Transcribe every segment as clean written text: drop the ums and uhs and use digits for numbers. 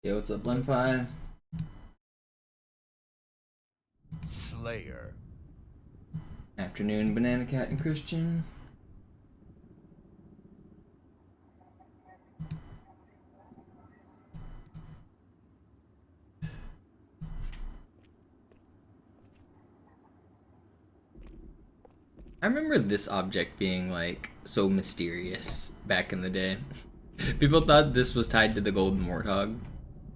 Yo, what's up, Len5? Slayer. Afternoon, Banana Cat and Christian. I remember this object being like so mysterious back in the day. People thought this was tied to the golden warthog.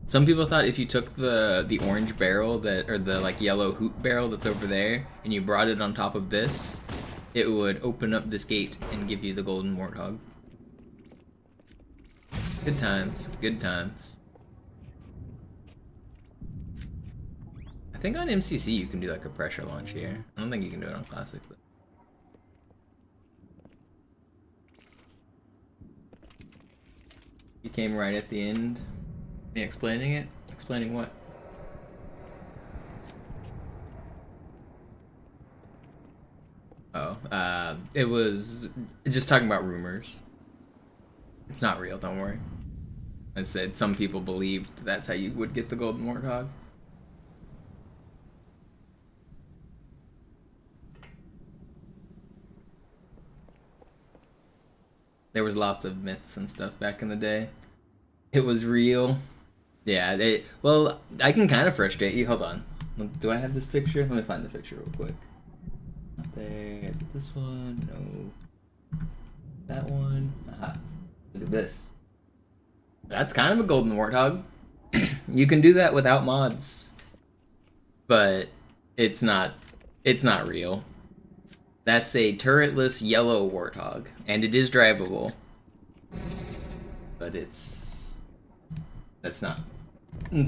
Some people thought if you took the orange barrel that or the like yellow hoop barrel that's over there and you brought it on top of this, it would open up this gate and give you the golden warthog. Good times, good times. I think on MCC you can do like a pressure launch here. I don't think you can do it on classic. But... You came right at the end. Me explaining it? Explaining what? Oh, it was just talking about rumors. It's not real, don't worry. I said some people believed that's how you would get the golden warthog. There was lots of myths and stuff back in the day. It was real. Yeah, well, I can kind of frustrate you. Hold on. Do I have this picture? Let me find the picture real quick. There, this one, no. That one. Aha. Look at this. That's kind of a golden warthog. You can do that without mods, but it's not real. That's a turretless yellow warthog, and it is drivable. But it's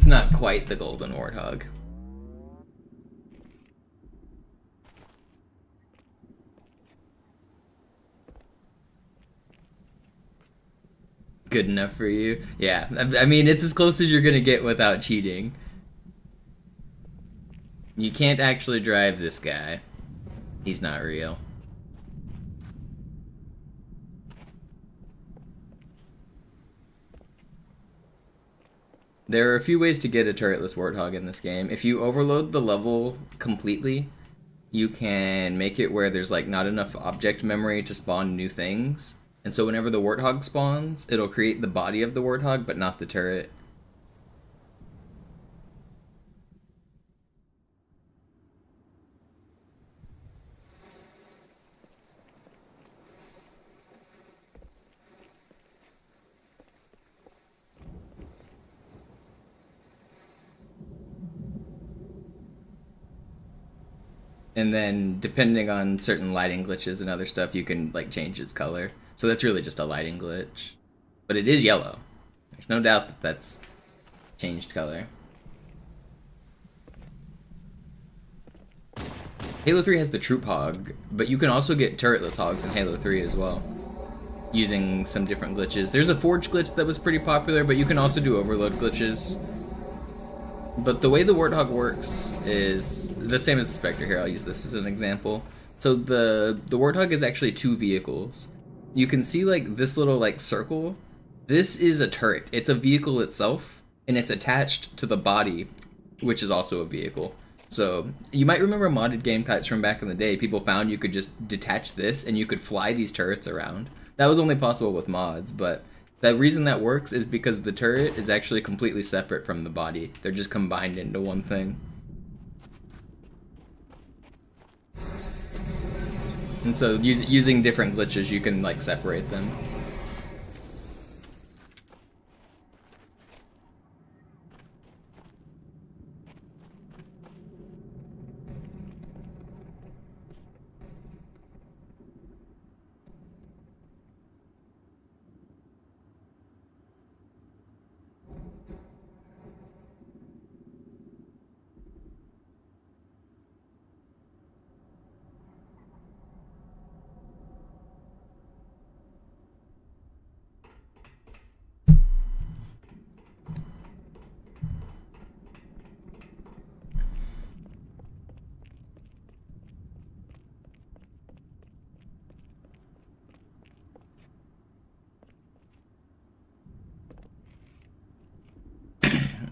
not quite the golden warthog. Good enough for you? Yeah, I mean, it's as close as you're gonna get without cheating. You can't actually drive this guy. He's not real. There are a few ways to get a turretless warthog in this game. If you overload the level completely, you can make it where there's like not enough object memory to spawn new things. And so whenever the warthog spawns, it'll create the body of the warthog, but not the turret. And then depending on certain lighting glitches and other stuff, you can like change its color. So that's really just a lighting glitch. But it is yellow. There's no doubt that that's changed color. Halo 3 has the Troop Hog, but you can also get turretless hogs in Halo 3 as well, using some different glitches. There's a Forge glitch that was pretty popular, but you can also do overload glitches. But the way the Warthog works is the same as the Spectre here. I'll use this as an example. So the Warthog is actually two vehicles. You can see like this little like circle. This is a turret. It's a vehicle itself, and it's attached to the body, which is also a vehicle. So you might remember modded game types from back in the day. People found you could just detach this and you could fly these turrets around. That was only possible with mods, but the reason that works is because the turret is actually completely separate from the body. They're just combined into one thing. And so using different glitches, you can like separate them.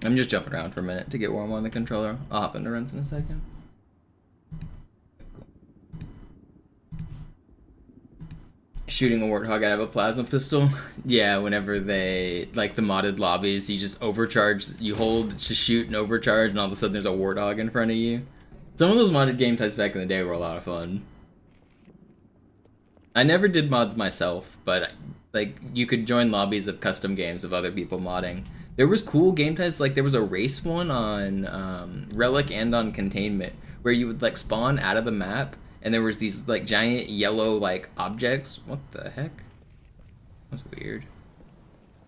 I'm just jumping around for a minute to get warm on the controller. I'll hop into runs in a second. Shooting a warthog out of a plasma pistol. Yeah, whenever they, like the modded lobbies, you just overcharge, you hold to shoot and overcharge, and all of a sudden there's a warthog in front of you. Some of those modded game types back in the day were a lot of fun. I never did mods myself, but like you could join lobbies of custom games of other people modding. There was cool game types, like there was a race one on Relic and on Containment, where you would like spawn out of the map, and there was these like giant yellow like objects. What the heck? That's weird.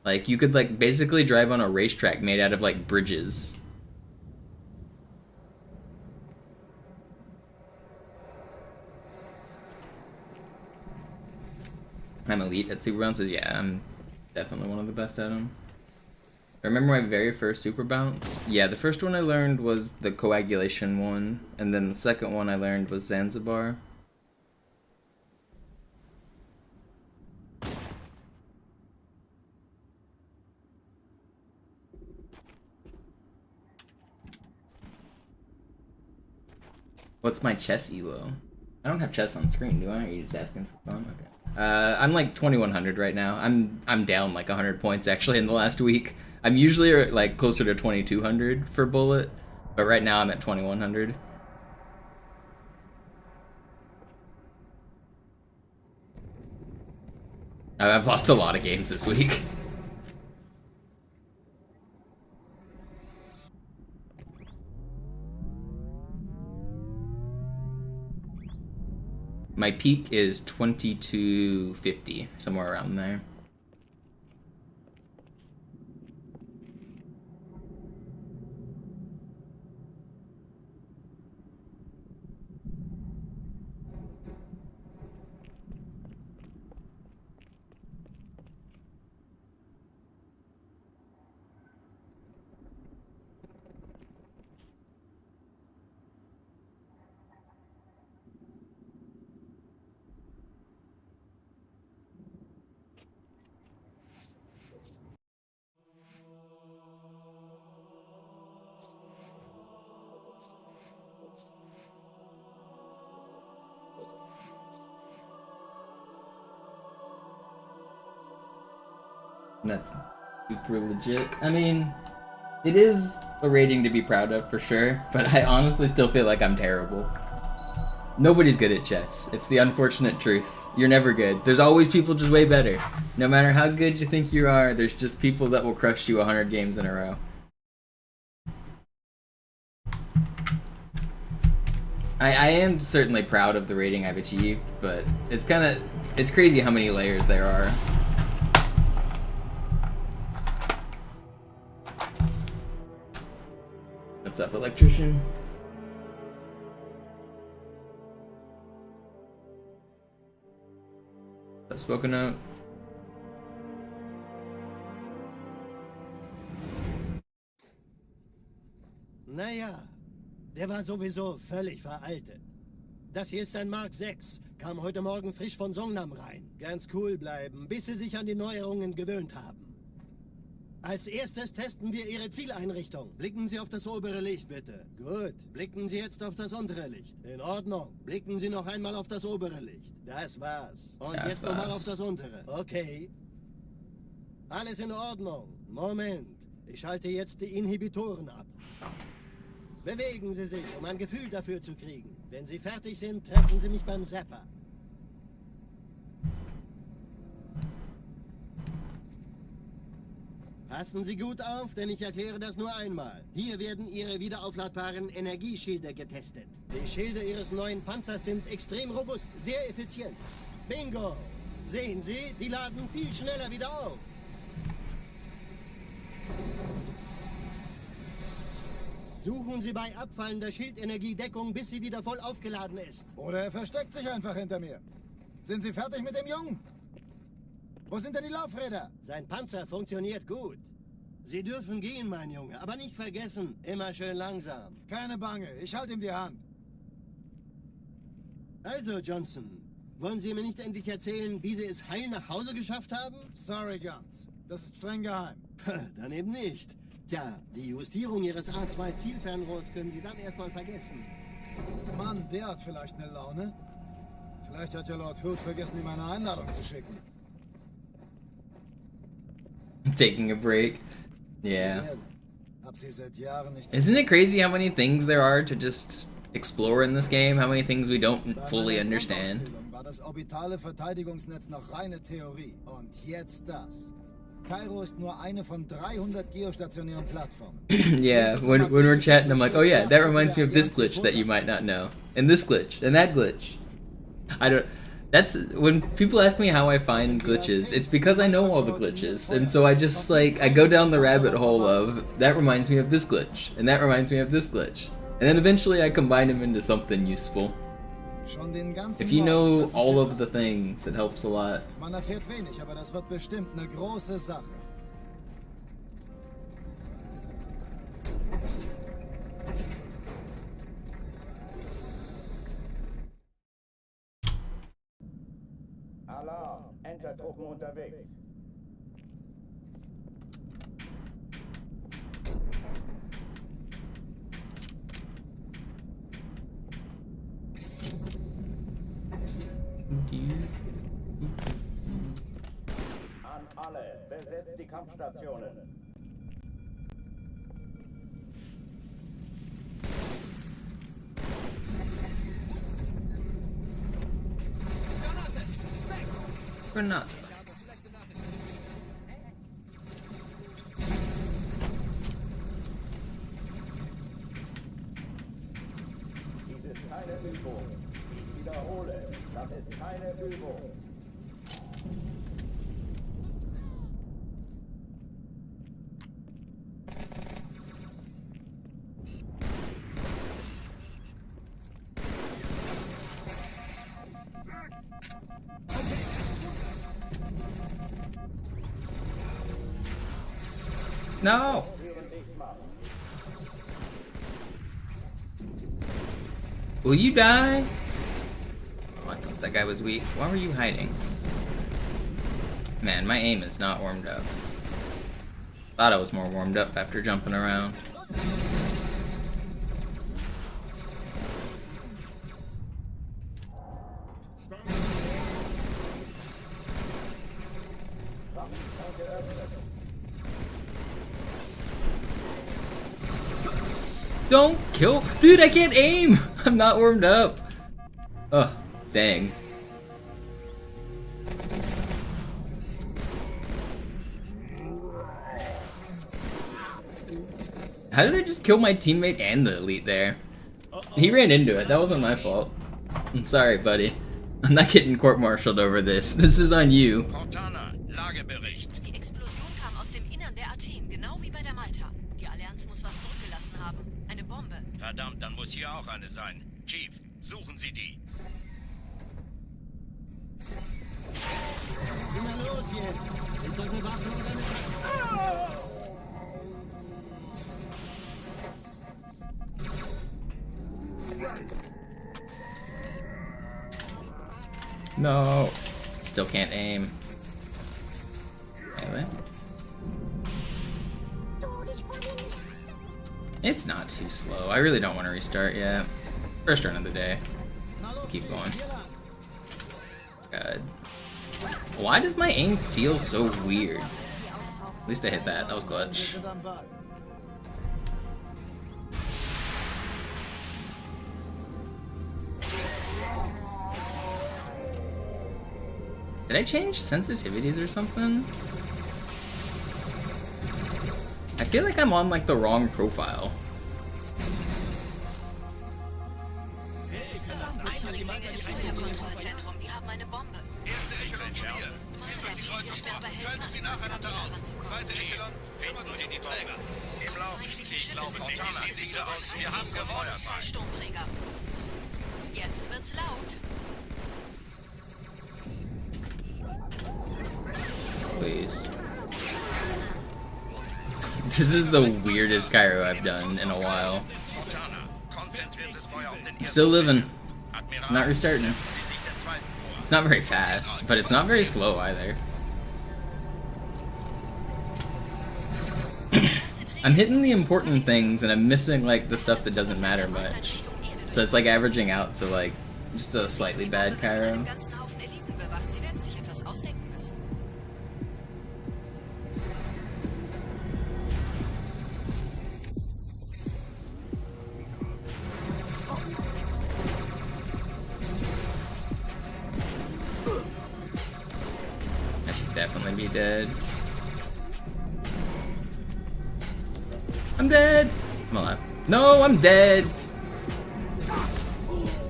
Like you could like basically drive on a racetrack made out of like bridges. I'm elite at super bounces. Yeah, I'm definitely one of the best at them. I remember my very first super bounce. Yeah, the first one I learned was the coagulation one, and then the second one I learned was Zanzibar. What's my chess elo? I don't have chess on screen, do I? Or are you just asking for fun? Okay. I'm like 2100 right now. I'm down like 100 points actually in the last week. I'm usually like closer to 2200 for bullet, but right now I'm at 2100. I've lost a lot of games this week. My peak is 2250, somewhere around there. That's super legit. I mean, it is a rating to be proud of for sure, but I honestly still feel like I'm terrible. Nobody's good at chess. It's the unfortunate truth. You're never good. There's always people just way better. No matter how good you think you are, there's just people that will crush you 100 games in a row. I am certainly proud of the rating I've achieved, but it's crazy how many layers there are. What's up, electrician? I've spoken out. Naja, der war sowieso völlig veraltet. Das hier ist ein Mark 6. Kam heute Morgen frisch von Songnam rein. Ganz cool bleiben, bis Sie sich an die Neuerungen gewöhnt haben. Als erstes testen wir Ihre Zieleinrichtung. Blicken Sie auf das obere Licht, bitte. Gut. Blicken Sie jetzt auf das untere Licht. In Ordnung. Blicken Sie noch einmal auf das obere Licht. Das war's. Und jetzt nochmal auf das untere. Okay. Alles in Ordnung. Moment. Ich schalte jetzt die Inhibitoren ab. Bewegen Sie sich, um ein Gefühl dafür zu kriegen. Wenn Sie fertig sind, treffen Sie mich beim Zapper. Passen Sie gut auf, denn ich erkläre das nur einmal. Hier werden Ihre wiederaufladbaren Energieschilde getestet. Die Schilde Ihres neuen Panzers sind extrem robust, sehr effizient. Bingo! Sehen Sie, die laden viel schneller wieder auf. Suchen Sie bei abfallender Schildenergie Deckung, bis sie wieder voll aufgeladen ist. Oder er versteckt sich einfach hinter mir. Sind Sie fertig mit dem Jungen? Wo sind denn die Laufräder? Sein Panzer funktioniert gut. Sie dürfen gehen, mein Junge, aber nicht vergessen, immer schön langsam. Keine Bange, ich halte ihm die Hand. Also, Johnson, wollen Sie mir nicht endlich erzählen, wie Sie es heil nach Hause geschafft haben? Sorry, Guns. Das ist streng geheim. Dann eben nicht. Tja, die Justierung Ihres A2-Zielfernrohrs können Sie dann erstmal vergessen. Mann, der hat vielleicht eine Laune. Vielleicht hat ja Lord Hood vergessen, ihm eine Einladung zu schicken. Taking a break. Yeah. Hab sie seit Jahren nicht. Isn't it crazy how many things there are to just explore in this game? How many things we don't fully understand? War das orbitale Verteidigungsnetz noch reine Theorie. Und jetzt das. Kairo ist nur eine von 300 geostationären Plattformen. Yeah, when we're chatting, I'm like, oh yeah, that reminds me of this glitch that you might not know. And this glitch, and that glitch. That's, when people ask me how I find glitches, it's because I know all the glitches. And so I just, like, I go down the rabbit hole of, that reminds me of this glitch, and that reminds me of this glitch. And then eventually I combine them into something useful. If you know all of the things, it helps a lot. Man erfährt wenig, aber das wird bestimmt eine große Sache. Alarm, Entertruppen unterwegs. An alle, besetzt die Kampfstationen. Granate. Dies ist keine Übung. Ich wiederhole, das ist keine Übung. No! Will you die? Oh, I thought that guy was weak. Why were you hiding? Man, my aim is not warmed up. Thought I was more warmed up after jumping around. Don't kill, dude, I can't aim! I'm not warmed up. Oh, dang. How did I just kill my teammate and the elite there? He ran into it, that wasn't my fault. I'm sorry, buddy. I'm not getting court-martialed over this. This is on you. Cortana, Lagebericht. Die Explosion kam aus dem Innern der Athen, genau wie bei der Malta. Die Allianz muss was zurückgelassen haben. Eine Bombe. Verdammt, dann muss hier auch eine sein. Chief, suchen Sie die. Na los jetzt! Ist das eine Waffe oder eine Waffe? No. Still can't aim. Anyway. It's not too slow. I really don't want to restart yet. First run of the day. Keep going. God. Why does my aim feel so weird? At least I hit that. That was clutch. Did I change sensitivities or something? I feel like I'm on like the wrong profile. Kontrollzentrum, die haben eine Bombe. Finden Sie die Träger. Im Lauf. Ich glaube, Cortana, sieht so aus. Wir haben gefeuert. Zwei Sturmträger. Jetzt wird's laut. Please. This is the weirdest Cairo I've done in a while. Cortana, konzentriertes Feuer auf den Still living. Admiral, I'm not restarting. Sie sich den zweiten vor. It's not very fast, but it's not very slow either. I'm hitting the important things and I'm missing like the stuff that doesn't matter much. So it's like averaging out to like just a slightly bad Cairo. I should definitely be dead. I'm dead! I'm alive. No, I'm dead!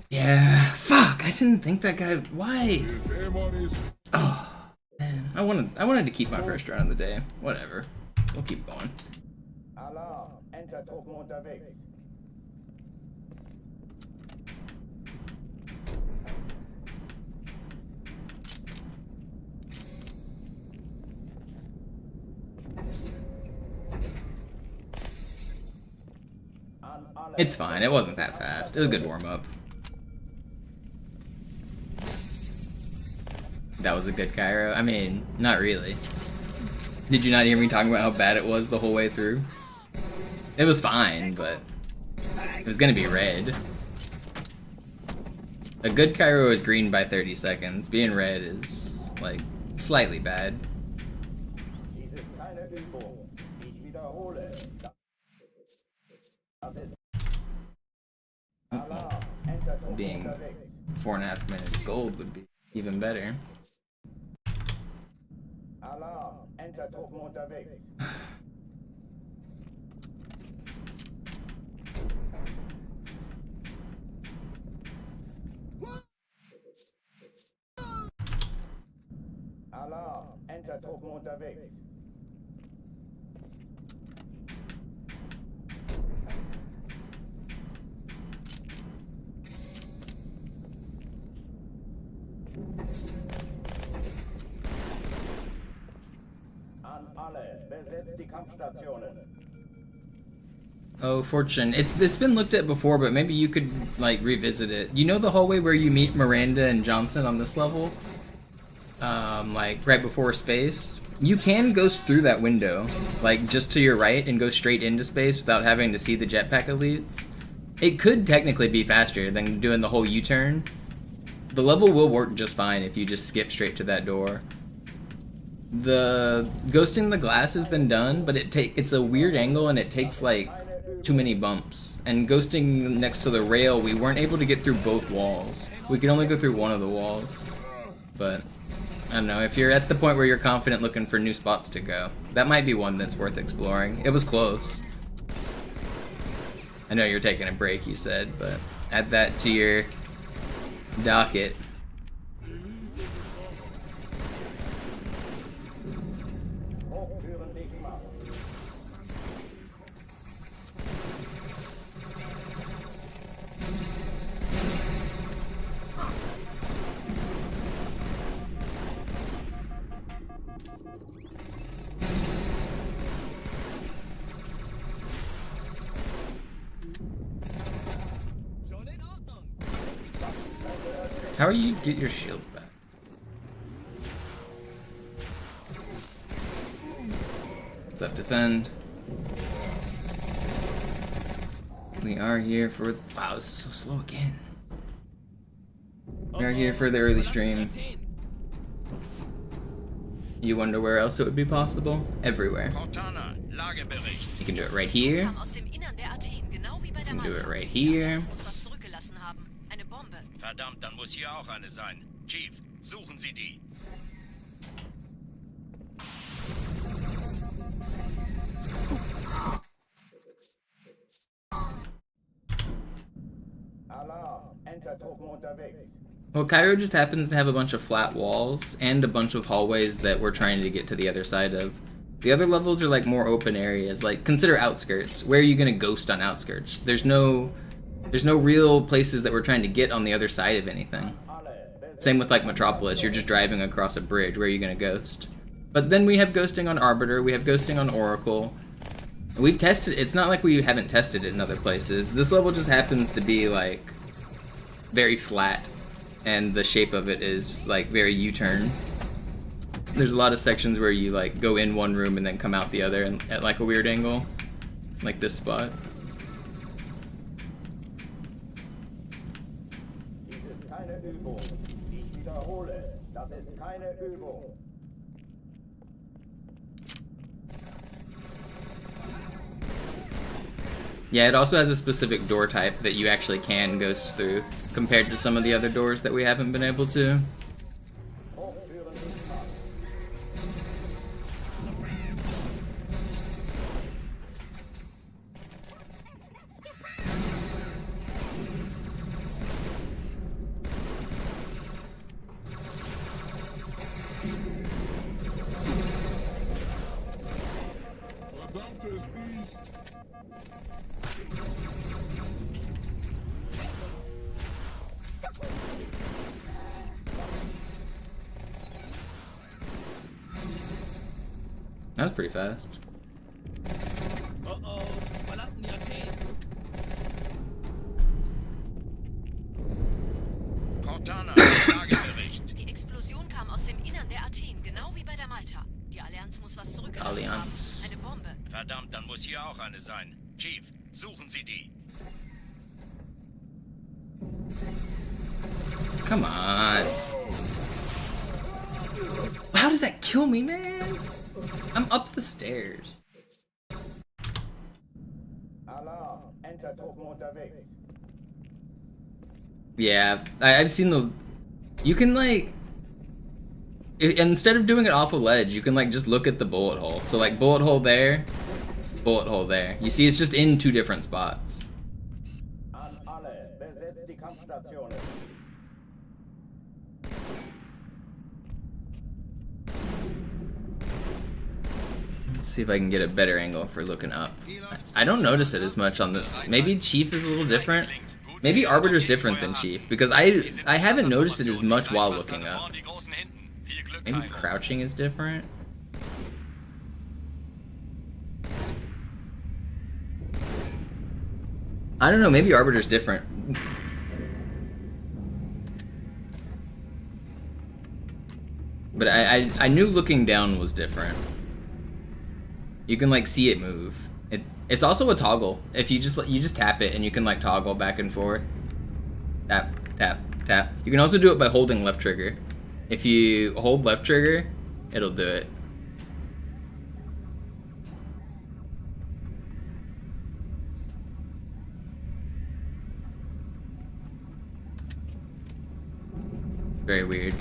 Yeah, fuck! I didn't think that guy. Why? Oh, man. I wanted to keep my first round of the day. Whatever. We'll keep going. Alarm! Enter-Truppen unterwegs. It's fine. It wasn't that fast. It was a good warm-up. That was a good Cairo. I mean, not really. Did you not hear me talking about how bad it was the whole way through? It was fine, but it was gonna be red. A good Cairo is green by 30 seconds. Being red is, like, slightly bad. Dies ist keine Übung. Ich wiederhole. Das ist Alarm! Enter-Truppen Being unterwegs. 4.5 minutes gold would be even better. Alarm! Enter-Truppen unterwegs. Alarm! Enter-Truppen unterwegs. An alle, besetzt die Kampfstationen. Oh, Fortune. It's been looked at before, but maybe you could, like, revisit it. You know the hallway where you meet Miranda and Johnson on this level? Like, right before space? You can ghost through that window, like, just to your right and go straight into space without having to see the jetpack elites. It could technically be faster than doing the whole U-turn. The level will work just fine if you just skip straight to that door. The ghosting the glass has been done, but it's a weird angle and it takes like too many bumps. And ghosting next to the rail, we weren't able to get through both walls. We could only go through one of the walls. But I don't know, if you're at the point where you're confident looking for new spots to go, that might be one that's worth exploring. It was close. I know you're taking a break, you said, but add that to your docket. Hochführen dich mal. How are you get your shields back? What's up, defend? We are here for... Wow, this is so slow again. We are here for the early stream. You wonder where else it would be possible? Everywhere. Cortana, Lagebericht. You can do it right here. Kam aus dem Innern der Athen, genau wie bei der You can do Malta. it right Die here. Allianz muss was zurückgelassen haben. Eine Bombe. Verdammt, dann muss hier auch eine sein. Chief, suchen Sie die. Alarm! Enter-Truppen unterwegs. Well, Cairo just happens to have a bunch of flat walls and a bunch of hallways that we're trying to get to the other side of. The other levels are like more open areas, like consider outskirts. Where are you gonna ghost on outskirts? There's no real places that we're trying to get on the other side of anything. Same with like Metropolis, you're just driving across a bridge. Where are you gonna ghost? But then we have ghosting on Arbiter, we have ghosting on Oracle. We've tested, it's not like we haven't tested it in other places. This level just happens to be like very flat, and the shape of it is like very U-turn. There's a lot of sections where you like go in one room and then come out the other and at like a weird angle. like this spot. Dies ist keine Übung. Ich wiederhole, das ist keine Übung. Yeah, it also has a specific door type that you actually can ghost through, compared to some of the other doors that we haven't been able to. Hochführen sichtbar. That was pretty fast. Verlassen die Athen. Cortana, Lagebericht. Die Explosion kam aus dem Innern der Athen, genau wie bei der Malta. Die Allianz muss was zurückgelassen Allianz. haben. Eine Bombe. Verdammt, dann muss hier auch eine sein. Chief, suchen Sie die. Come on. How does that kill me, man? I'm up the stairs. Alarm, Enter-Truppen unterwegs. Yeah, I've seen the... You can, like... Instead of doing it off a ledge, you can, like, just look at the bullet hole. So, like, bullet hole there, bullet hole there. You see, it's just in two different spots. An alle, besetzt die Kampfstationen. Let's see if I can get a better angle for looking up. I don't notice it as much on this. Maybe Chief is a little different. Maybe Arbiter's different than Chief, because I haven't noticed it as much while looking up. Maybe crouching is different. I don't know, maybe Arbiter's different. But I knew looking down was different. You can like see it move. It's also a toggle. If you just tap it and you can like toggle back and forth. Tap, tap, tap. You can also do it by holding left trigger. If you hold left trigger, it'll do it. Very weird.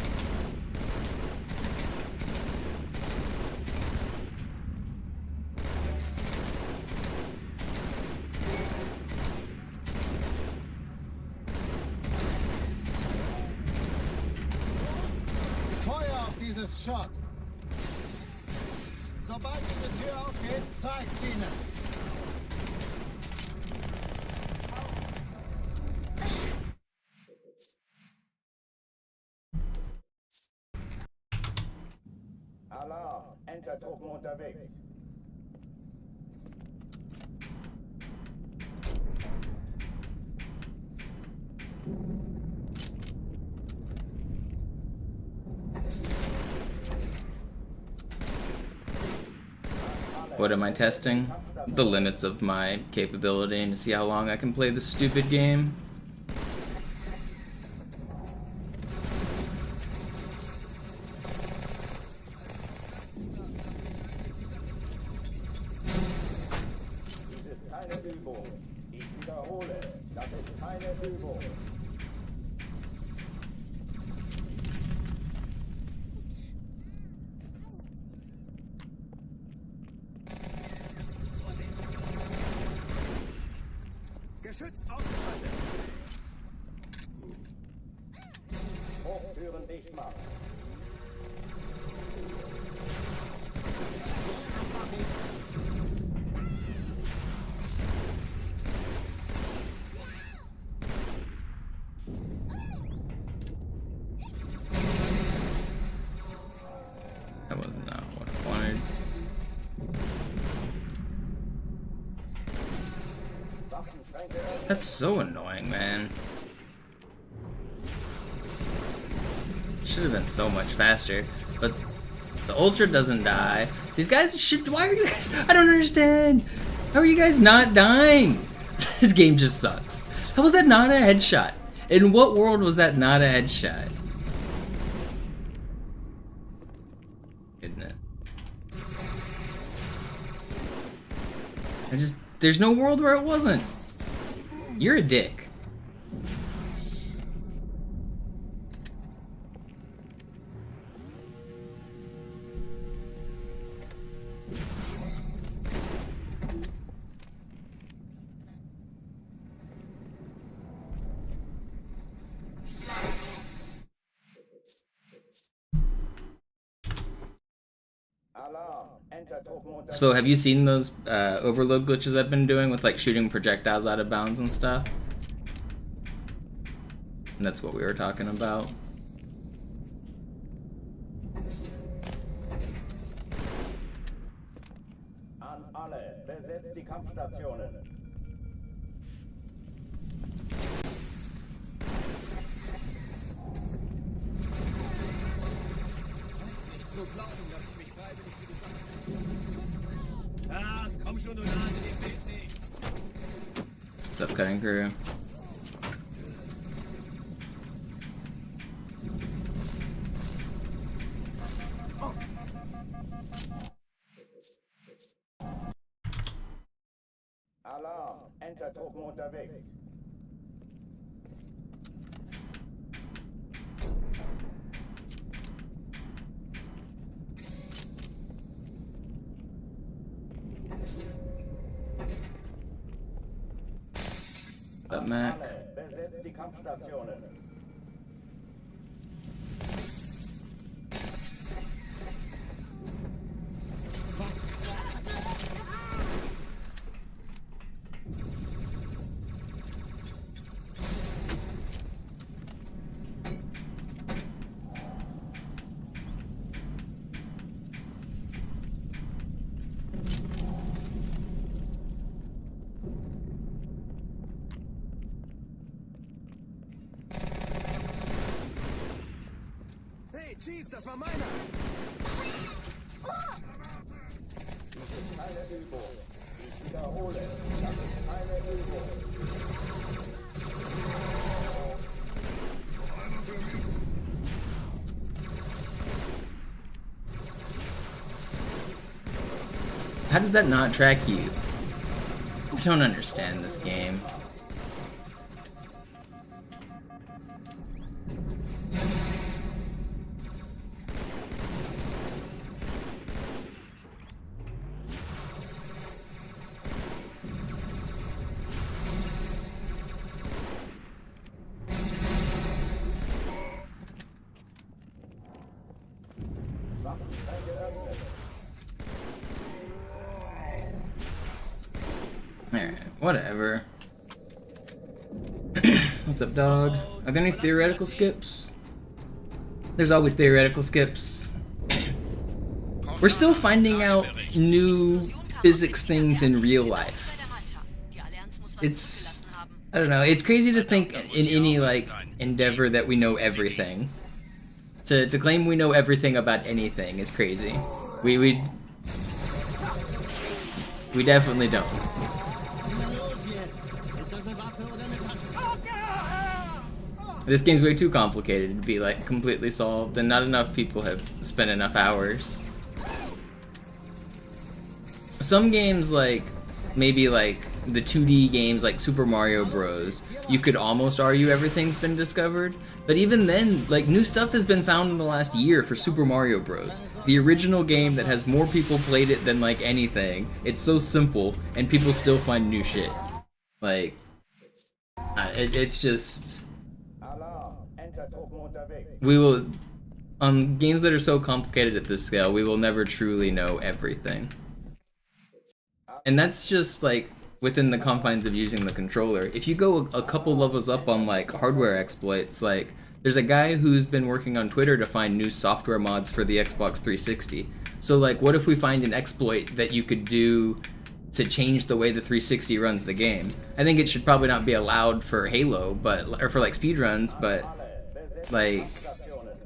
Feuer auf dieses Shot. Sobald diese Tür aufgeht, zeigt sie ihnen. Alarm, Enter-Truppen unterwegs. What am I testing? The limits of my capability and to see how long I can play this stupid game. Dies ist keine Übung. Ich wiederhole, das ist keine Übung. Geschütz ausgeschaltet. Hochführen dicht machen. That was not what I wanted. That's so annoying, man. Should have been so much faster. But the Ultra doesn't die. These guys should. Why are you guys? I don't understand. How are you guys not dying? This game just sucks. How was that not a headshot? In what world was that not a headshot? Isn't it? There's no world where it wasn't. You're a dick. Alarm. Enter Truppenunterwegs. So have you seen those overload glitches I've been doing with like shooting projectiles out of bounds and stuff? And that's what we were talking about. An alle. Besetzt die Kampfstationen. Ach, komm schon, du Nase, dir fehlt nichts. What's up, cutting crew? Alarm. Enter Truppen unterwegs. What's up, Mac? Alle. Besetzt die Kampfstationen. Hey, Chief, das war meiner. Dies ist keine Übung. Ich wiederhole. Das ist keine Übung. How does that not track you? I don't understand this game. Alright, whatever. What's up, dog? Are there any theoretical skips? There's always theoretical skips. We're still finding out new physics things in real life. It's... I don't know, it's crazy to think in any, like, endeavor that we know everything. To claim we know everything about anything is crazy. We definitely don't. This game's way too complicated to be like completely solved, and not enough people have spent enough hours. Some games, like maybe like the 2D games like Super Mario Bros, you could almost argue everything's been discovered, but even then, like, new stuff has been found in the last year for Super Mario Bros. The original game that has more people played it than like anything. It's so simple and people still find new shit. Like it's just... Alarm. Enter Truppen unterwegs. We will, on games that are so complicated at this scale, we will never truly know everything. And that's just like within the confines of using the controller. If you go a couple levels up on like hardware exploits, like there's a guy who's been working on Twitter to find new software mods for the Xbox 360. So like, what if we find an exploit that you could do to change the way the 360 runs the game? I think it should probably not be allowed for Halo, or for like speedruns, but like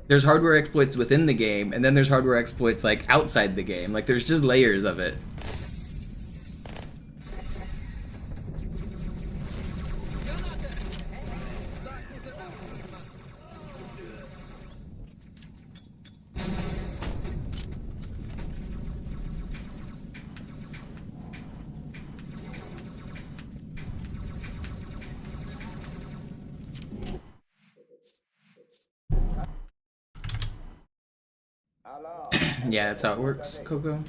there's hardware exploits within the game, and then there's hardware exploits like outside the game. Like there's just layers of it. Yeah, that's how it works, Coco.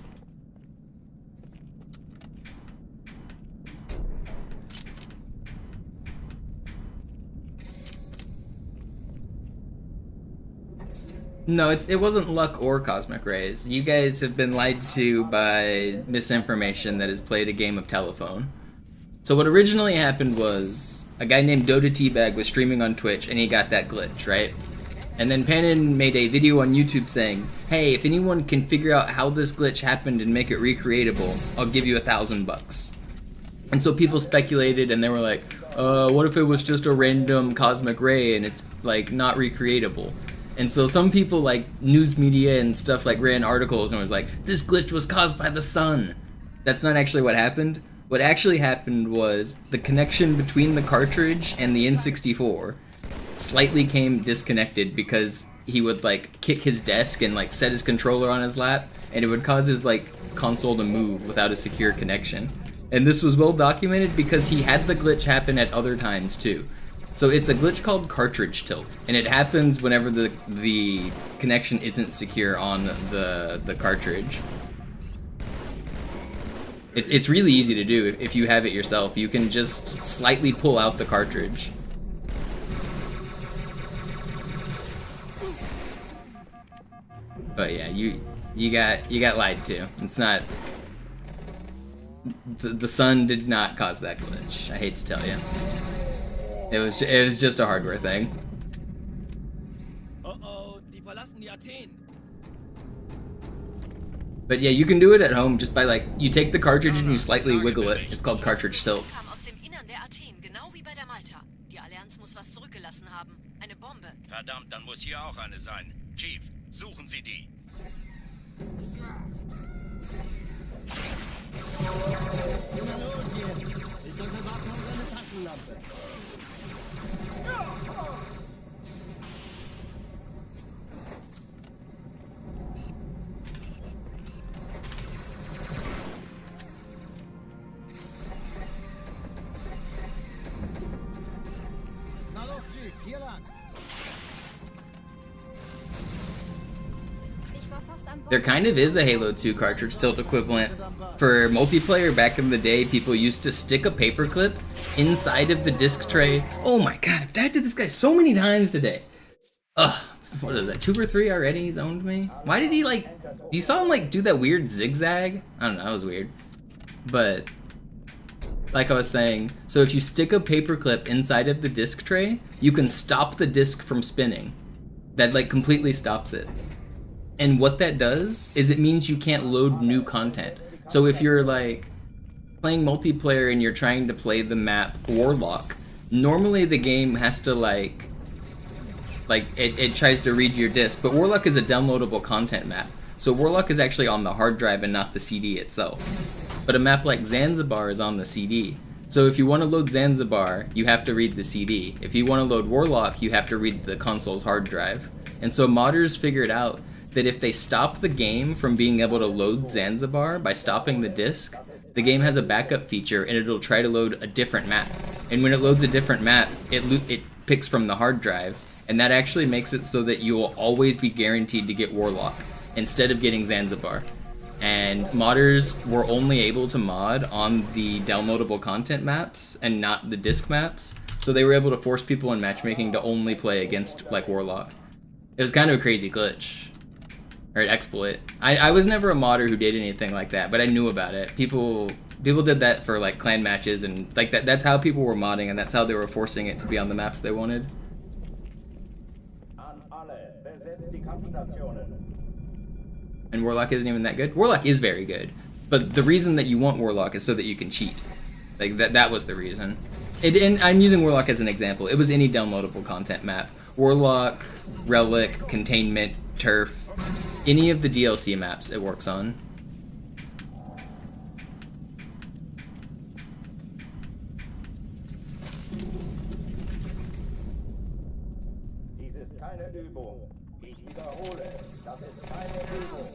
No, it wasn't luck or cosmic rays. You guys have been lied to by misinformation that has played a game of telephone. So what originally happened was a guy named Dota Teabag was streaming on Twitch and he got that glitch, right? And then Panin made a video on YouTube saying, hey, if anyone can figure out how this glitch happened and make it recreatable, I'll give you $1,000. And so people speculated and they were like, what if it was just a random cosmic ray and it's like not recreatable? And so some people, like news media and stuff, like ran articles and was like, this glitch was caused by the sun. That's not actually what happened. What actually happened was the connection between the cartridge and the N64 slightly came disconnected because he would like kick his desk and like set his controller on his lap, and it would cause his like console to move without a secure connection. And this was well documented because he had the glitch happen at other times too. So it's a glitch called cartridge tilt, and it happens whenever the connection isn't secure on the cartridge. It's really easy to do if you have it yourself. You can just slightly pull out the cartridge. But yeah, you got lied to. It's not. The sun did not cause that glitch. I hate to tell you. It was just a hardware thing. Die verlassen die Athen. But yeah, you can do it at home just by like, you take the cartridge and you slightly wiggle it. It's called cartridge tilt. Kam aus dem Innern der Athen, genau wie bei der Malta. Die Allianz muss was zurückgelassen haben. Eine Bombe. Verdammt, dann muss hier auch eine sein. Chief, suchen Sie die. Immer los jetzt. Ich sollte warten auf seine Taschenlampe. Na los, Chief, hier lang. There kind of is a Halo 2 cartridge tilt equivalent. For multiplayer back in the day, people used to stick a paperclip inside of the disc tray. Oh my god, I've died to this guy so many times today. Ugh, what is that, 2 or 3 already he's owned me? Why did he like, you saw him like do that weird zigzag? I don't know, that was weird. But, like I was saying, so if you stick a paperclip inside of the disc tray, you can stop the disc from spinning. That like completely stops it. And what that does is it means you can't load new content. So if you're like playing multiplayer and you're trying to play the map Warlock, normally the game has to like it tries to read your disk, but Warlock is a downloadable content map. So Warlock is actually on the hard drive and not the CD itself. But a map like Zanzibar is on the CD. So if you want to load Zanzibar, you have to read the CD. If you want to load Warlock, you have to read the console's hard drive. And so modders figured out that if they stop the game from being able to load Zanzibar by stopping the disk, the game has a backup feature and it'll try to load a different map. And when it loads a different map, it picks from the hard drive, and that actually makes it so that you will always be guaranteed to get Warlock instead of getting Zanzibar. And modders were only able to mod on the downloadable content maps and not the disk maps, so they were able to force people in matchmaking to only play against like Warlock. It was kind of a crazy glitch. Or an exploit. I was never a modder who did anything like that, but I knew about it. People did that for like clan matches, and like that's how people were modding, and that's how they were forcing it to be on the maps they wanted. An alle, besetzt die Kampfstationen. And Warlock isn't even that good. Warlock is very good, but the reason that you want Warlock is so that you can cheat. Like that was the reason. And I'm using Warlock as an example. It was any downloadable content map. Warlock, Relic, Containment, Turf. Any of the DLC maps it works on. Dies ist keine Übung. Ich wiederhole, das ist keine Übung.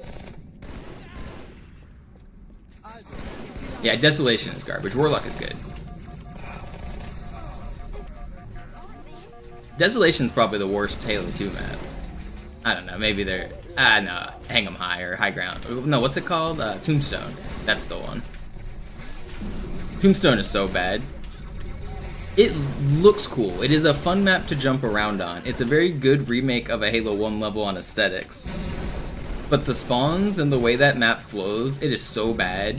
Yeah, Desolation is garbage. Warlock is good. Desolation's probably the worst Halo 2 map. I don't know, maybe they're... no. Hang 'em High or High Ground. No, what's it called? Tombstone. That's the one. Tombstone is so bad. It looks cool. It is a fun map to jump around on. It's a very good remake of a Halo 1 level on aesthetics. But the spawns and the way that map flows, it is so bad.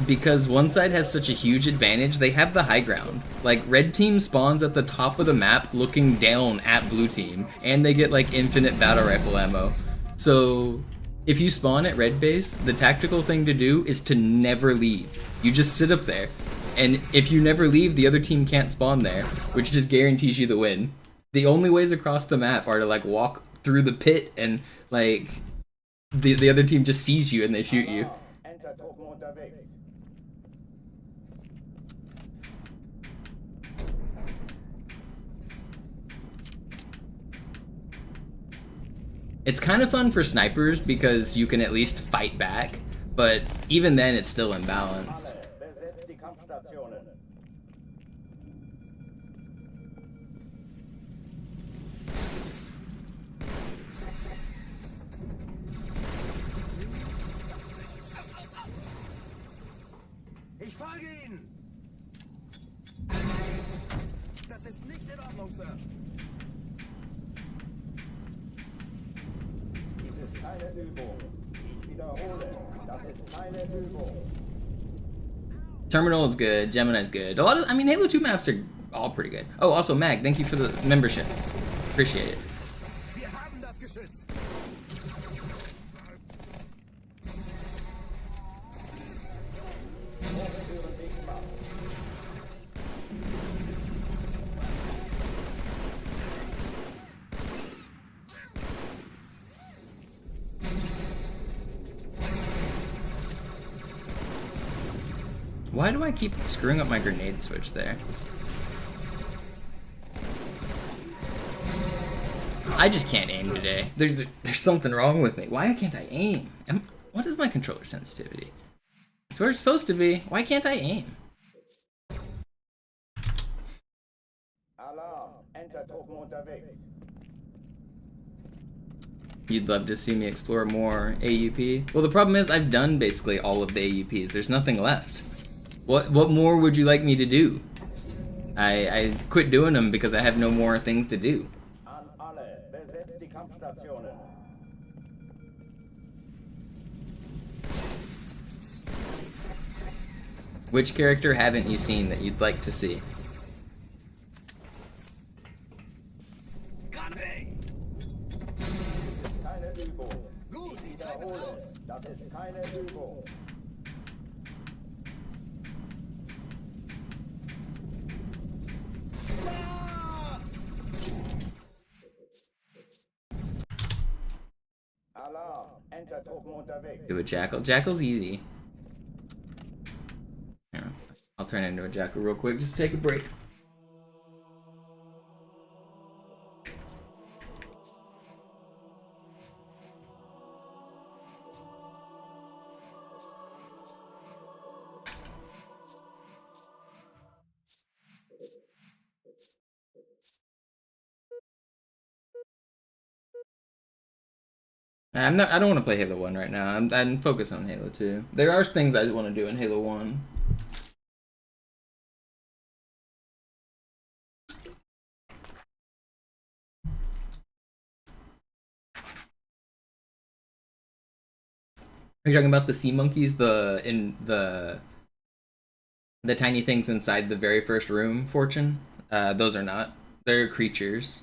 Because one side has such a huge advantage, they have the high ground. Like, red team spawns at the top of the map looking down at blue team, and they get like infinite battle rifle ammo. So if you spawn at red base, the tactical thing to do is to never leave. You just sit up there, and if you never leave, the other team can't spawn there, which just guarantees you the win. The only ways across the map are to like walk through the pit and like the other team just sees you and they shoot you. It's kind of fun for snipers because you can at least fight back, but even then it's still imbalanced. Ich folge Ihnen! Das ist nicht in Ordnung, Sir. Dies ist keine Übung. Ich wiederhole, das ist keine Übung. Terminal is good, Gemini's good. A lot of, I mean, Halo 2 maps are all pretty good. Oh, also Mag, thank you for the membership. Appreciate it. Wir haben das Geschütz. Why do I keep screwing up my grenade switch there? I just can't aim today. There's something wrong with me. Why can't I aim? What is my controller sensitivity? It's where it's supposed to be. Why can't I aim? Alarm, Enter-Truppen unterwegs. You'd love to see me explore more AUP? Well, the problem is I've done basically all of the AUPs. There's nothing left. What more would you like me to do? I quit doing them because I have no more things to do. An alle, besetzt die Kampfstationen. Which character haven't you seen that you'd like to see? Keine Übung. Ich wiederhole, das ist keine Übung. Alarm, Enter-Truppen unterwegs. Do a Jackal. Jackal's easy. Yeah, I'll turn into a Jackal real quick. Just take a break. I don't want to play Halo 1 right now. I'm focused on Halo 2. There are things I want to do in Halo 1. Are you talking about the sea monkeys, the tiny things inside the very first room, Fortune? Those are not. They're creatures.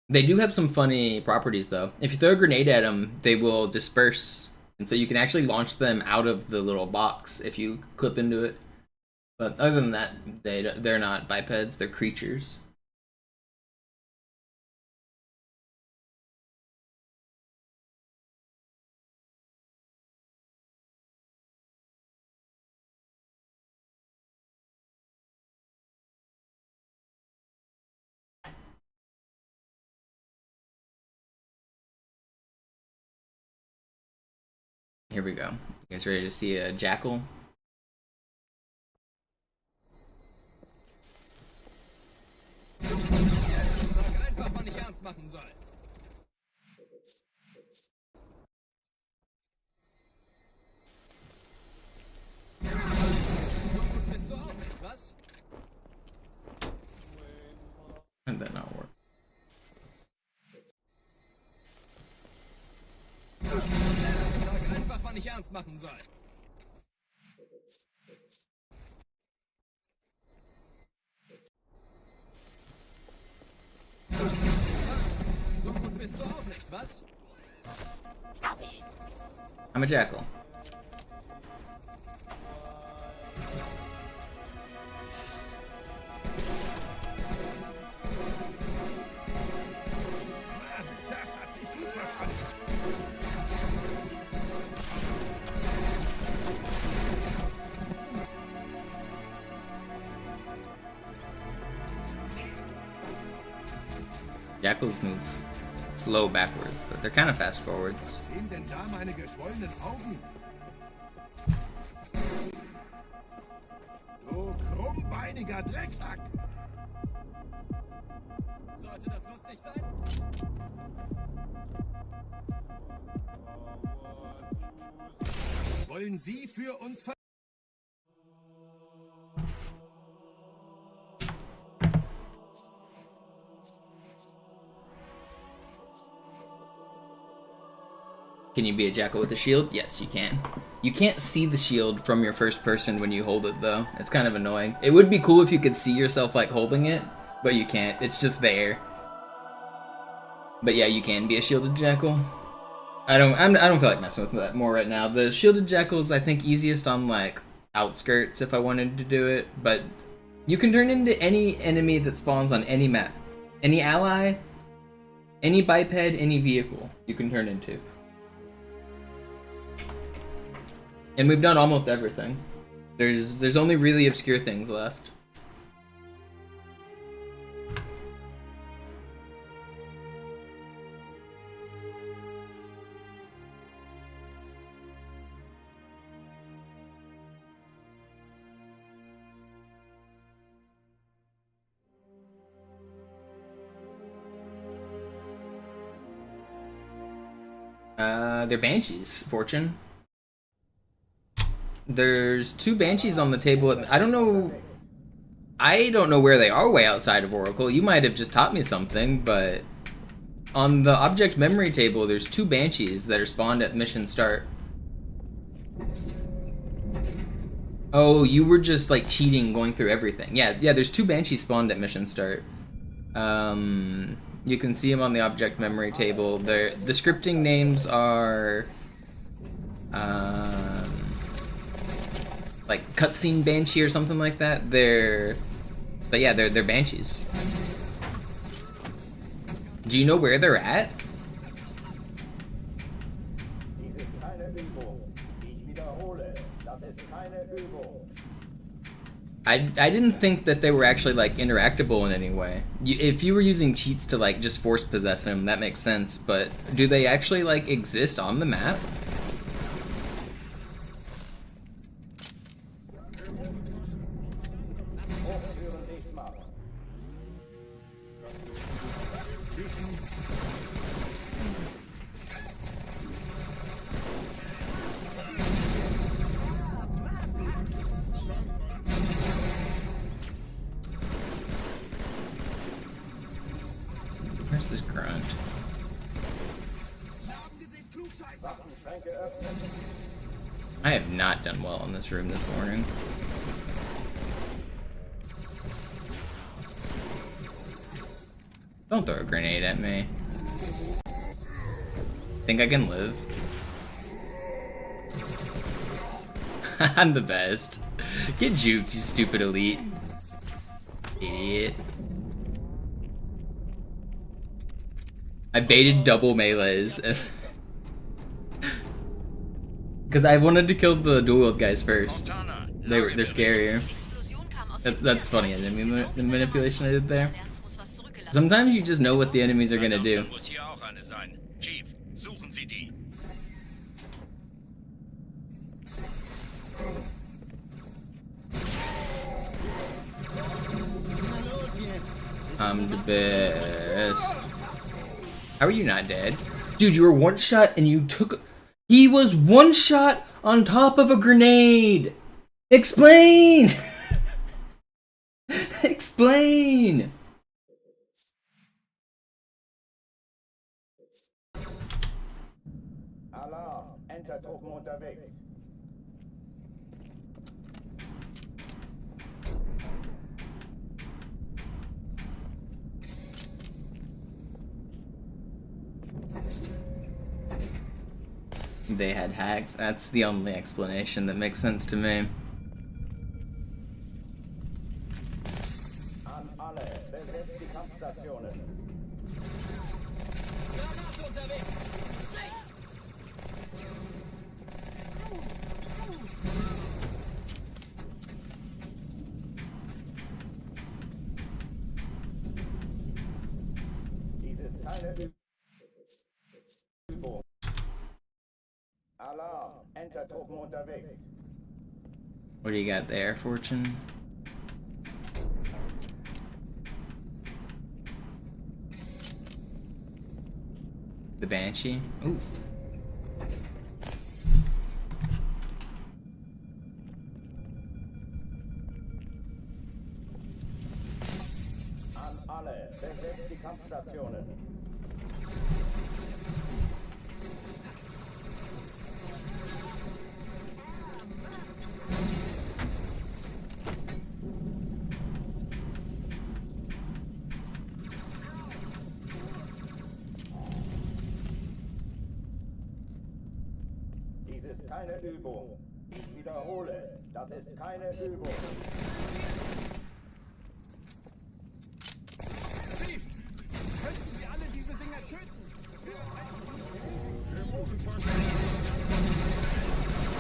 They do have some funny properties, though. If you throw a grenade at them, they will disperse. And so you can actually launch them out of the little box if you clip into it. But other than that, they're not bipeds, they're creatures. Here we go. You guys ready to see a Jackal? Sag einfach mal nicht ernst machen soll. machen soll. So gut bist du auch nicht, was? I'm a jackal. Das hat sich gut verstanden. Jackals move slow backwards, but they're kind of fast forwards. Sehen denn da meine geschwollenen Augen? Du krummbeiniger Drecksack! Sollte das lustig sein? Wollen Sie für uns ver... Can you be a jackal with a shield? Yes, you can. You can't see the shield from your first person when you hold it, though. It's kind of annoying. It would be cool if you could see yourself, like, holding it, but you can't. It's just there. But yeah, you can be a shielded jackal. I don't feel like messing with that more right now. The shielded jackal is, I think, easiest on, like, outskirts if I wanted to do it, but you can turn into any enemy that spawns on any map. Any ally, any biped, any vehicle you can turn into. And we've done almost everything. There's only really obscure things left. They're banshees, Fortune. There's 2 banshees on the table. I don't know where they are way outside of Oracle. You might have just taught me something, but on the object memory table, there's 2 banshees that are spawned at mission start. Oh, you were just like cheating, going through everything. Yeah, there's 2 banshees spawned at mission start. You can see them on the object memory table. The scripting names are like cutscene banshee or something like that. They're banshees. Do you know where they're at? Dies ist keine Übung. Ich wiederhole, das ist keine Übung. I didn't think that they were actually like interactable in any way. If you were using cheats to like just force possess them, that makes sense. But do they actually like exist on the map? Hochführen dicht machen. Where's this grunt? Waffenschränke öffnen. I have not done well in this room this morning. Don't throw a grenade at me. Think I can live? I'm the best. Get juked, you stupid elite. Idiot. I baited double melees. Because I wanted to kill the dual wield guys first. They're scarier. That's funny enemy manipulation I did there. Sometimes you just know what the enemies are gonna do. Muss hier auch eine sein. Chief, suchen Sie die. I'm the best. How are you not dead? Dude, you were one shot and you took... He was one shot on top of a grenade! Explain! Explain! Alarm. Entertruppen unterwegs. They had hacks. That's the only explanation that makes sense to me. An alle, besetzt die Kampfstationen. Dies ist keine Übung. Alarm, Entertruppen unterwegs. What do you got there, Fortune? The Banshee? Ooh. An alle, besetzt die Kampfstationen. Dies ist keine Übung. Ich wiederhole, das ist keine Übung. Chief, könnten Sie alle diese Dinger töten? Das wäre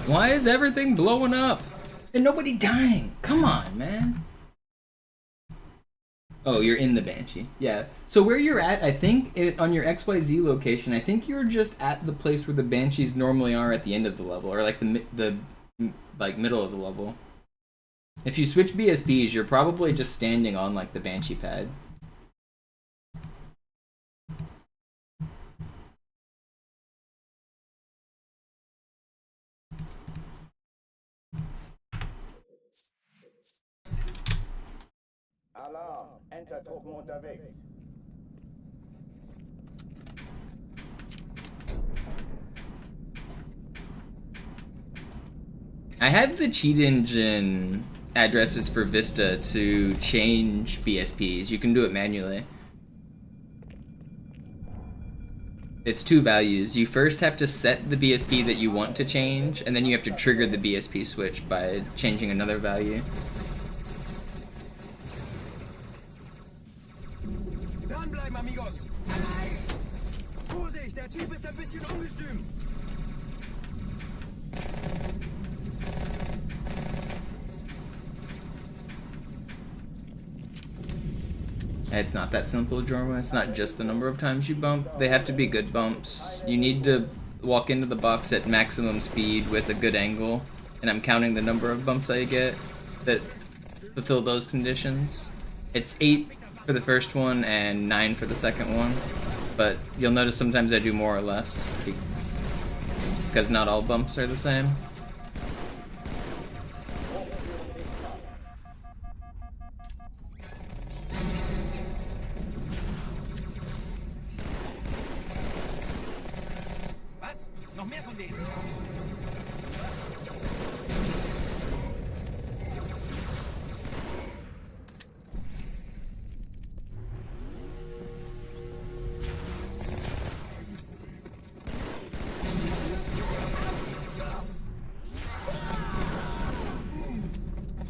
Why is everything blowing up? And nobody dying? Come on, man. Oh, you're in the Banshee. Yeah. So where you're at, I think, on your XYZ location, I think you're just at the place where the Banshees normally are at the end of the level, or like the middle of the level. If you switch BSBs, you're probably just standing on like the Banshee pad. Alarm, Entertruppen unterwegs. I have the cheat engine addresses for Vista to change BSPs. You can do it manually. It's two values. You first have to set the BSP that you want to change, and then you have to trigger the BSP switch by changing another value. Dranbleiben, amigos! Vorsicht, der Chief ist ein bisschen ungestüm! It's not that simple, Jorma. It's not just the number of times you bump. They have to be good bumps. You need to walk into the box at maximum speed with a good angle, and I'm counting the number of bumps I get that fulfill those conditions. It's 8 for the first one and 9 for the second one, but you'll notice sometimes I do more or less because not all bumps are the same. Was? Noch mehr von denen?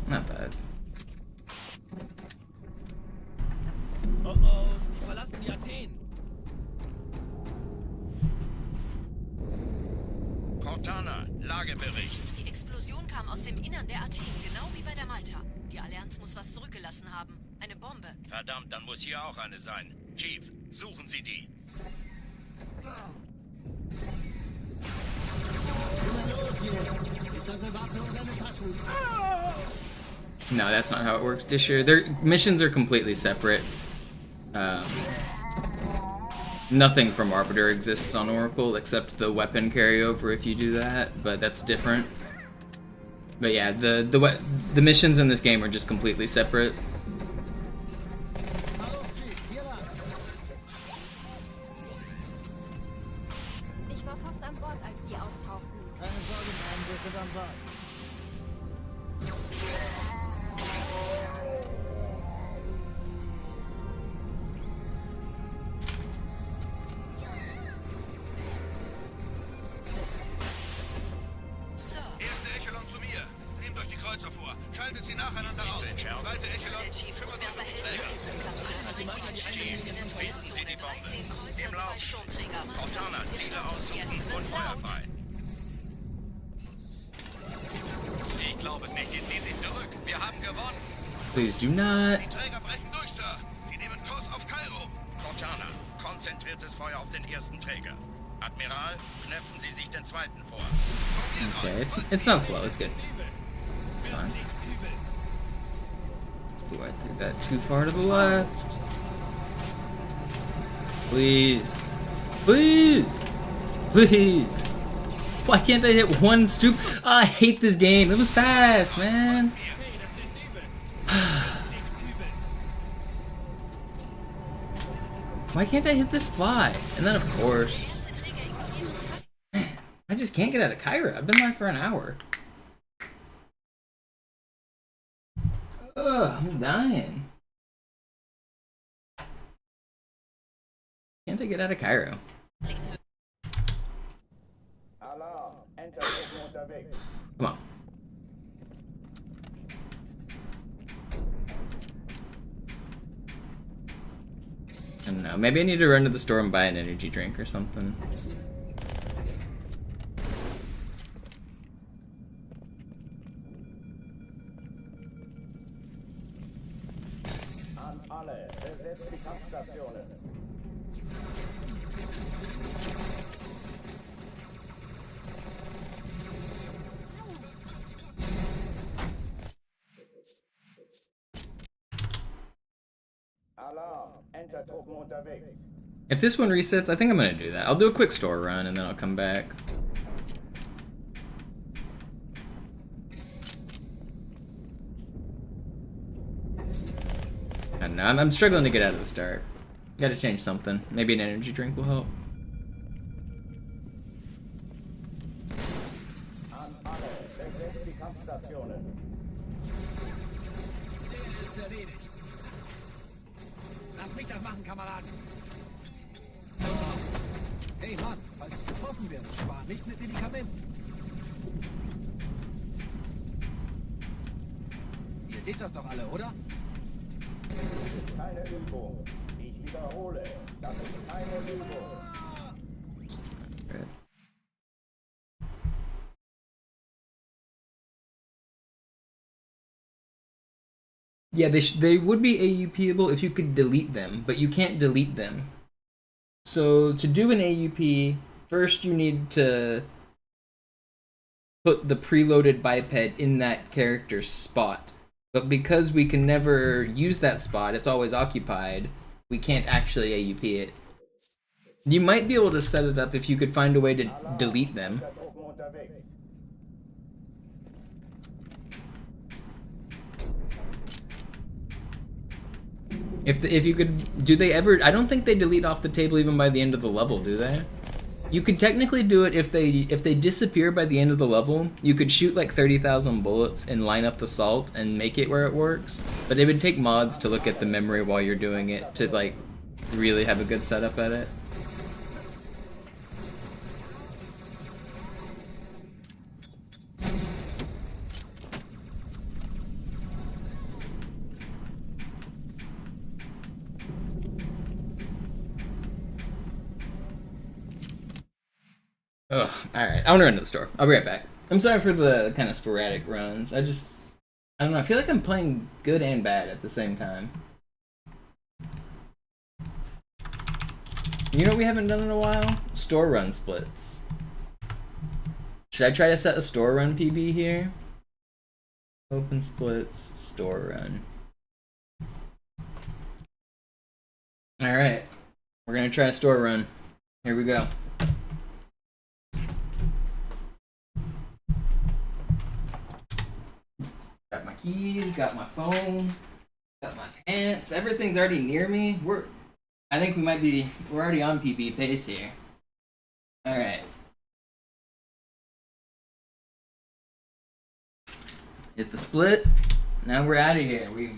Not bad. Oh oh, die verlassen die Athen. Cortana, Lagebericht. Die Explosion kam aus dem Innern der Athen, genau wie bei der Malta. Die Allianz muss was zurückgelassen haben. Eine Bombe. Verdammt, dann muss hier auch eine sein. Chief, suchen Sie die. Ist das eine Waffe oder eine Taschen? No, that's not how it works, Disher. Their missions are completely separate. Nothing from Arbiter exists on Oracle except the weapon carryover if you do that, but that's different. But yeah, the missions in this game are just completely separate. Hallo, Chief, hier lang. Ich war fast an Bord, als die auftauchten. Keine Sorge, Mann, wir sind am Bord. zwei Sturmträger. Cortana, Ziele aussuchen Jetzt und wird's Feuer laut. frei. Ich glaube es nicht. Jetzt ziehen Sie zurück. Wir haben gewonnen. Please do not. Die Träger brechen durch, Sir. Sie nehmen Kurs auf Kairo. Cortana, konzentriertes Feuer auf den ersten Träger. Admiral, knöpfen Sie sich den zweiten vor. Okay, it's not slow. It's good. It's fine. Ooh, I threw that too far to the left. Please. Please. Please. Why can't I hit one I hate this game. It was fast, man. Why can't I hit this fly? And then, of course, I just can't get out of Kyra. I've been there for an hour. Ugh, I'm dying. Can't I get out of Cairo? Alarm. Entertruppen unterwegs. Come on. I don't know. Maybe I need to run to the store and buy an energy drink or something. An alle. Besetzt die Kampfstationen. Alarm. Entertruppen unterwegs. If this one resets, I think I'm gonna do that. I'll do a quick store run and then I'll come back. I don't know. I'm struggling to get out of the start. Gotta change something. Maybe an energy drink will help. An alle. Besetzt die Kampfstationen. Ist erledigt. Lass mich das machen, Kameraden. Hey Mann, falls Sie getroffen werden, spar nicht mit Medikamenten. Ihr seht das doch alle, oder? Keine Übung. Ich wiederhole. Das ist keine Übung. Yeah, they would be AUPable if you could delete them, but you can't delete them. So to do an AUP, first you need to put the preloaded biped in that character's spot. But because we can never use that spot, it's always occupied, we can't actually AUP it. You might be able to set it up if you could find a way to delete them. Entertruppen unterwegs. If you could, do they ever? I don't think they delete off the table even by the end of the level, do they? You could technically do it if they disappear by the end of the level. You could shoot like 30,000 bullets and line up the salt and make it where it works. But it would take mods to look at the memory while you're doing it to like really have a good setup at it. Ugh, alright, I want to run to the store. I'll be right back. I'm sorry for the kind of sporadic runs. I don't know, I feel like I'm playing good and bad at the same time. You know what we haven't done in a while? Store run splits. Should I try to set a store run PB here? Open splits, store run. Alright, we're gonna try a store run. Here we go. Got my keys, got my phone, got my pants. Everything's already near me. I think we're already on PB pace here. All right. Hit the split. Now we're out of here. We've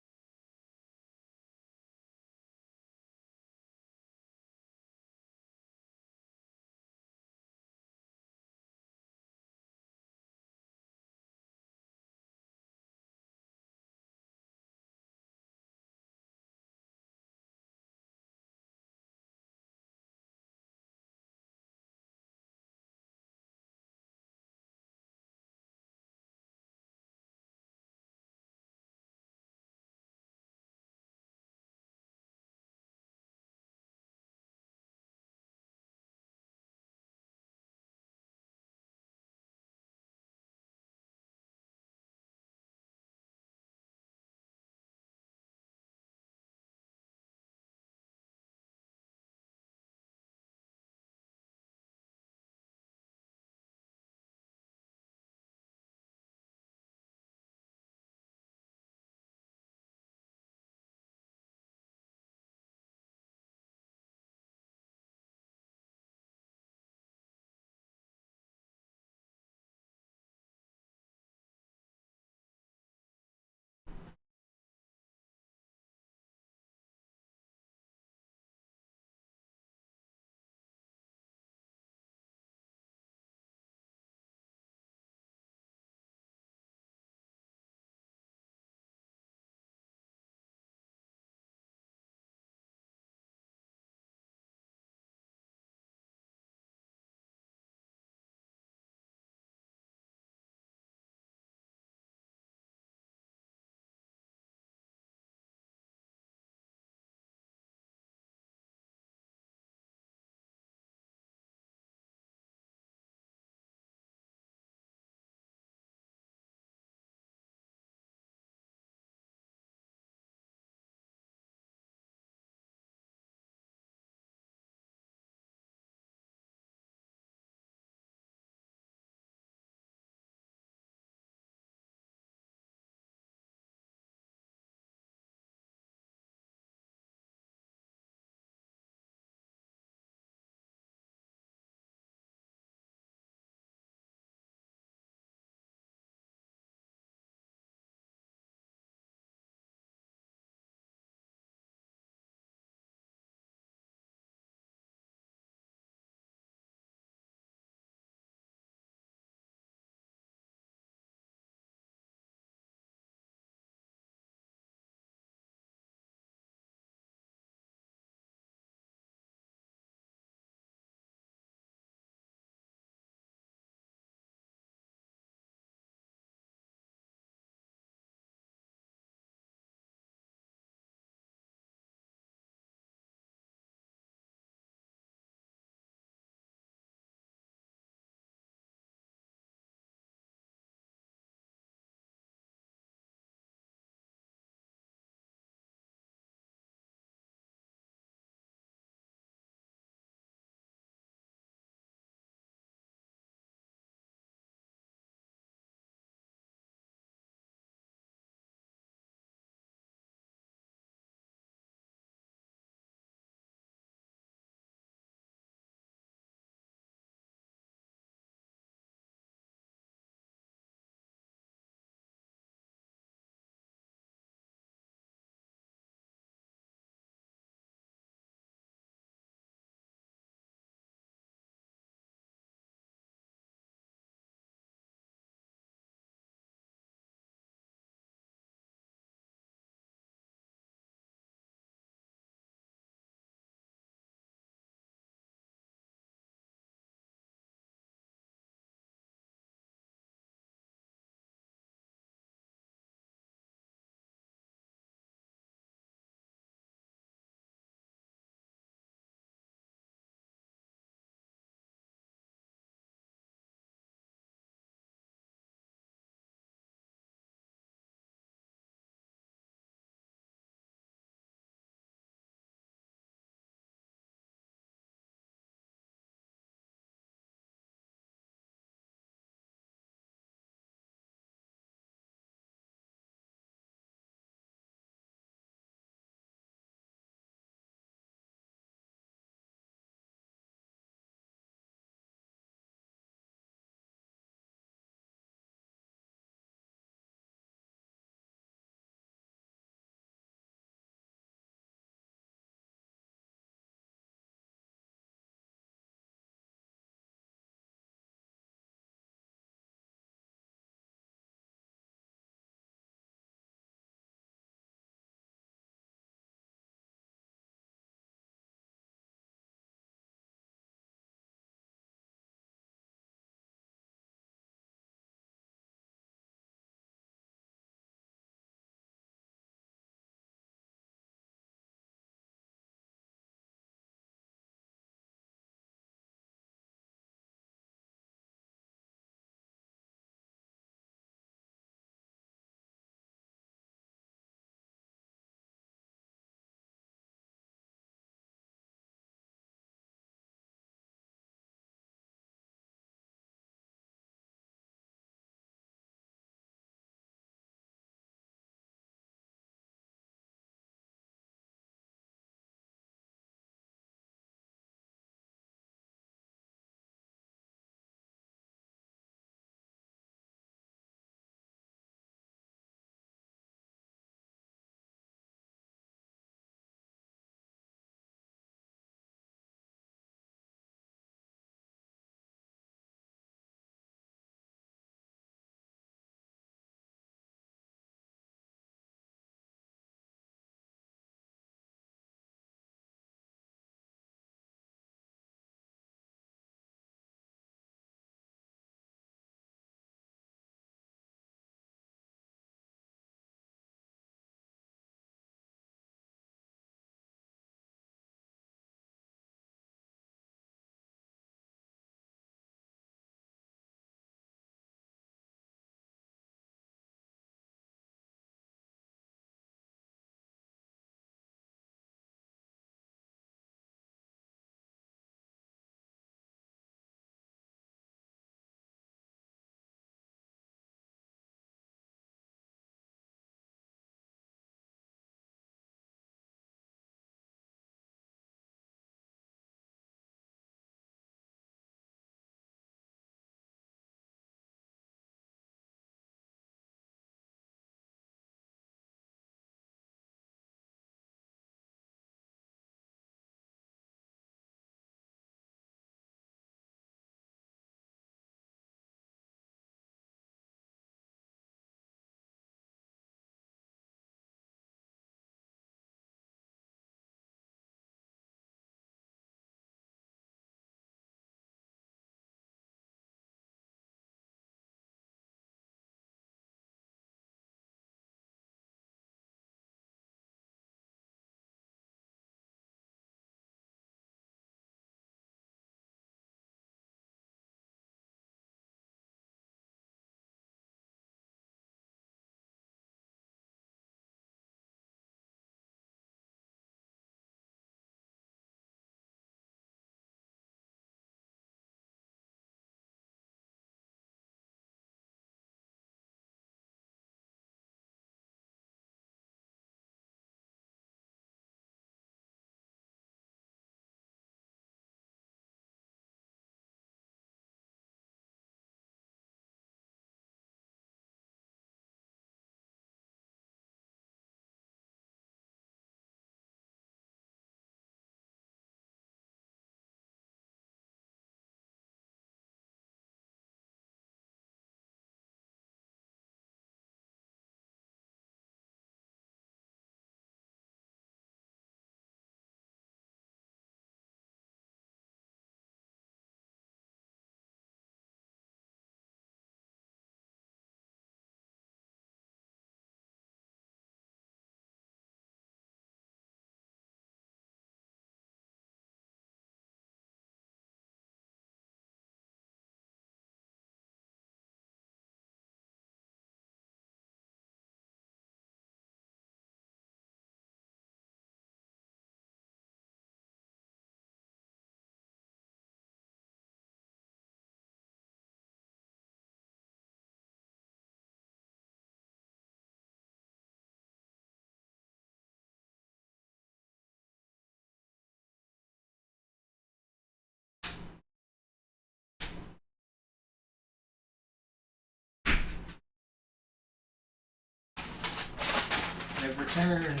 have returned.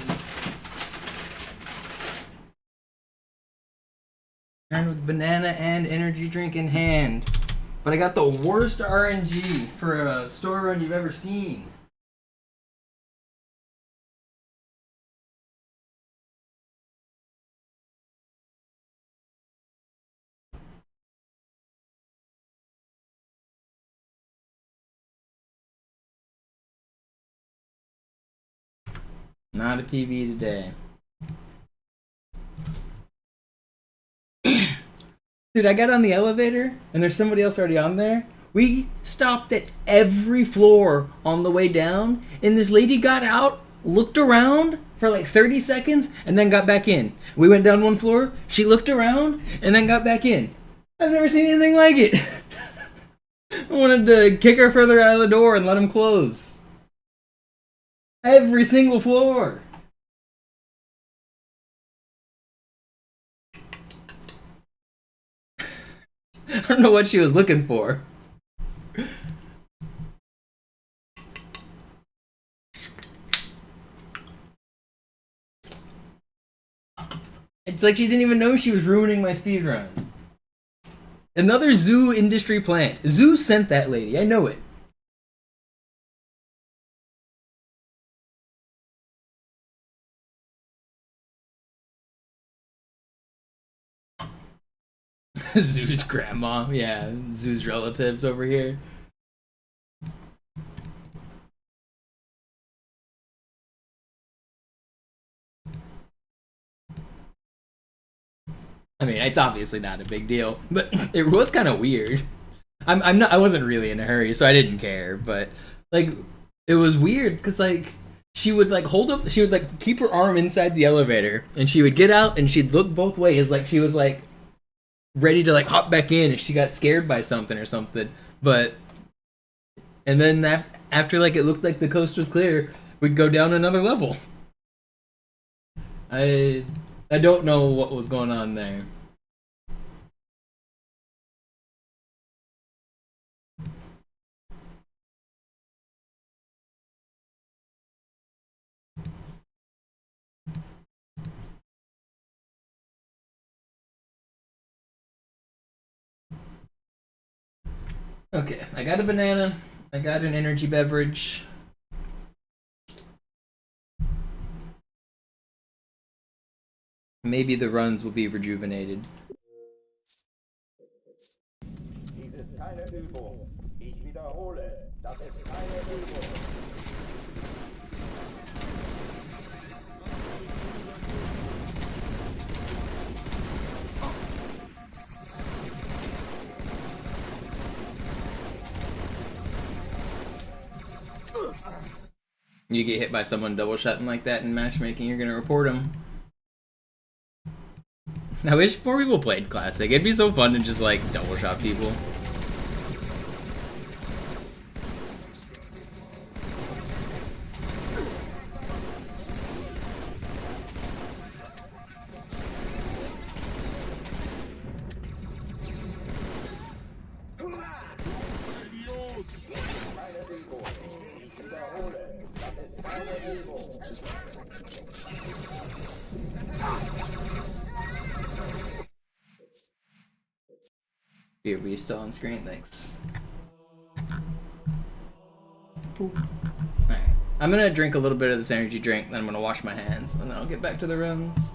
Returned with banana and energy drink in hand. But I got the worst RNG for a store run you've ever seen. Not a PB today. Dude, I got on the elevator, and there's somebody else already on there. We stopped at every floor on the way down, and this lady got out, looked around for like 30 seconds, and then got back in. We went down one floor, she looked around, and then got back in. I've never seen anything like it. I wanted to kick her further out of the door and let him close. Every single floor. I don't know what she was looking for. It's like she didn't even know she was ruining my speedrun. Another zoo industry plant. Zoo sent that lady, I know it. Zoo's grandma, yeah, Zoo's relatives over here. I mean, it's obviously not a big deal, but it was kind of weird. I wasn't really in a hurry, so I didn't care, but like it was weird because like she would like hold up, she would like keep her arm inside the elevator, and she would get out and she'd look both ways like she was like ready to like hop back in if she got scared by something or something. But and then after like it looked like the coast was clear, we'd go down another level. I don't know what was going on there. Okay, I got a banana. I got an energy beverage. Maybe the runs will be rejuvenated. Dies ist keine Übung. Ich wiederhole, das ist keine Übung. You get hit by someone double shotting like that in matchmaking, you're gonna report them. I wish more people played Classic. It'd be so fun to just like double shot people. Here, we still on screen? Thanks. Alright. I'm gonna drink a little bit of this energy drink, then I'm gonna wash my hands, and then I'll get back to the runs.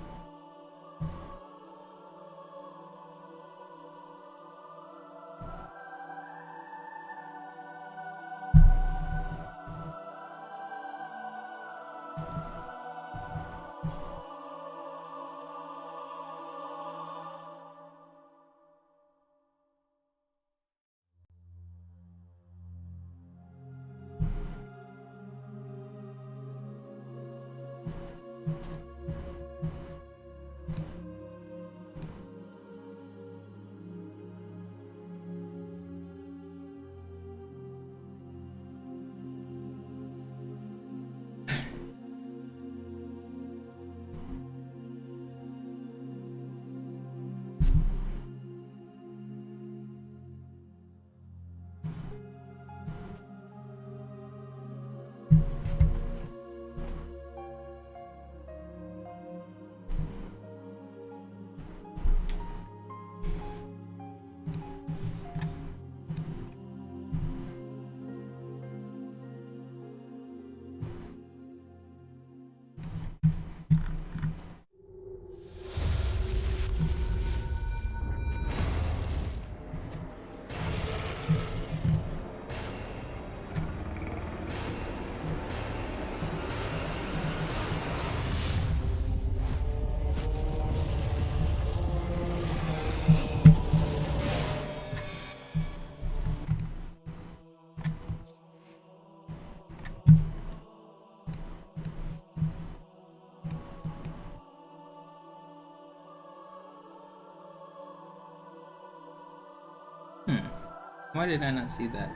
Why did I not see that?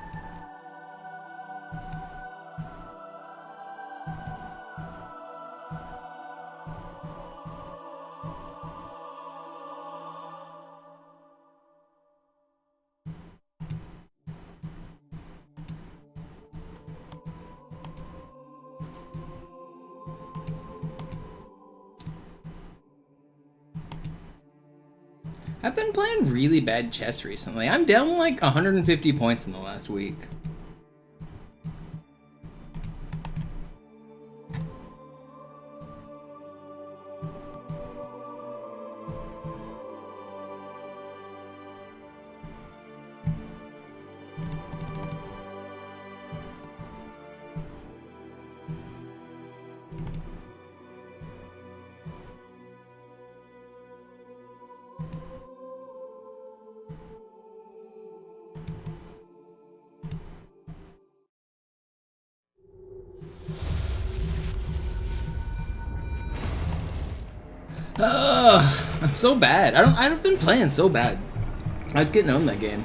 I've been playing really bad chess recently. I'm down like 150 points in the last week. I'm so bad. I've been playing so bad. I was getting on that game.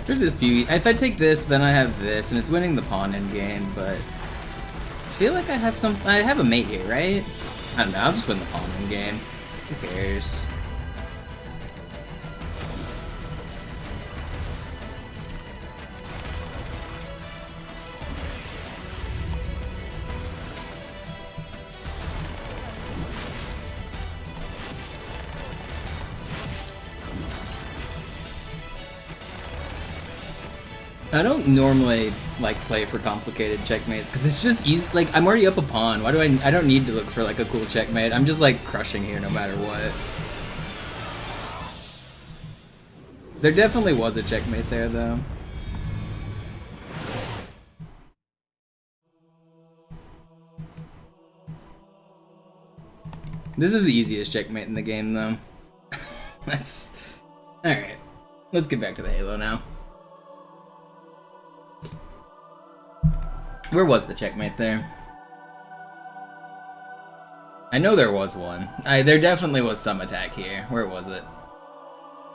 There's this few. If I take this, then I have this, and it's winning the pawn end game. But I feel like I have a mate here, right? I don't know. I'll just win the pawn end game. Who cares? I don't normally like play for complicated checkmates because it's just easy. Like I'm already up a pawn. Why do I don't need to look for like a cool checkmate. I'm just like crushing here no matter what. There definitely was a checkmate there though. This is the easiest checkmate in the game though. That's alright. Let's get back to the Halo now. Where was the checkmate there? I know there was one. There definitely was some attack here. Where was it?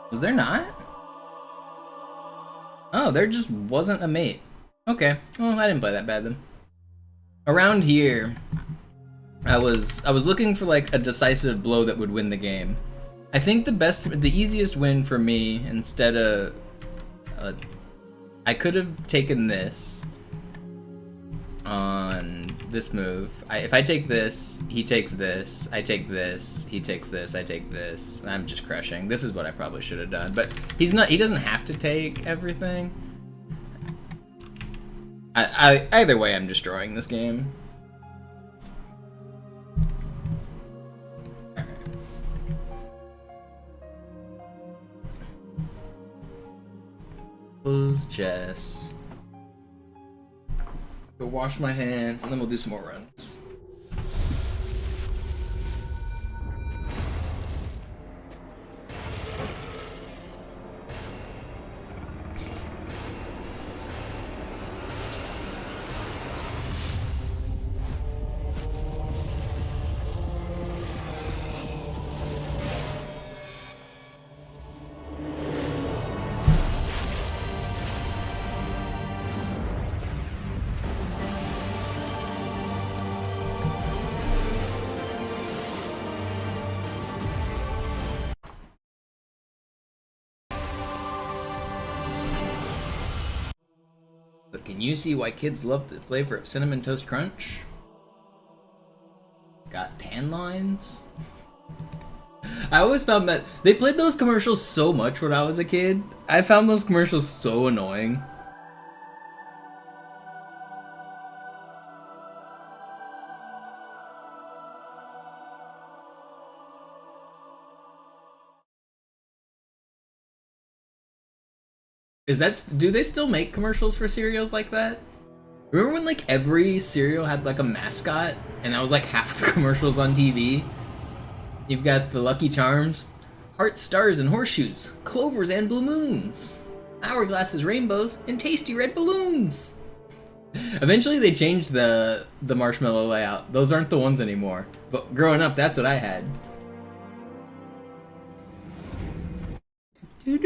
Was there not? Oh, there just wasn't a mate. Okay. Well, I didn't play that bad then. Around here, I was looking for like a decisive blow that would win the game. I think the easiest win for me instead of I could have taken this on this move. If I take this, he takes this, I take this, he takes this, I take this, and I'm just crushing. This is what I probably should have done, but he doesn't have to take everything. Either way, I'm destroying this game. Close chess. Go wash my hands, and then we'll do some more runs. You see why kids love the flavor of Cinnamon Toast Crunch? It's got tan lines. I always found that they played those commercials so much when I was a kid. I found those commercials so annoying. Do they still make commercials for cereals like that? Remember when like every cereal had like a mascot and that was like half the commercials on TV? You've got the Lucky Charms, hearts, stars, and horseshoes, clovers and blue moons, hourglasses, rainbows, and tasty red balloons. Eventually they changed the marshmallow layout. Those aren't the ones anymore. But growing up, that's what I had. That's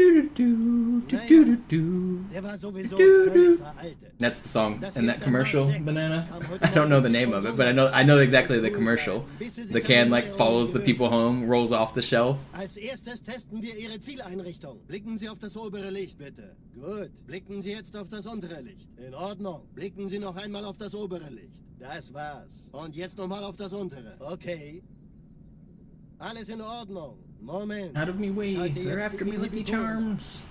the song in that commercial, Banana. I don't know the name of it, but I know exactly the commercial. The can like follows the people home, rolls off the shelf. Als erstes testen wir Ihre Zieleinrichtung. Blicken Sie auf das obere Licht, bitte. Gut. Blicken Sie jetzt auf das untere Licht. In Ordnung. Blicken Sie noch einmal auf das obere Licht. Das war's. Und jetzt nochmal auf das untere. Okay. Alles in Ordnung. Moment. Out of me way. They're after me, Lucky Charms.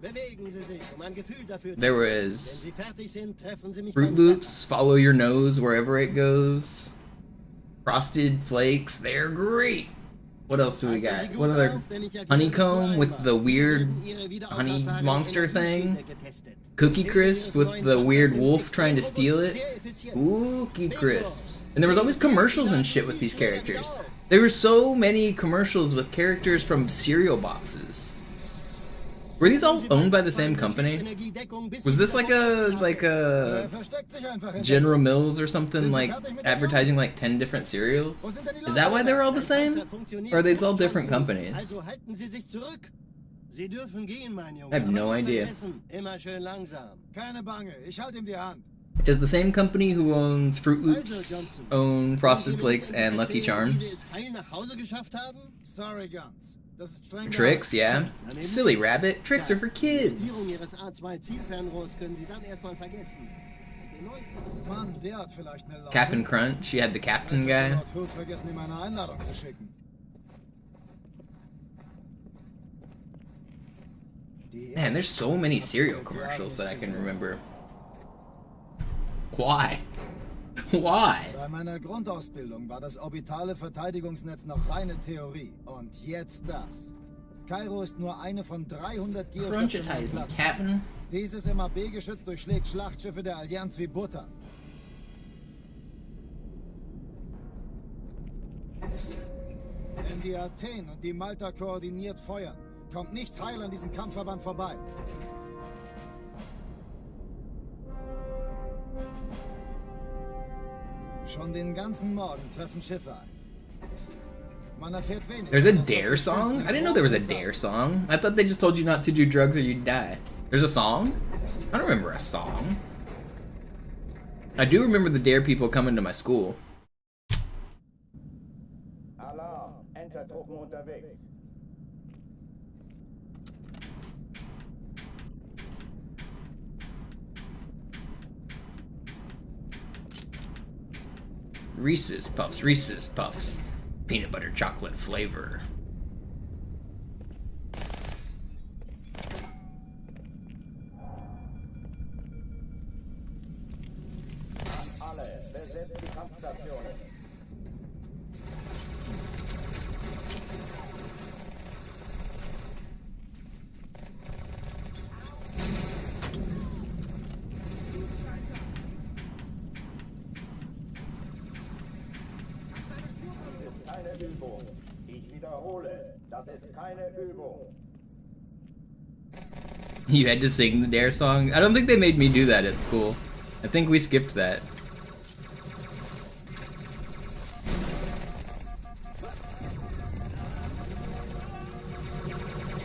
Bewegen Sie sich, ein Gefühl dafür There zu was Wenn Sie fertig sind, treffen Sie mich Fruit beim Loops, follow your nose wherever it goes. Frosted Flakes, they're great. What else do we got? What other honeycomb with the weird honey monster thing? Cookie Crisp with the weird wolf trying to steal it. Cookie Crisps. And there was always commercials and shit with these characters. There were so many commercials with characters from cereal boxes. Were these all owned by the same company? Was this like a General Mills or something, like advertising like 10 different cereals? Is that why they were all the same? Or are these all different companies? Also halten Sie sich zurück. Sie dürfen gehen, mein Junge. I have no Aber nicht idea. vergessen, immer schön langsam. Keine Bange, ich halte ihm die Hand. Does the same company who owns Fruit Loops own Frosted Flakes and Lucky Charms? Wie Sie es heil nach Hause geschafft haben? Sorry, Guns. Das ist streng Tricks, yeah. Silly rabbit, tricks are for Justierung kids. Ihres A2-Zielfernrohrs können Sie dann erstmal vergessen. Den neuen- Mann, der hat vielleicht eine Laune. Captain Crunch, you had the captain guy. Lord Hood vergessen, ihm eine Einladung zu schicken. Man, there's so many cereal commercials that I can remember. Why? Why? Bei meiner Grundausbildung war das orbitale Verteidigungsnetz noch reine Theorie. Und jetzt das. Kairo ist nur eine von 300 geostationären Crunchitize me, Platten. Captain. Dieses MAB-Geschütz durchschlägt Schlachtschiffe der Allianz wie Butter. Wenn die Athen und die Malta koordiniert feuern, kommt nichts heil an diesem Kampfverband vorbei. Schon den ganzen Morgen treffen Schiffe ein. Man erfährt wenig. There's a dare song? I didn't know there was a dare song. I thought they just told you not to do drugs or you'd die. There's a song? I don't remember a song. I do remember the dare people coming to my school. Alarm, Entertruppen unterwegs. Reese's Puffs. Peanut butter chocolate flavor. An alle, besetzt die Kampfstationen. Keine Übung. Ich wiederhole, das ist keine Übung. You had to sing the dare song? I don't think they made me do that at school. I think we skipped that.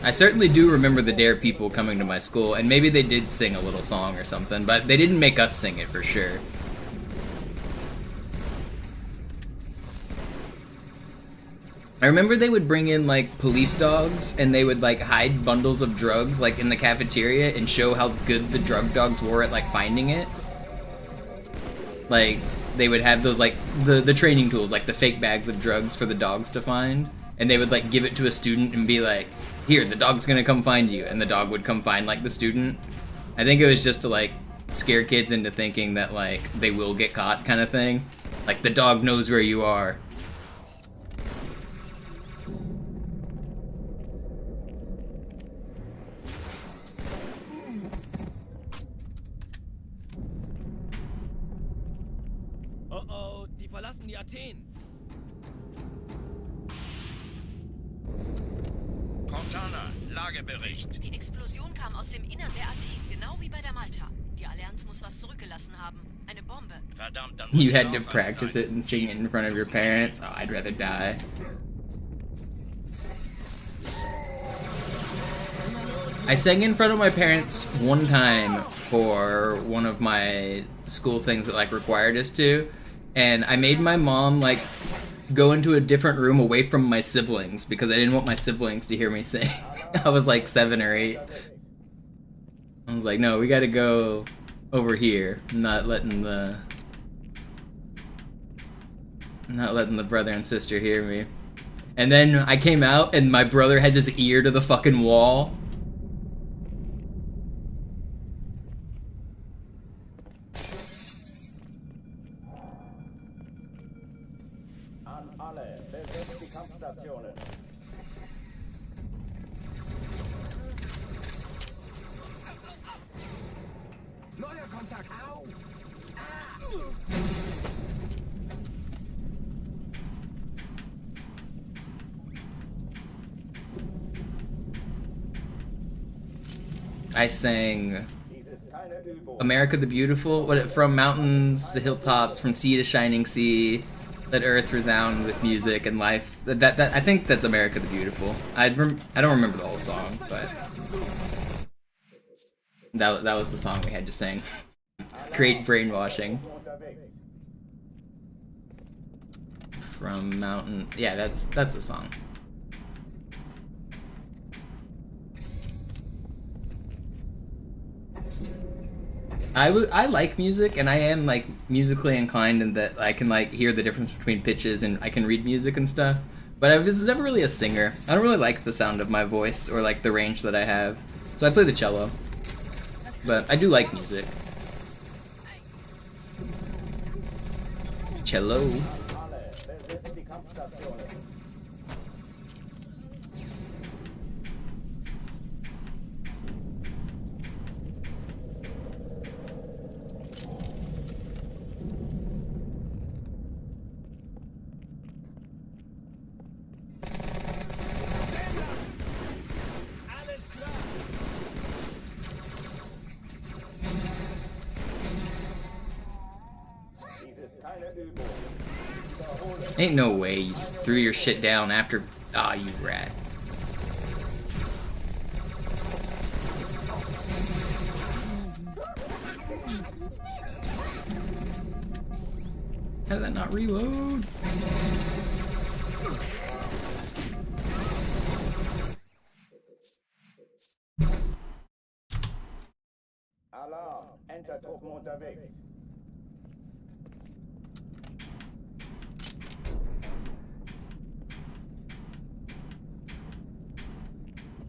I certainly do remember the dare people coming to my school, and maybe they did sing a little song or something, but they didn't make us sing it for sure. I remember they would bring in like police dogs and they would like hide bundles of drugs like in the cafeteria and show how good the drug dogs were at like finding it. Like they would have those like the training tools, like the fake bags of drugs for the dogs to find, and they would like give it to a student and be like, here, the dog's gonna come find you, and the dog would come find like the student. I think it was just to like scare kids into thinking that like they will get caught kind of thing. Like the dog knows where you are. Oh, die verlassen die Athen. Cortana, Lagebericht. Die Explosion kam aus dem Innern der Athen, genau wie bei der Malta. Die Allianz muss was zurückgelassen haben. Eine Bombe. Verdammt, dann muss You sie had to auch practice sein. it and sing it in front of your parents. Oh, I'd rather die. I sang in front of my parents one time for one of my school things that like required us to, and I made my mom like go into a different room away from my siblings because I didn't want my siblings to hear me sing. I was like 7 or 8. I was like, no, we gotta go over here. I'm not letting the brother and sister hear me. And then I came out and my brother has his ear to the fucking wall. An alle, besetzt die Kampfstationen. Neuer Kontakt! Au! I sang Dies ist keine Übung. America the Beautiful, from mountains to hilltops, from sea to shining sea, let earth resound with music and life. That I think that's America the Beautiful. I don't remember the whole song, but that was the song we had to sing. Great brainwashing. Unterwegs. From mountain, yeah, that's the song. I like music, and I am like musically inclined in that I can like hear the difference between pitches and I can read music and stuff. But I was never really a singer. I don't really like the sound of my voice or like the range that I have. So I play the cello. But I do like music. Cello. Alle, besetzt die Kampfstationen. Dies ist keine Übung. Wiederhole. Ain't no way you just threw your shit down after. Ah, you rat. How did that not reload? Alarm, Entertruppen unterwegs.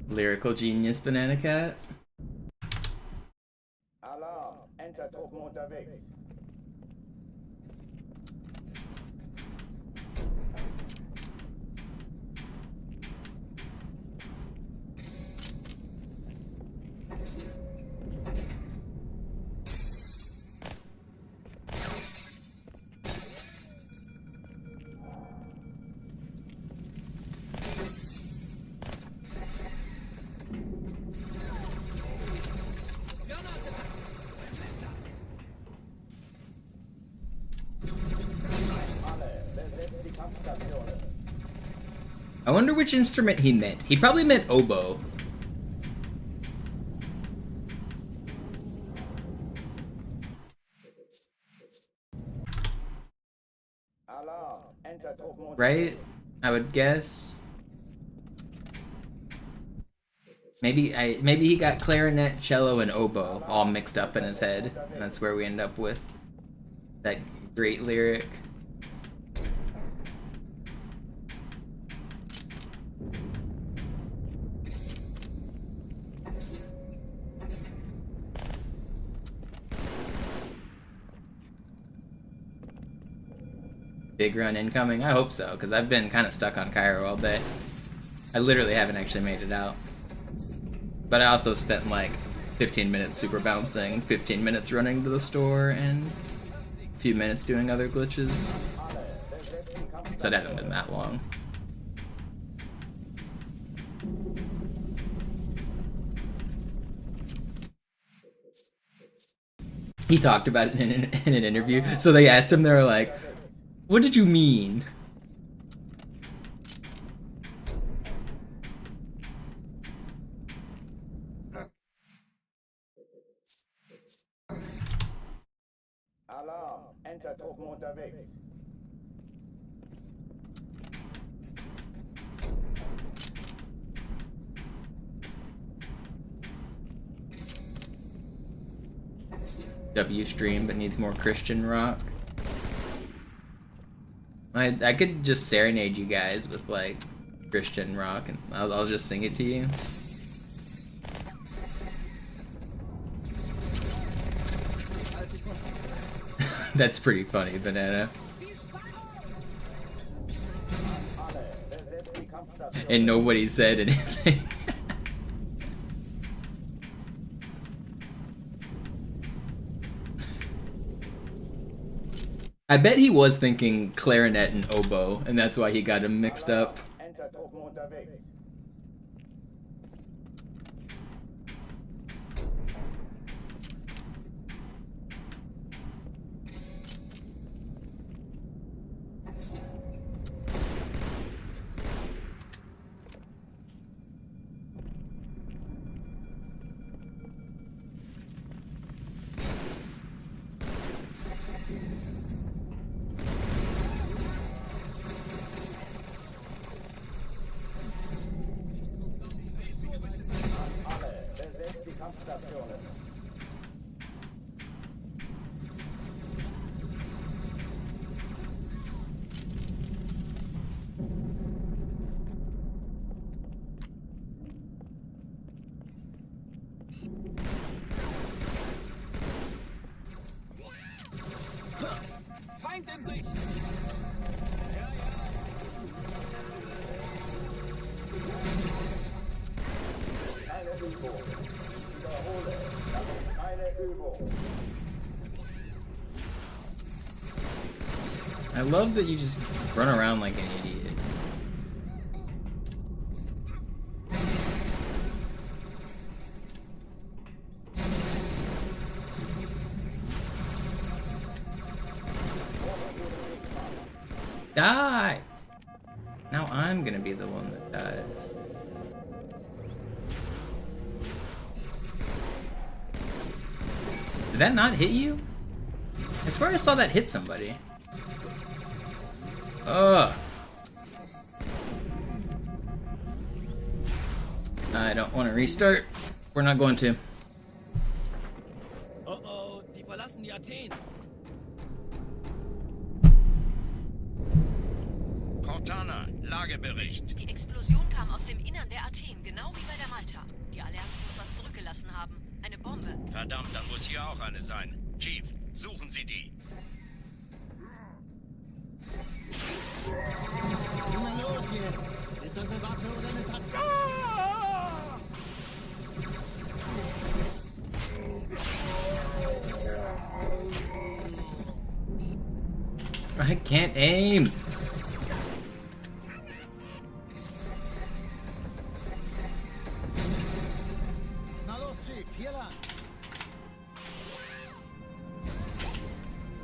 Lyrical genius, Banana Cat. Alarm, Entertruppen unterwegs. Alle, besetzt die Kampfstationen. I wonder which instrument he meant. He probably meant oboe. Alarm, Entertruppen unterwegs. Right? I would guess. Maybe he got clarinet, cello, and oboe all mixed up in his head, and that's where we end up with that great lyric. Big run incoming? I hope so, because I've been kind of stuck on Cairo all day. I literally haven't actually made it out. But I also spent like 15 minutes super bouncing, 15 minutes running to the store, and a few minutes doing other glitches. So it hasn't been that long. He talked about it in an interview. So they asked him, they were like, "What did you mean?" Alarm! Entertruppen unterwegs. W stream, but needs more Christian rock. I could just serenade you guys with like Christian rock, and I'll just sing it to you. That's pretty funny, Banana. And nobody said anything. I bet he was thinking clarinet and oboe, and that's why he got them mixed up. Entertruppen unterwegs. Feind in Sicht! Keine Übung. Wiederhole. Das ist keine Übung. I love that you just run around like an idiot. Die! Now I'm gonna be the one that dies. Did that not hit you? I swear I saw that hit somebody. Ugh. I don't want to restart. We're not going to. Oh, die verlassen die Athen. Cortana, Lagebericht. Die Explosion kam aus dem Innern der Athen, genau wie bei der Malta. Die Allianz muss was zurückgelassen haben. Eine Bombe. Verdammt, dann muss hier auch eine sein. Chief, suchen Sie die. Na los jetzt! Ist das eine Waffe oder eine Taste? I can't aim. Na los, Chief, hier lang.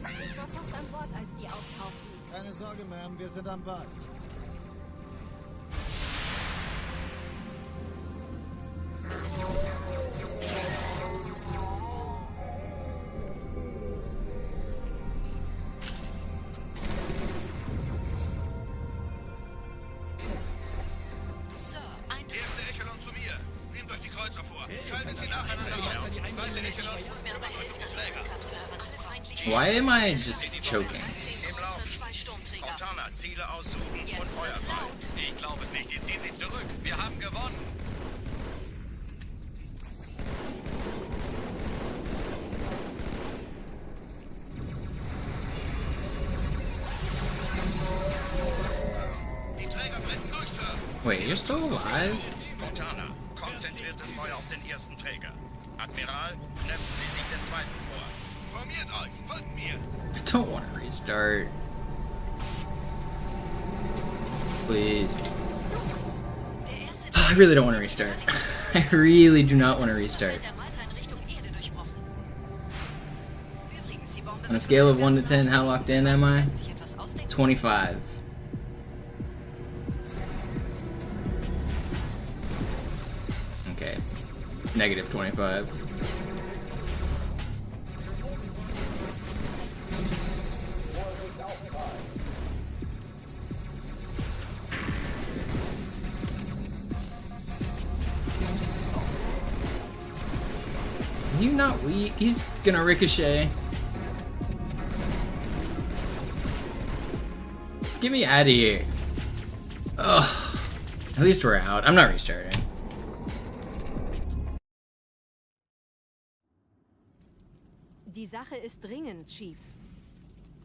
Ich war fast an Bord, als die auftauchten. Keine Sorge, Ma'am, wir sind am Ball. Ich muss mir aber helfen, an die Zugkapsel heranzufeindlichen. Why am I just choking? 2 Sturmträger. Cortana, Ziele aussuchen und Jetzt Feuer wird's frei. laut. Ich glaube es nicht. Die ziehen sie zurück. Wir haben gewonnen. Die Träger brechen durch, Sir. Wait, you're still alive? Cortana, konzentriertes Feuer auf den ersten Träger. Admiral, knöpfen Sie sich den zweiten vor. Formiert euch, folgt mir. I don't want to restart. Please. Der erste I really don't want to restart. I really do not want to restart. der Malta in Richtung Erde durchbrochen. Übrigens, die Bombe On a scale of 1 to 10, how locked in am I? sich etwas ausdenken. 25. Okay. Negative 25. Are you not weak? He's gonna ricochet. Get me out of here. Ugh. At least we're out. I'm not restarting. Die Sache ist dringend, Chief.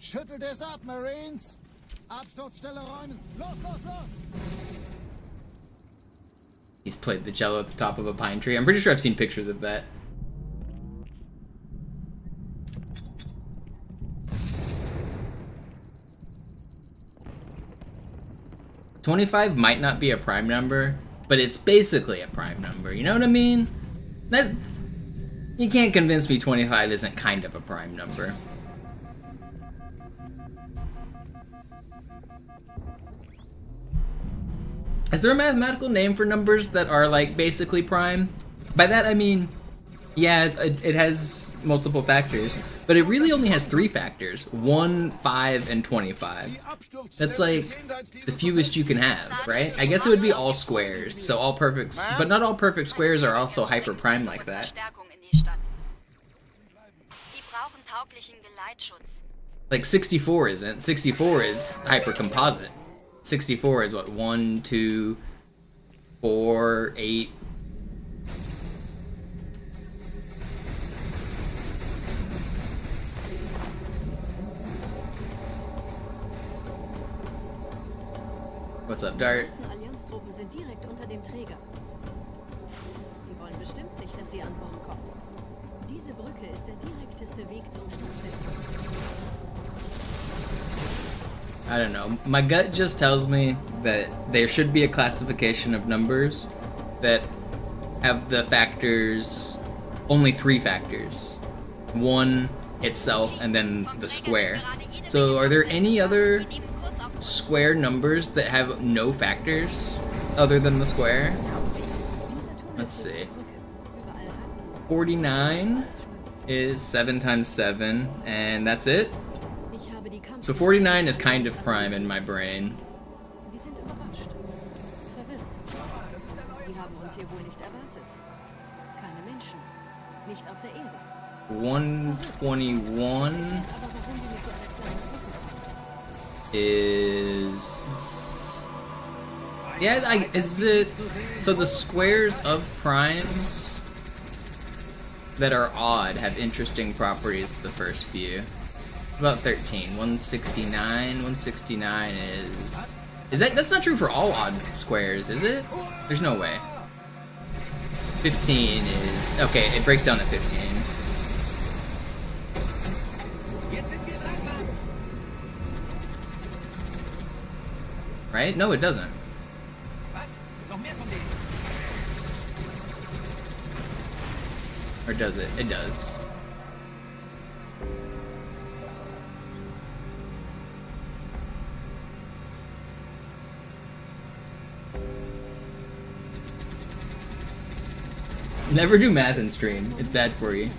Schüttelt es ab, Marines! Absturzstelle räumen! Los, los, los! He's played the cello at the top of a pine tree. I'm pretty sure I've seen pictures of that. $25 might not be a prime number, but it's basically a prime number. You know what I mean? That you can't convince me 25 isn't kind of a prime number. Is there a mathematical name for numbers that are like basically prime? By that I mean, yeah, it has multiple factors, but it really only has 3 factors: 1, 5, and 25. That's like the fewest you can have, right? I guess it would be all squares, so all perfect, but not all perfect squares are also hyper prime like that. Verstärkung in die Stadt. Die brauchen tauglichen Geleitschutz. Like 64 isn't. 64 is hyper composite. 64 is what, 1, 2, 4, 8. What's up, Die Dart? meisten Allianztruppen sind direkt unter dem Träger. Die wollen bestimmt nicht, dass sie an Bord kommen. Diese Brücke ist der direkteste Weg zum Stadtzentrum. I don't know. My gut just tells me that there should be a classification of numbers that have the factors, only 3 factors. 1 itself and then the square. So are there any other square numbers that have no factors other than the square? Let's see. 49 is 7 times 7, and that's it? So 49 is kind of prime in my brain. Die sind überrascht. Verwirrt. Die haben uns hier wohl nicht erwartet. Keine Menschen. Nicht auf der Erde. 121 Aber warum die mit so einer kleinen Truppe? is... Yeah, is it... So the squares of primes that are odd have interesting properties of the first few. About 13. 169. 169 is... That's not true for all odd squares, is it? There's no way. 15 is... Okay, it breaks down to 15. Right? No, it doesn't. Or does it? It does. Never do math in stream. It's bad for you.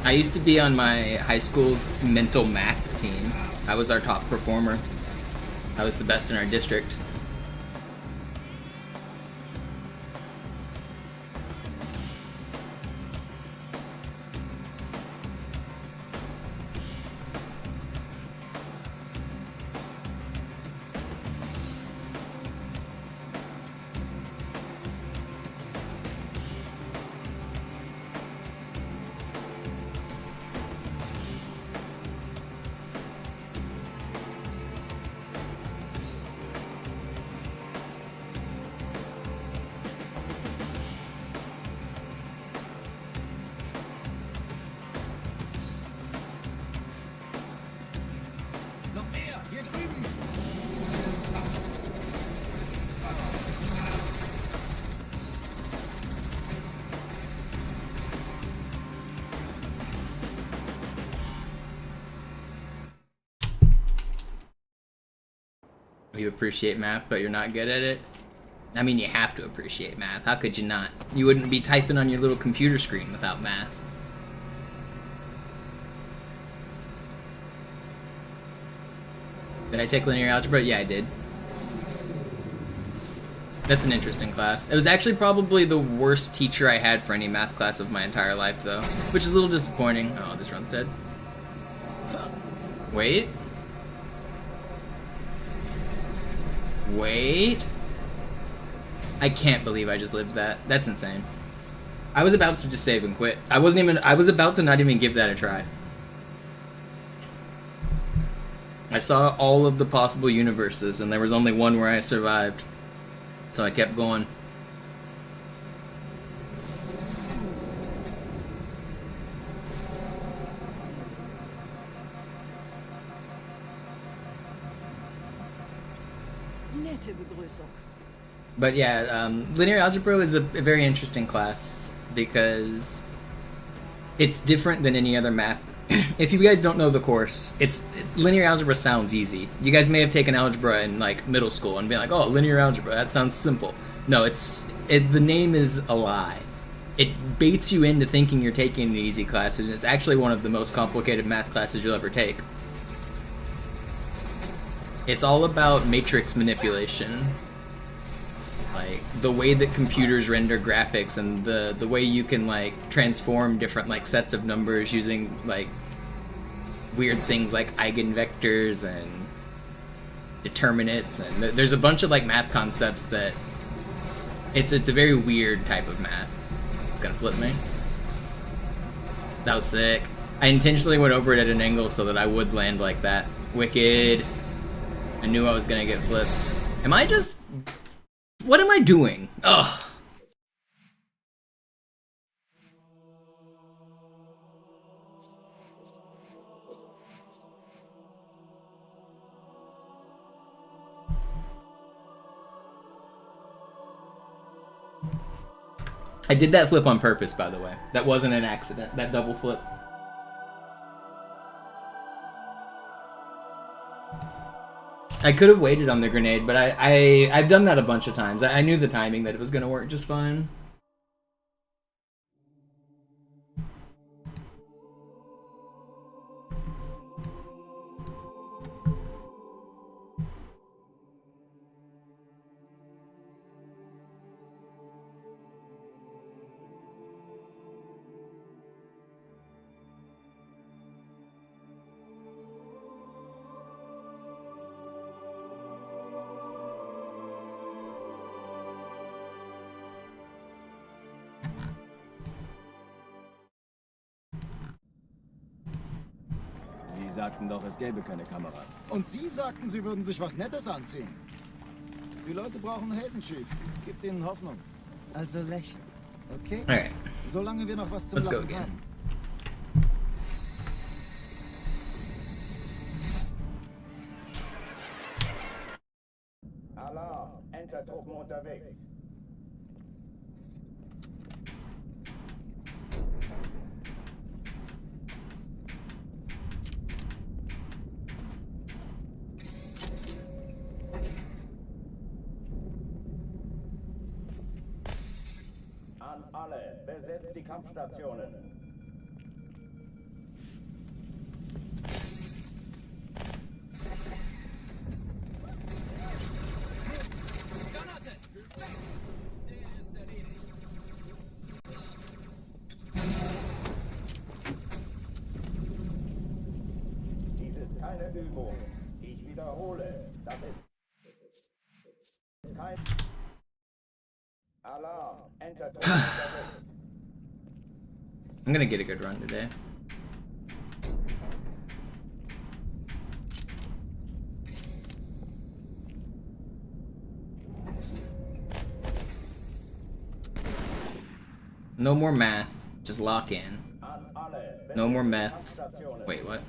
I used to be on my high school's mental math team. I was our top performer. I was the best in our district. Noch mehr! Hier drüben! You appreciate math, but you're not good at it? I mean, you have to appreciate math. How could you not? You wouldn't be typing on your little computer screen without math. Did I take linear algebra? Yeah, I did. That's an interesting class. It was actually probably the worst teacher I had for any math class of my entire life, though. Which is a little disappointing. Oh, this run's dead. Wait. Wait. I can't believe I just lived that. That's insane. I was about to just save and quit. I was about to not even give that a try. I saw all of the possible universes, and there was only one where I survived. So I kept going. Nette Begrüßung. But yeah, linear algebra is a very interesting class because it's different than any other math. If you guys don't know the course, linear algebra sounds easy. You guys may have taken algebra in like middle school and be like, "Oh, linear algebra, that sounds simple." No, the name is a lie. It baits you into thinking you're taking an easy class, and it's actually one of the most complicated math classes you'll ever take. It's all about matrix manipulation. Like the way that computers render graphics and the way you can like transform different like sets of numbers using like weird things like eigenvectors and determinants, and there's a bunch of like math concepts that it's a very weird type of math. It's gonna flip me. That was sick. I intentionally went over it at an angle so that I would land like that. Wicked. I knew I was gonna get flipped. Am I just... What am I doing? Ugh. I did that flip on purpose, by the way. That wasn't an accident, that double flip. I could have waited on the grenade, but I've done that a bunch of times. I knew the timing that it was going to work just fine. Sie sagten doch, es gäbe keine Kameras. Und Sie sagten, Sie würden sich was Nettes anziehen. Die Leute brauchen Helden, Chief. Gebt ihnen Hoffnung. Also lächeln, okay? Alright. Solange wir noch was zum Let's go Lachen again. haben. Alarm, Entertruppen unterwegs. An alle, besetzt die Kampfstationen. Dies ist keine Übung. Ich wiederhole, das ist kein Alarm. Enter. I'm gonna get a good run today. No more math. Just lock in. No more meth. Wait, what?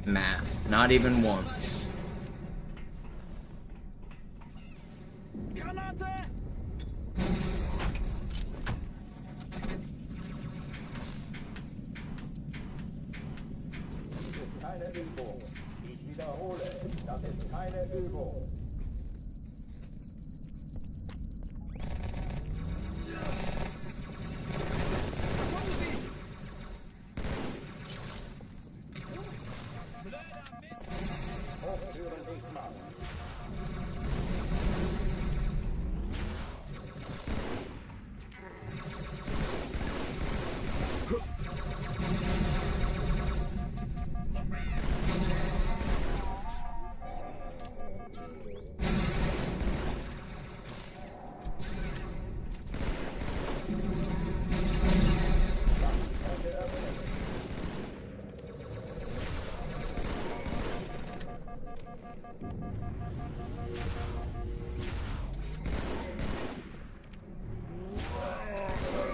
Math. Not even once. Keine Übung. Ich wiederhole, das ist keine Übung. Hochtüren dicht machen.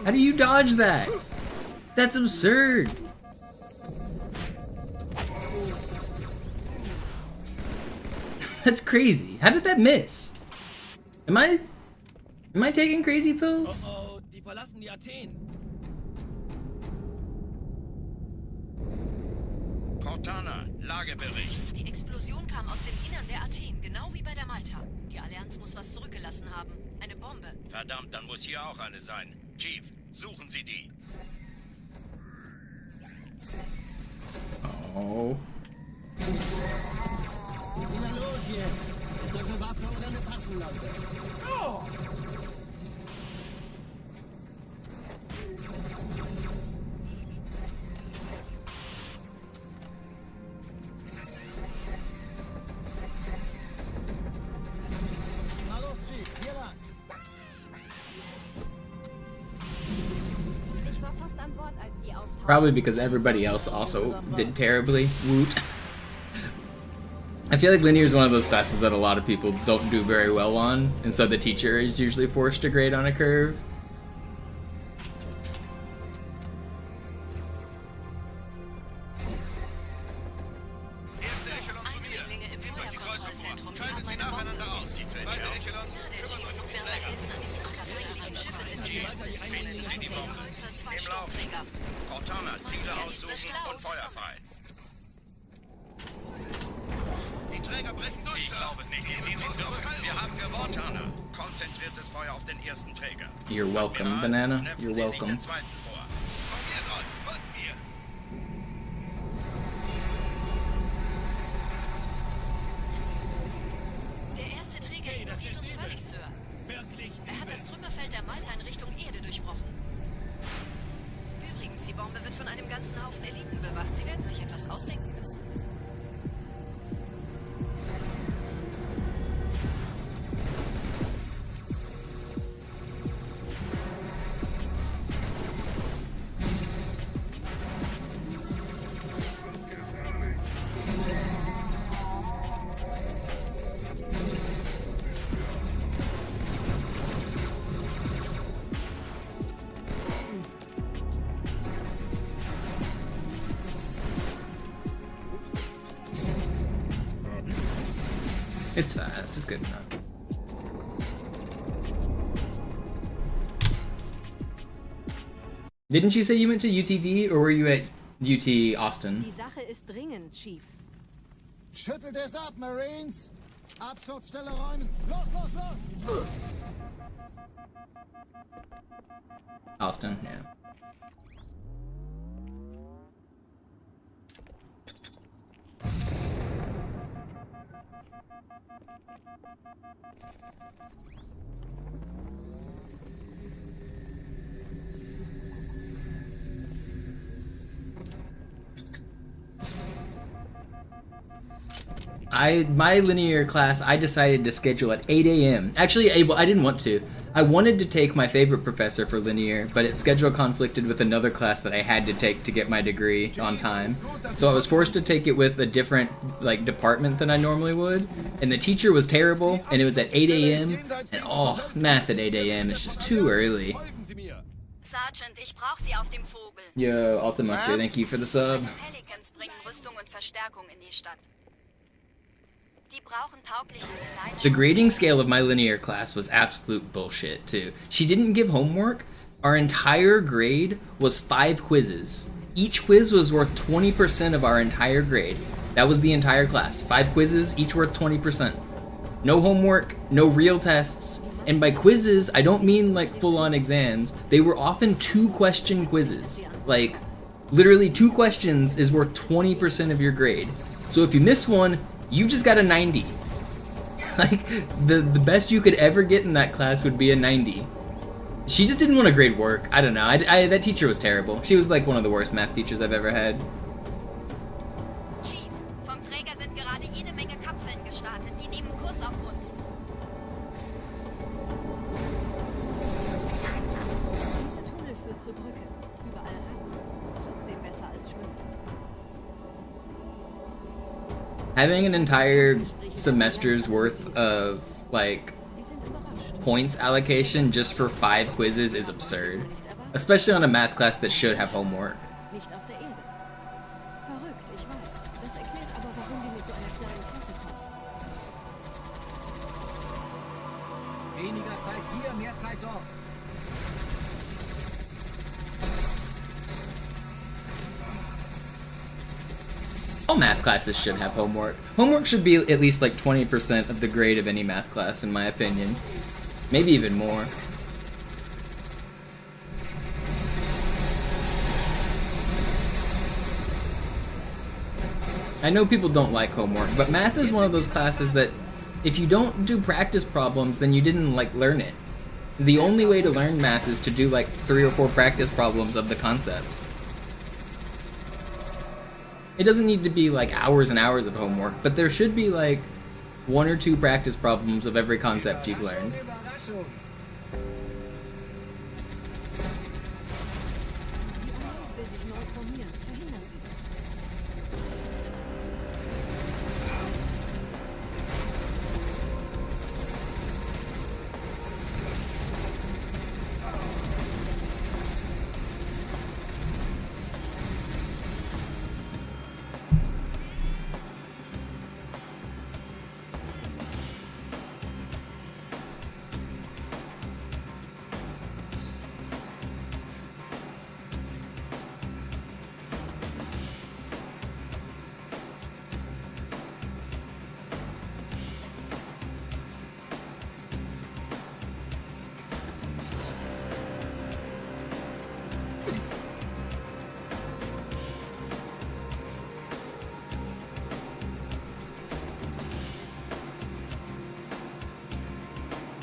How do you dodge that? That's absurd. That's crazy. How did that miss? Am I taking crazy pills? Oh, die verlassen die Athen. Cortana, Lagebericht. Die Explosion kam aus dem Innern der Athen, genau wie bei der Malta. Die Allianz muss was zurückgelassen haben. Eine Bombe. Verdammt, dann muss hier auch eine sein. Chief, suchen Sie die. Oh. Na los jetzt! Ist das eine Waffe oder eine Taschenlampe? Na los, Chief, hier lang. Ich war fast an Bord, als die auftauchten. Probably because everybody else also did terribly. Woot. I feel like linear is one of those classes that a lot of people don't do very well on, and so the teacher is usually forced to grade on a curve. Erste Echelon zu mir. Eindringlinge im Nehmt euch die Kreuzung Feuerkontrollzentrum. vor. Schaltet sie nacheinander aus. Zweite Echelon, Ja, der kümmert Chief euch um muss den mir aber Träger. helfen, an den tatsächlichen Schiffe sind die Finden Sie die Bombe. Kreuzer, 2 Im Lauf. Sturmträger. Cortana, Ziele aussuchen und Feuer frei. Die Träger brechen durch, Ich Sir. glaube es nicht. Sie Ziehen nehmen Sie Kurs auf zurück. Kalro. Wir haben gewonnen. Cortana, konzentriertes Feuer auf den ersten Träger. You're welcome, Admiral, Banana. knöpfen You're Sie sich welcome. den zweiten vor. Formiert euch, folgt mir. Der erste Träger ignoriert uns völlig, Sir. Wirklich? Er hat das Trümmerfeld der Malta in Richtung Erde durchbrochen. Übrigens, die Bombe wird von einem ganzen Haufen Eliten bewacht. Sie werden sich etwas ausdenken müssen. It's fast. It's good enough. Didn't you say you went to UTD, or were you at UT Austin? Die Sache ist dringend, Chief. Schüttelt es ab, Marines. Absturzstelle räumen. Los, los, los. Austin, yeah. My linear class, I decided to schedule at 8 a.m. Actually, I didn't want to. I wanted to take my favorite professor for linear, but its schedule conflicted with another class that I had to take to get my degree on time. So I was forced to take it with a different department than I normally would, and the teacher was terrible, and it was at 8 a.m. and oh, math at 8 a.m. is just too early. Sergeant, ich brauch Sie auf dem Vogel. Yo, Ultimaster, thank you for the sub. Pelicans bringen Rüstung und Verstärkung in die Stadt. Die brauchen taugliche Geleitschutz. The grading scale of my linear class was absolute bullshit, too. She didn't give homework. Our entire grade was 5 quizzes. Each quiz was worth 20% of our entire grade. That was the entire class. 5 quizzes, each worth 20%. No homework, no real tests. And by quizzes, I don't mean like full-on exams. They were often 2-question quizzes. Like, literally 2 questions is worth 20% of your grade. So if you miss one, you just got a 90. Like, the best you could ever get in that class would be a 90. She just didn't want to grade work. I don't know. That teacher was terrible. She was like one of the worst math teachers I've ever had. Chief, vom Träger sind gerade jede Menge Kapseln gestartet. Die nehmen Kurs auf uns. Dieser Tunnel führt zur Brücke. Überall rein. Trotzdem besser als schwimmen. Having an entire semester's worth of, like, Die sind überrascht. points allocation just for 5 quizzes is absurd. Especially on a math class that should have homework. Nicht auf der Erde. Verrückt, ich weiß. Das erklärt aber, warum die mit so einer kleinen Flotte kommen. Weniger Zeit hier, mehr Zeit dort. All math classes should have homework. Homework should be at least like 20% of the grade of any math class, in my opinion. Maybe even more. I know people don't like homework, but math is one of those classes that if you don't do practice problems, then you didn't like learn it. The only way to learn math is to do like 3 or 4 practice problems of the concept. It doesn't need to be like hours and hours of homework, but there should be like 1 or 2 practice problems of every concept you've learned. Überraschung. Die Allianz will sich neu formieren. Verhindern Sie das.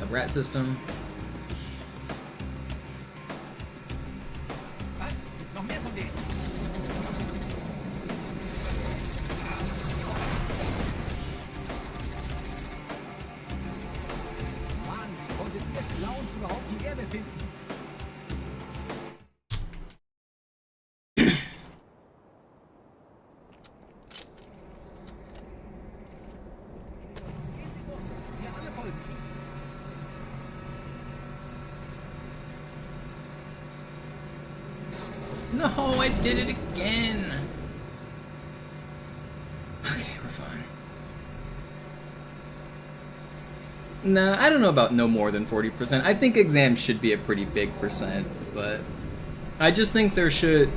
A rat system. Was? Noch mehr von denen? Mann, wie konntet ihr Clowns überhaupt die Erde finden? Gehen Sie los, wir alle folgen Ihnen. No, I did it again. Okay, we're fine. Nah, I don't know about no more than 40%. I think exams should be a pretty big percent, but I just think there should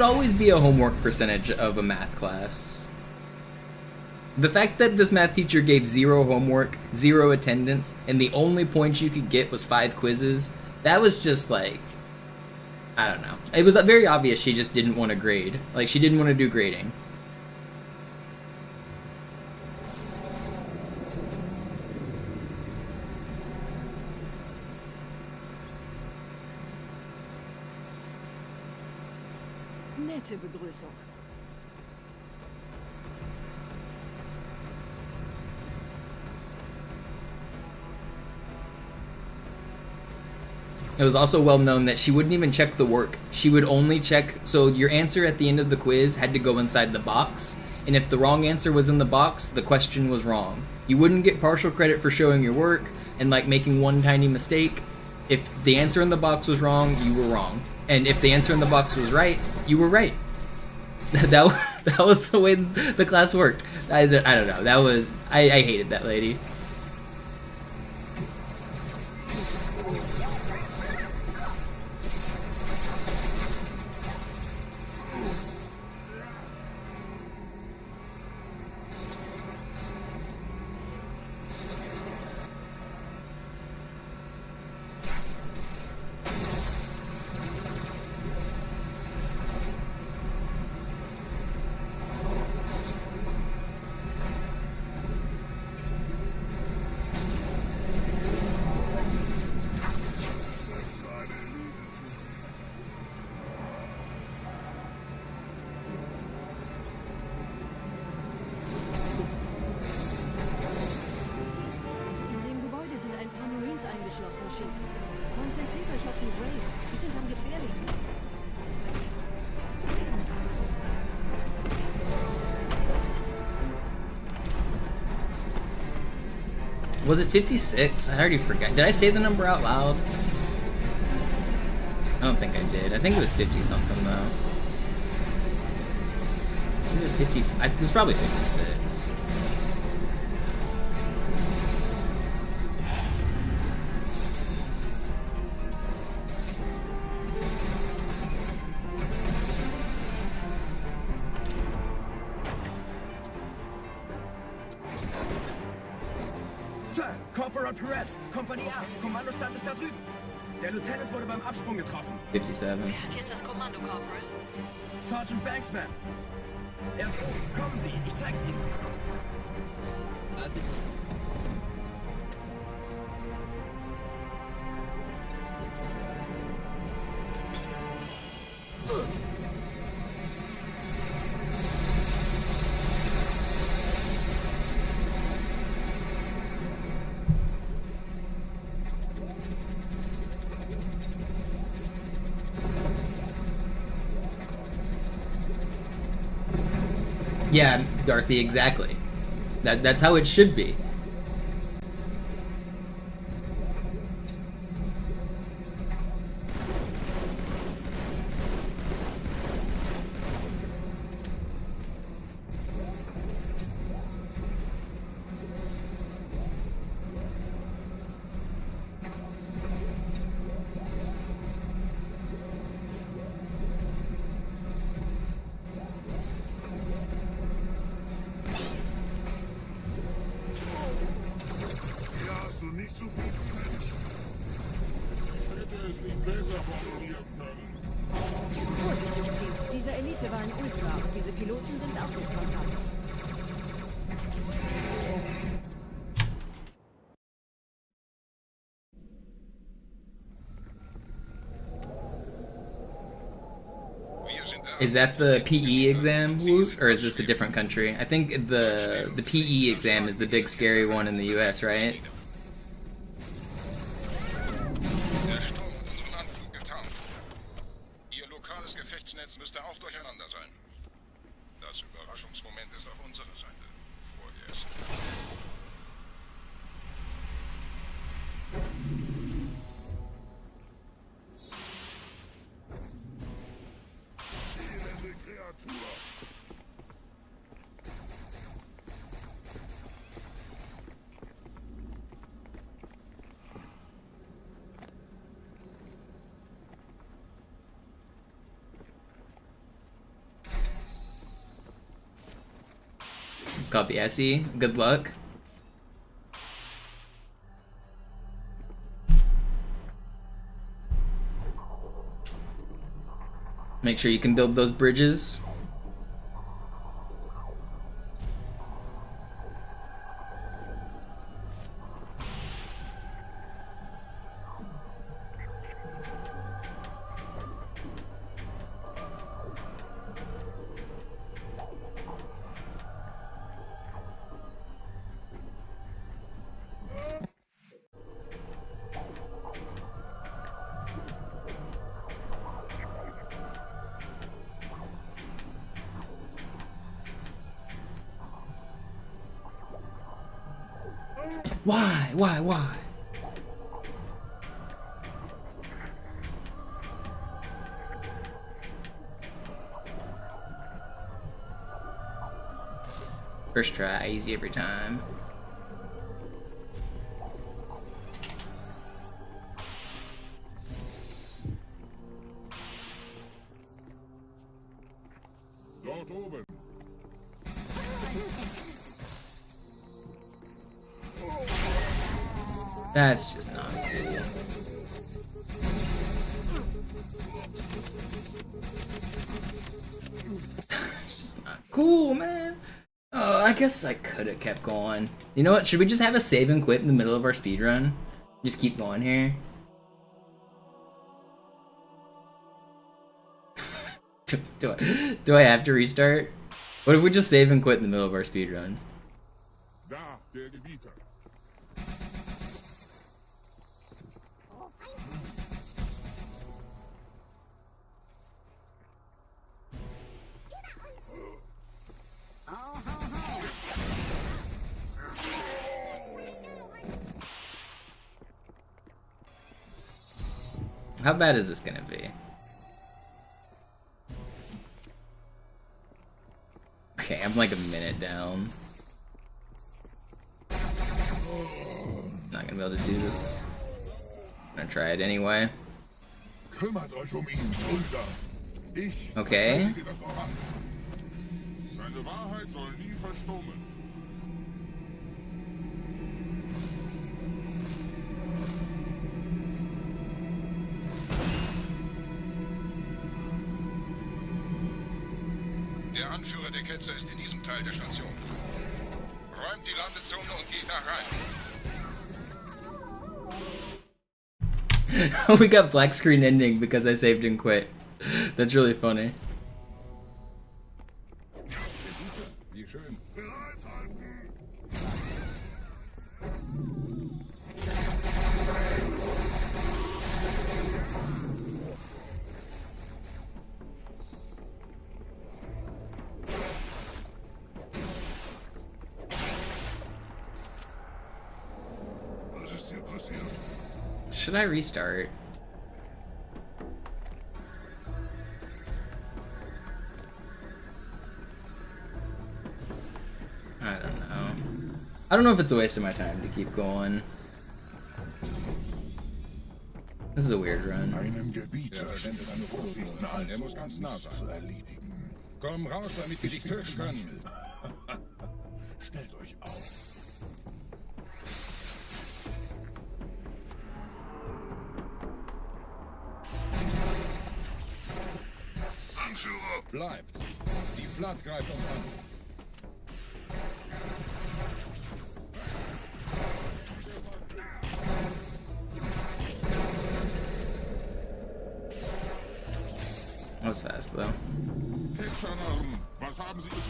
always be a homework percentage of a math class. The fact that this math teacher gave 0 homework, 0 attendance, and the only points you could get was 5 quizzes, that was just like, I don't know. It was very obvious she just didn't want to grade. Like, she didn't want to do grading. Nette Begrüßung. It was also well known that she wouldn't even check the work. She would only check, so your answer at the end of the quiz had to go inside the box, and if the wrong answer was in the box, the question was wrong. You wouldn't get partial credit for showing your work and like making one tiny mistake. If the answer in the box was wrong, you were wrong. And if the answer in the box was right, you were right. That was the way the class worked. I don't know. That was I hated that lady. Eingeschlossen, Chief. Konzentriert euch auf die Rays. Die sind am gefährlichsten. Was it 56? I already forgot. Did I say the number out loud? I don't think I did. I think it was 50 something though. I think it was 50. It was probably 56. Sir, Corporal Perez, Kompanie A, Kommandostand ist da drüben. Der Lieutenant wurde beim Absprung getroffen. 57. Wer hat jetzt das Kommando, Corporal? Sergeant Banksman. Er ist oben. Kommen Sie, ich zeig's Ihnen. Yeah, Dorothy, exactly. That's how it should be. Vorsichtig, Chief. Diese Elite war ein Ultra und diese Piloten sind auch nicht von Hand. Is that the PE exam, Woot? Or is this a different country? I think the PE exam is the big scary one in the US, right? Der Sturm hat unseren Anflug getarnt. Ihr lokales Gefechtsnetz müsste auch durcheinander sein. Das Überraschungsmoment ist auf unserer Seite. Vorerst. It's called the SE. Good luck. Make sure you can build those bridges. Why? Why? First try, easy every time. Dort oben. That's just not cool. It's just not cool, man. Oh, I guess I could have kept going. You know what? Should we just have a save and quit in the middle of our speedrun? Just keep going here. Do I have to restart? What if we just save and quit in the middle of our speedrun? Da, der Gebieter. How bad is this gonna be? Okay, I'm like a minute down. Not gonna be able to do this. I'm gonna try it anyway. Kümmert euch ihn, Brüder. Ich Okay. verteidige das Oran. Seine Wahrheit soll nie verstummen. Der Anführer der Ketzer ist in diesem Teil der Station. Räumt die Landezone und geht da rein. We got black screen ending because I saved and quit. That's really funny. Wie schön. Bereithalten. Was ist hier passiert? Should I restart? I don't know. I don't know if it's a waste of my time to keep going. This is a weird run. Einem Gebieter steht eine Vorsicht an. Er muss ganz nah sein. Zu erledigen. Komm raus, damit wir dich töten können. Stellt euch auf. Anführer! Bleibt! Die Flat greift uns an. That was fast though. Ketzernarren, was haben Sie getan?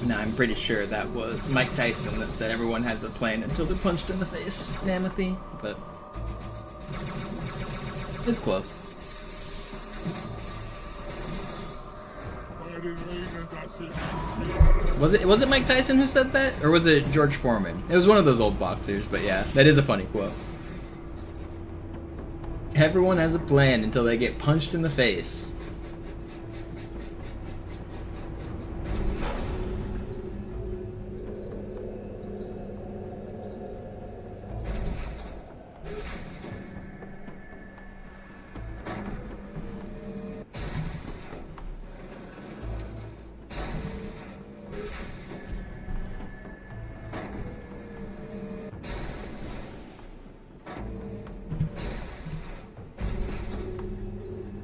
Now I'm pretty sure that was Mike Tyson that said everyone has a plan until they're punched in the face, Namothy, but it's close. Was it Mike Tyson who said that? Or was it George Foreman? It was one of those old boxers, but yeah, that is a funny quote. Everyone has a plan until they get punched in the face.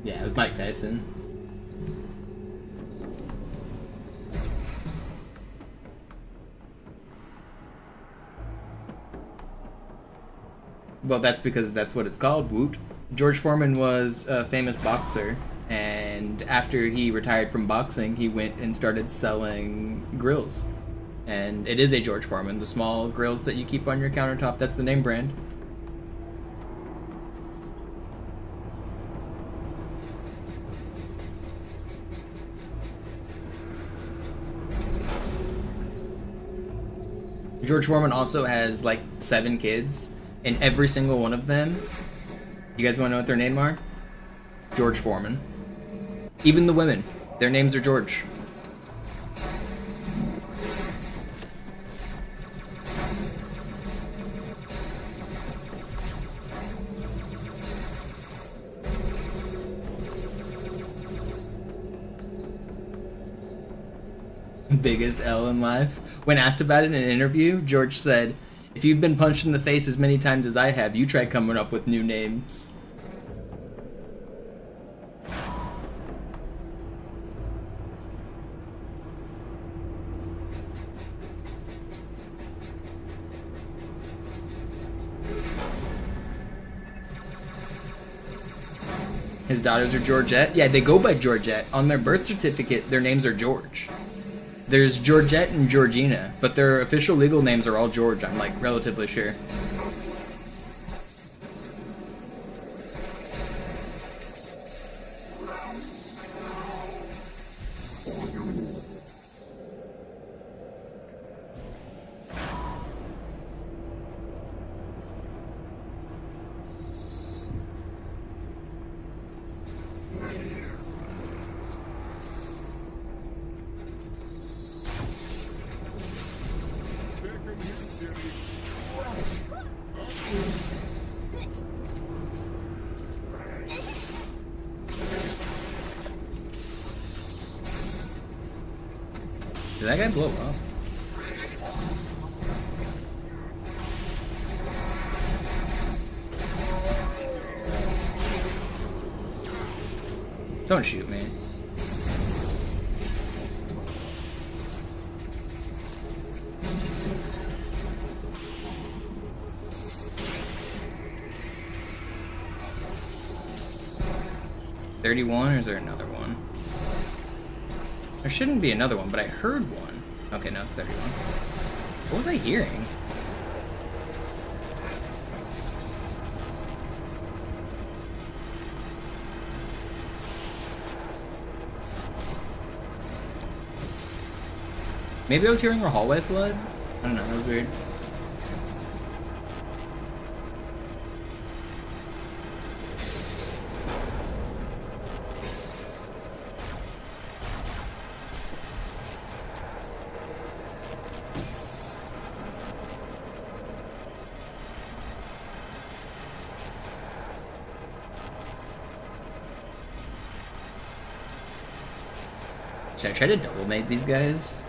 Yeah, it was Mike Tyson. Well, that's because that's what it's called, Woot. George Foreman was a famous boxer, and after he retired from boxing, he went and started selling grills. And it is a George Foreman, the small grills that you keep on your countertop. That's the name brand. George Foreman also has like 7 kids, and every single one of them, you guys want to know what their name are? George Foreman. Even the women, their names are George. Biggest L in life. When asked about it in an interview, George said, "If you've been punched in the face as many times as I have, you try coming up with new names." His daughters are Georgette. Yeah, they go by Georgette. On their birth certificate, their names are George. There's Georgette and Georgina, but their official legal names are all George, I'm like relatively sure. Did that guy blow up? Don't shoot me. $31, or is there another one? There shouldn't be another one, but I heard one. Okay, no, it's 31. What was I hearing? Maybe I was hearing a hallway flood? I don't know, that was weird. Should I try to double mate these guys?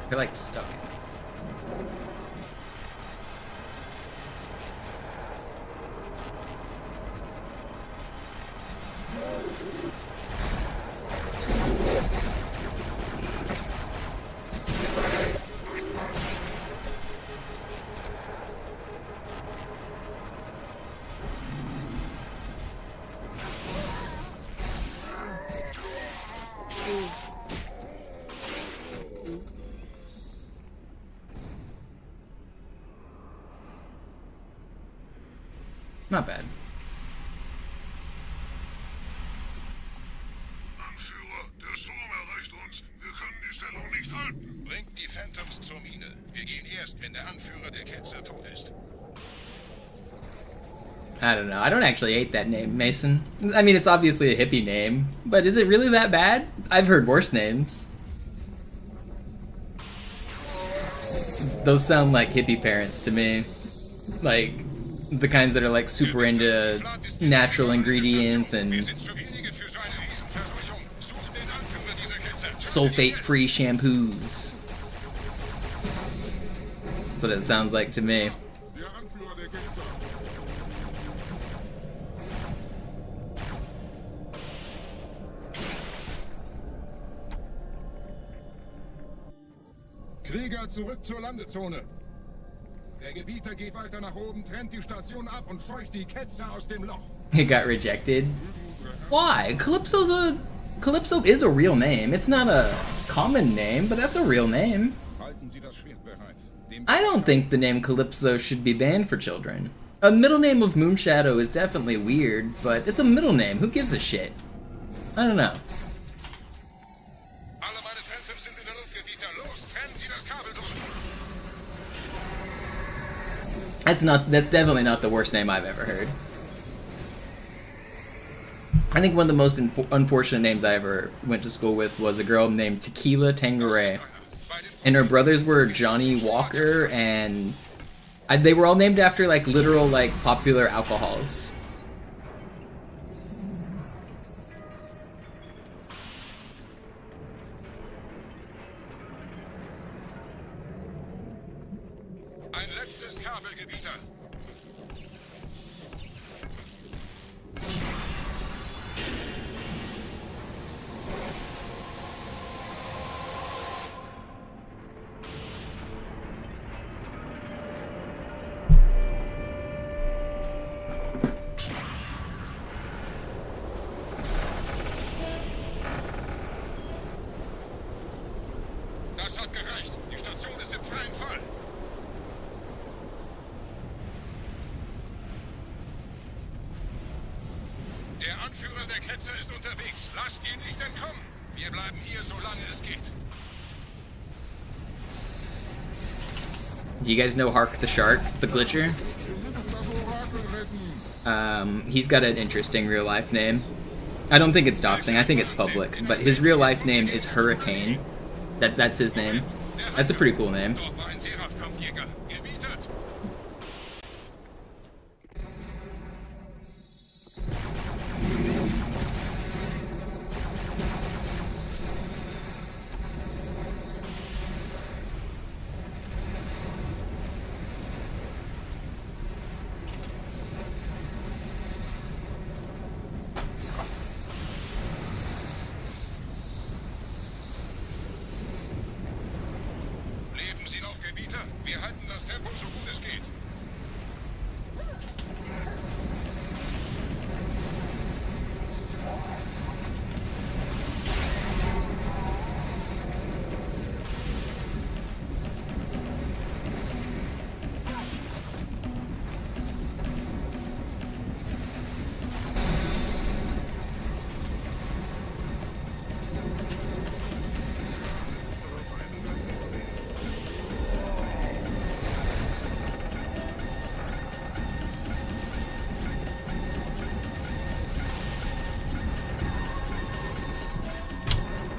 They're like stuck. Not bad. Anführer, der Sturm erreicht uns. Wir können die Stellung nicht halten. Bringt die Phantoms zur Mine. Wir gehen erst, wenn der Anführer der Ketzer tot ist. I don't know. I don't actually hate that name, Mason. I mean, it's obviously a hippie name, but is it really that bad? I've heard worse names. Those sound like hippie parents to me. Like, the kinds that are like super into natural ingredients and sulfate-free shampoos. That's what it sounds like to me. Krieger, zurück zur Landezone. Der Gebieter geht weiter nach oben, trennt die Station ab und scheucht die Ketzer aus dem Loch. It got rejected. Why? Calypso is a real name. It's not a common name, but that's a real name. Halten Sie das Schwert bereit. I don't think the name Calypso should be banned for children. A middle name of Moonshadow is definitely weird, but it's a middle name. Who gives a shit? I don't know. Alle meine Phantoms sind in der Luft, Gebieter. Los, trennen Sie das Kabel durch. That's definitely not the worst name I've ever heard. I think one of the most unfortunate names I ever went to school with was a girl named Tequila Tangeray. And her brothers were Johnny Walker, and they were all named after like literal like popular alcohols. Ein letztes Kabel, Gebieter. Das hat gereicht. Die Station ist im freien Fall. Der Anführer der Ketzer ist unterwegs. Lasst ihn nicht entkommen. Wir bleiben hier, solange es geht. Do you guys know Hark the Shark, the Glitcher? He's got an interesting real life name. I don't think it's doxing, I think it's public, but his real life name is Hurricane. That's his name. That's a pretty cool name. Dort war ein Seraph-Kampfjäger. Gebietet. Leben Sie noch, Gebieter? Wir halten das Tempo so gut es geht.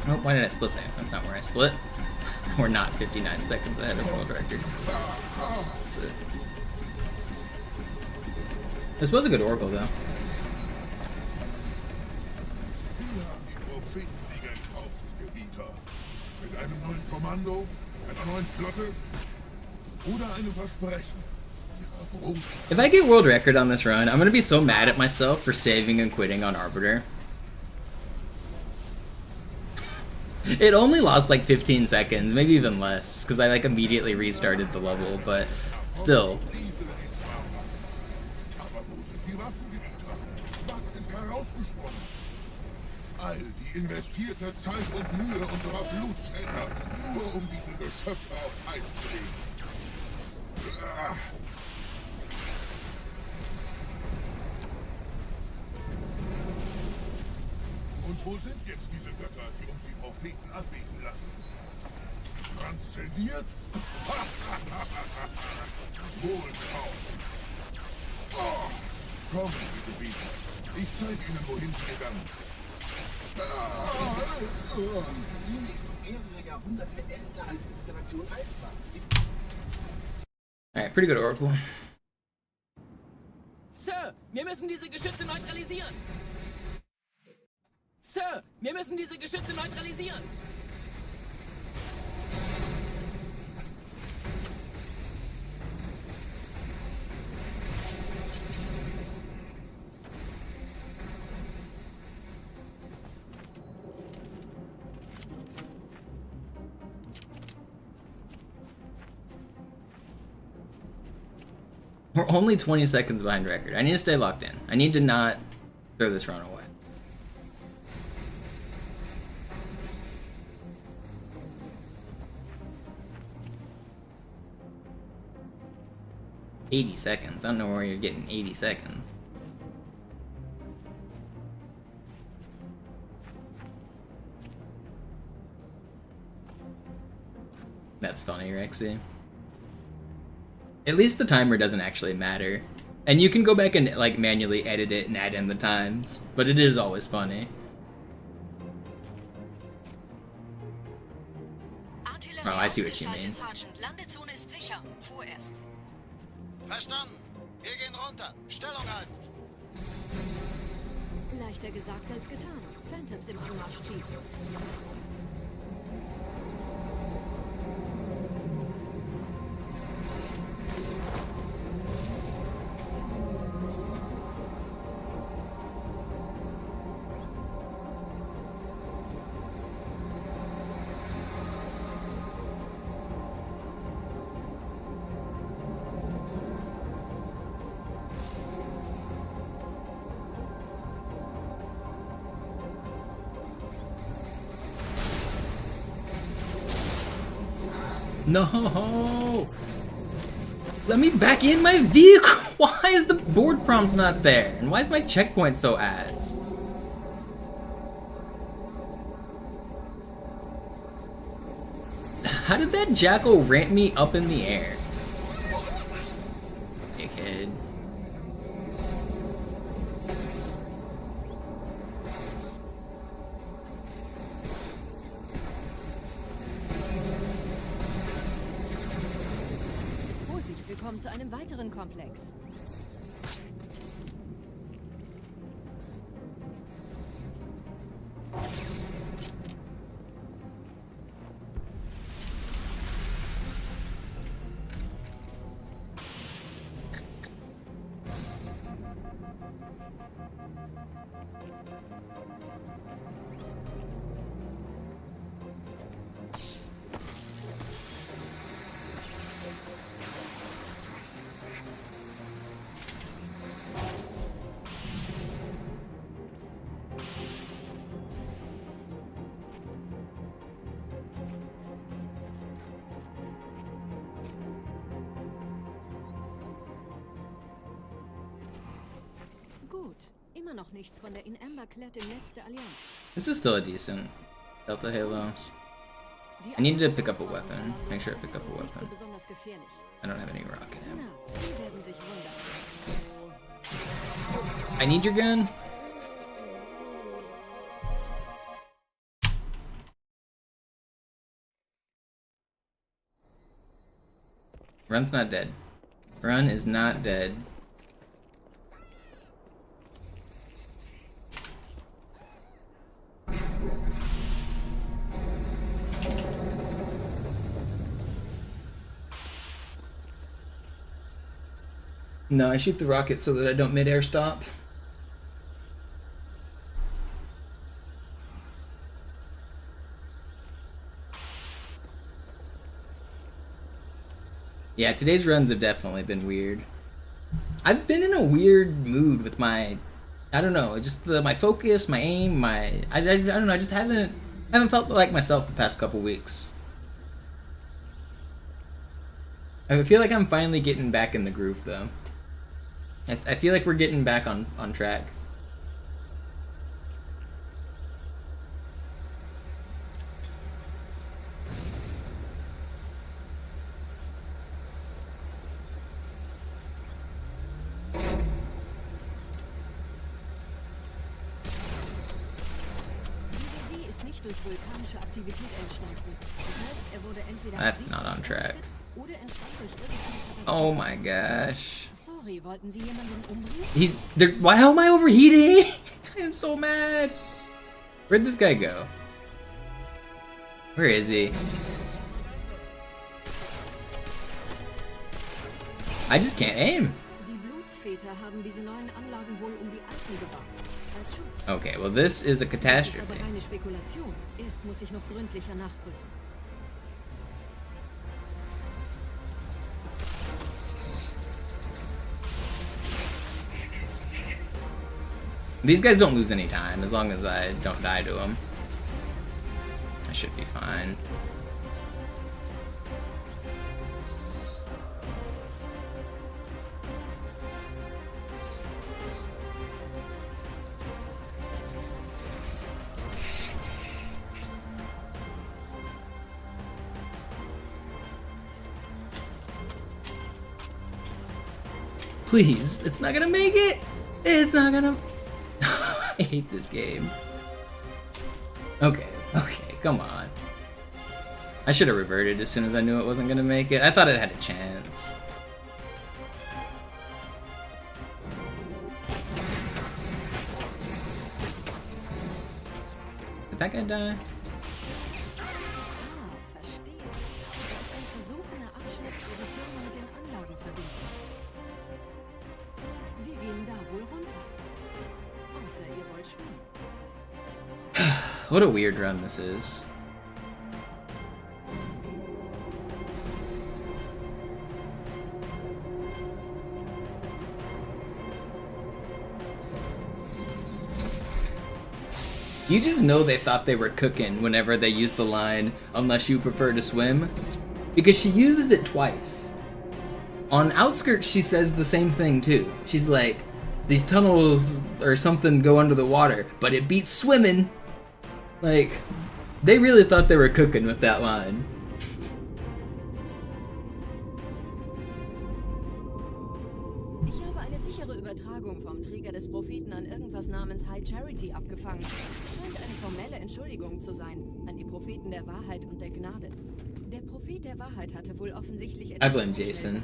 Oh, why did I split there? That's not where I split. We're not 59 seconds ahead of world record. That's it. This was a good Oracle, though. Wir haben die Prophetensieger gekauft, Gebieter. Mit einem neuen Kommando, einer neuen Flotte oder einem Versprechen. Ihrer großen If I get world record on this run, I'm gonna be so mad at myself for saving and quitting on Arbiter. It only lost like 15 seconds, maybe even less, because I like immediately restarted the level, but still. Riese in Schwarmwachs. Aber wo sind die Waffen, Gebieter? Was ist herausgesprungen? All die investierte Zeit und Mühe unserer Blutsväter, nur um diese Geschöpfe auf Eis zu legen. Ah. Und wo sind jetzt diese Götter, die uns die Propheten anbeten lassen? Transzendiert? Wohl kaum. Oh, kommen Sie, Gebieter. Ich zeige Ihnen, wohin Sie gegangen sind. Alright, pretty good Oracle. Sir, wir müssen diese Geschütze neutralisieren. Sir, wir müssen diese Geschütze neutralisieren. We're only 20 seconds behind record. I need to stay locked in. I need to not throw this run away. $80 seconds. I don't know where you're getting 80 seconds. That's funny, Rexy. At least the timer doesn't actually matter. And you can go back and like manually edit it and add in the times, but it is always funny. Oh, I see what you mean. Landezone ist sicher. Vorerst. Verstanden. Wir gehen runter. Stellung halten. Leichter gesagt als getan. Phantoms im Anmarsch, Chief. No! Let me back in my vehicle! Why is the board prompt not there? And why is my checkpoint so ass? How did that jackal ramp me up in the air? Dickhead. Willkommen zu einem weiteren Komplex. Gut. Immer noch nichts von der in Amber Clad im Netz der Allianz. This is still a decent Delta Halo. I need to pick up a weapon. Make sure I pick up a weapon. I don't have any rocket ammo. I need your gun. Run's not dead. Run is not dead. No, I shoot the rocket so that I don't mid-air stop. Yeah, today's runs have definitely been weird. I've been in a weird mood with my, I don't know, just my focus, my aim, I don't know, I just haven't felt like myself the past couple weeks. I feel like I'm finally getting back in the groove though. I feel like we're getting back on track. That's not on track. Oh my gosh. Why am I overheating? I am so mad. Where'd this guy go? Where is he? I just can't aim. Okay, well this is a catastrophe. These guys don't lose any time as long as I don't die to them. I should be fine. Please, it's not gonna make it! It's not gonna... I hate this game. Okay, come on. I should have reverted as soon as I knew it wasn't gonna make it. I thought it had a chance. Did that guy die? Verstehe. Ein Versuch, eine Abschnittsposition mit den Anlagen verbinden. Wir gehen da wohl runter. Außer ihr wollt schwimmen. What a weird run this is. You just know they thought they were cooking whenever they use the line, unless you prefer to swim, because she uses it twice. On Outskirts, she says the same thing too. She's like, these tunnels or something go under the water, but it beats swimming. Like, they really thought they were cooking with that line. Ich habe eine sichere Übertragung vom Träger des Propheten an irgendwas namens High Charity abgefangen. Scheint eine formelle Entschuldigung zu sein an die Propheten der Wahrheit und der Gnade. Der Prophet der Wahrheit hatte wohl offensichtlich I blame Jason.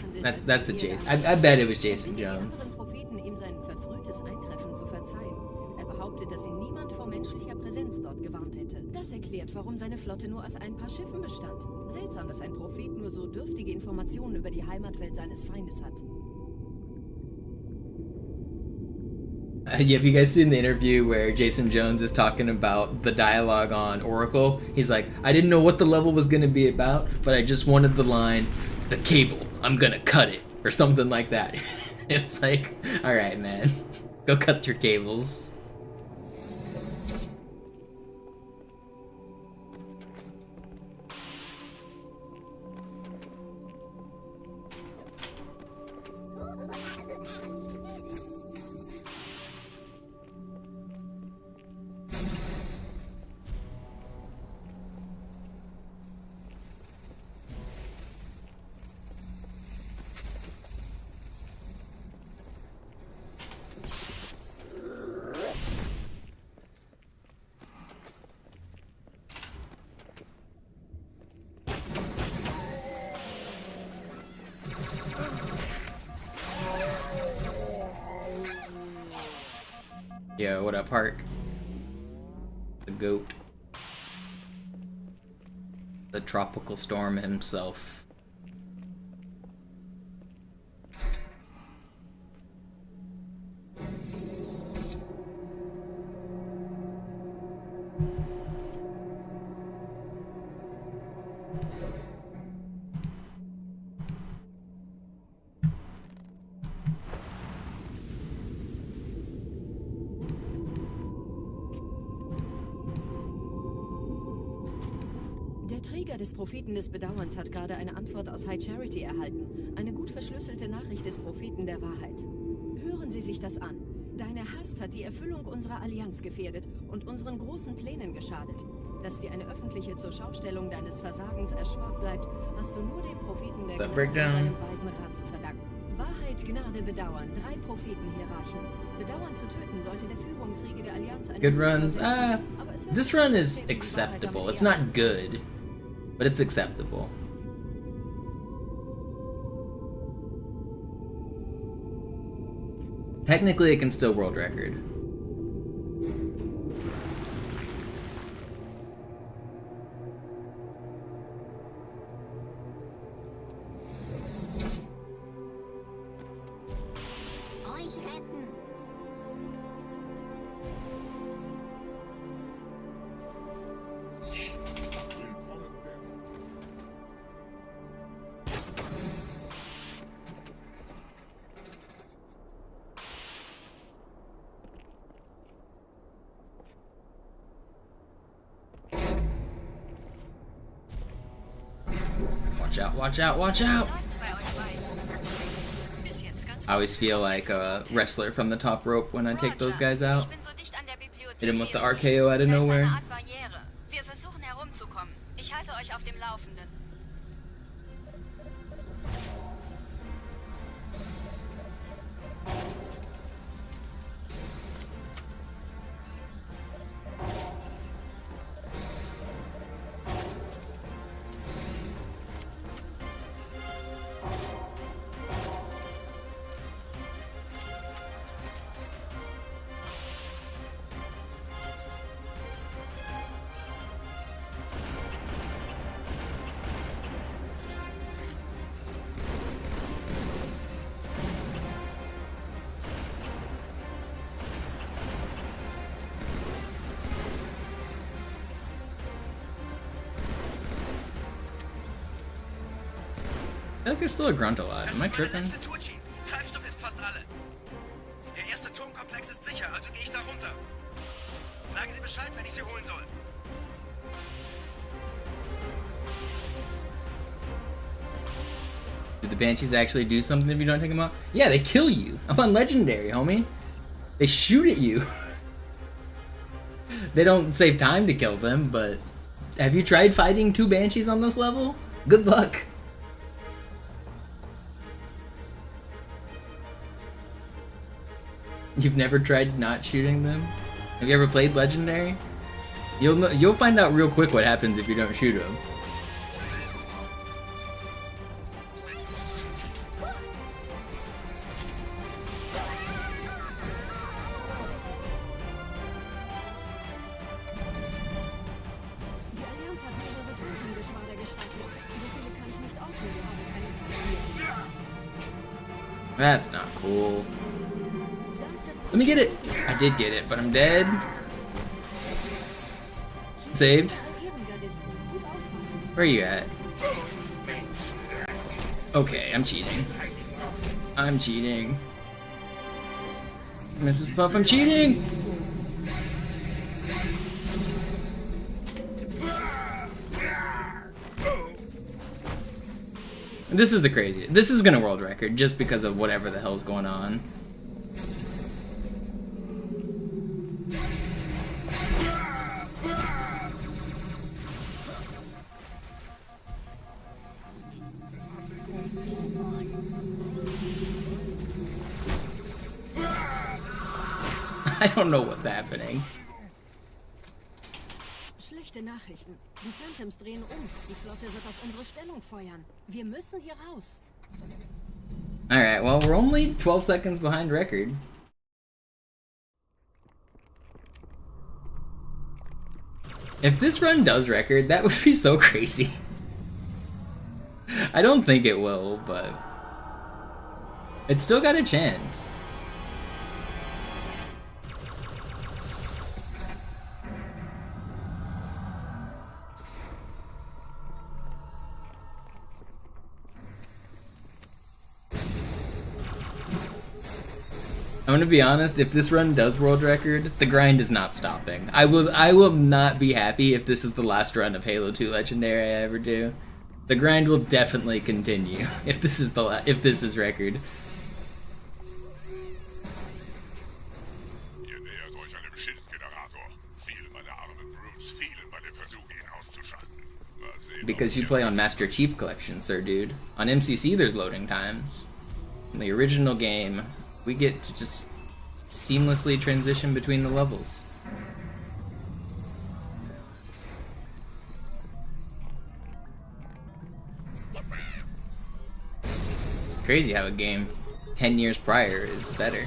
That's a Jason. I bet it was Jason Die anderen Jones. Propheten ihm sein verfrühtes Eintreffen zu verzeihen. Er behauptet, dass ihn niemand vor menschlicher Präsenz dort gewarnt hätte. Das erklärt, warum seine Flotte nur aus ein paar Schiffen bestand. Seltsam, dass ein Prophet nur so dürftige Informationen über die Heimatwelt seines Feindes hat. Yeah, have you guys seen the interview where Jason Jones is talking about the dialogue on Oracle? He's like, I didn't know what the level was going to be about, but I just wanted the line, the cable, I'm gonna cut it, or something like that. It's like, alright man, go cut your cables. Yo, what up, Hark? The goat. The tropical storm himself. Der Träger des Propheten des Bedauerns hat gerade eine Antwort aus High Charity erhalten. Eine gut verschlüsselte Nachricht des Propheten der Wahrheit. Hören Sie sich das an. Deine Hast hat die Erfüllung unserer Allianz gefährdet und unseren großen Plänen geschadet. Dass dir eine öffentliche Zurschaustellung deines Versagens erspart bleibt, hast du nur dem Propheten der Gnade und seinem weisen Rat zu verdanken. Wahrheit, Gnade, Bedauern. 3 Prophetenhierarchen. Bedauern zu töten sollte der Führungsriege der Allianz eine... Good runs. This run is acceptable. It's not good, but it's acceptable. Technically, it can still world record. Euch retten. Watch out, watch out, watch out! Läuft's bei euch beiden? Bis jetzt ganz I always feel like a wrestler from the top rope when I take those guys out. Ich bin so dicht an der Bibliothek. Hit him with the wie es RKO out of geht. Da ist nowhere. eine Art Barriere. Wir versuchen herumzukommen. Ich halte euch auf dem Laufenden. I feel like there's still a grunt alive. Am I tripping? Letzte Tour, Chief. Treibstoff ist fast alle. Der erste Turmkomplex ist sicher, also gehe ich da runter. Sagen Sie Bescheid, wenn ich Sie holen soll. Did the Banshees actually do something if you don't take them out? Yeah, they kill you. I'm on Legendary, homie. They shoot at you. They don't save time to kill them, but have you tried fighting 2 Banshees on this level? Good luck. You've never tried not shooting them? Have you ever played Legendary? You'll find out real quick what happens if you don't shoot them. Die Allianz hat mehrere Felsengeschwader gestartet. So viele kann ich nicht ordnen, wir haben keine Zeit mehr. That's not cool. Let me get it! I did get it, but I'm dead. Saved. Where are you at? Okay, I'm cheating. I'm cheating. Mrs. Puff, I'm cheating! This is the craziest. This is gonna world record just because of whatever the hell's going on. I don't know what's happening. Schlechte Nachrichten. Die Phantoms drehen um. Die Flotte wird auf unsere Stellung feuern. Wir müssen hier raus. Alright, well, we're only 12 seconds behind record. If this run does record, that would be so crazy. I don't think it will, but it's still got a chance. I'm gonna be honest, if this run does world record, the grind is not stopping. I will not be happy if this is the last run of Halo 2 Legendary I ever do. The grind will definitely continue if this is record. Ihr nähert euch einem Schildgenerator. Viele meiner armen Brutes fielen bei dem Versuch, ihn auszuschalten. Mal sehen, Because you play on Master Chief Collection, sir, dude. On MCC, there's loading times. In the original game, we get to just seamlessly transition between the levels. It's crazy how a game 10 years prior is better.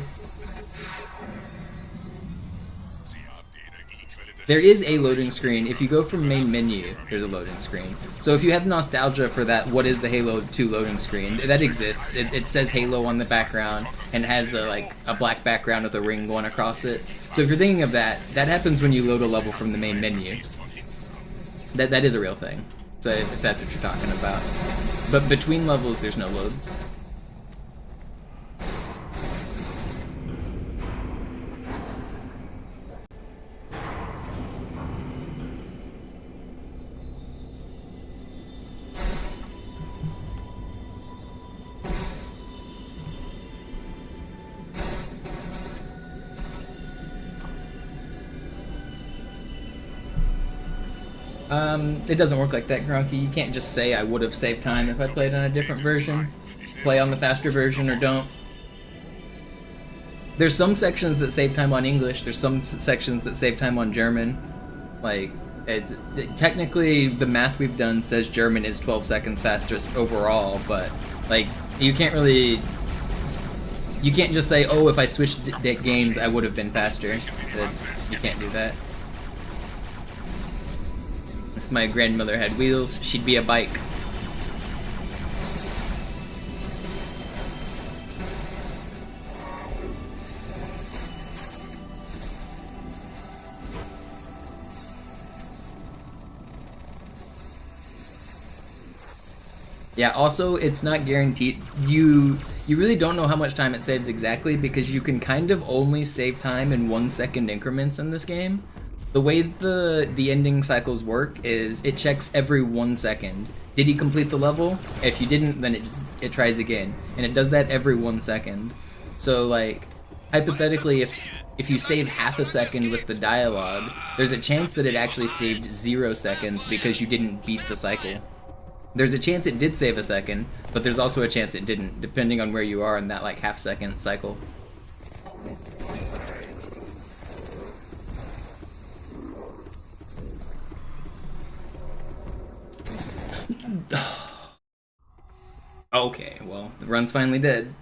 There is a loading screen. If you go from main menu, there's a loading screen. So if you have nostalgia for that, what is the Halo 2 loading screen, that exists. It says Halo on the background and has a black background with a ring going across it. So if you're thinking of that, that happens when you load a level from the main menu. That is a real thing. So if that's what you're talking about. But between levels, there's no loads. It doesn't work like that, Grunky. You can't just say I would have saved time if I played on a different version. Play on the faster version or don't. There's some sections that save time on English, there's some sections that save time on German. Like, technically the math we've done says German is 12 seconds faster overall, but like, you can't just say, oh, if I switched games I would have been faster. You can't do that. If my grandmother had wheels, she'd be a bike. Yeah, also, it's not guaranteed. You really don't know how much time it saves exactly because you can kind of only save time in 1 second increments in this game. The way the ending cycles work is it checks every 1 second. Did he complete the level? If you didn't, then it tries again. And it does that every 1 second. So, like, hypothetically, if you save half a second with the dialogue, there's a chance that it actually saved 0 seconds because you didn't beat the cycle. There's a chance it did save a second, but there's also a chance it didn't, depending on where you are in that like half-second cycle. Okay, well, the run's finally dead.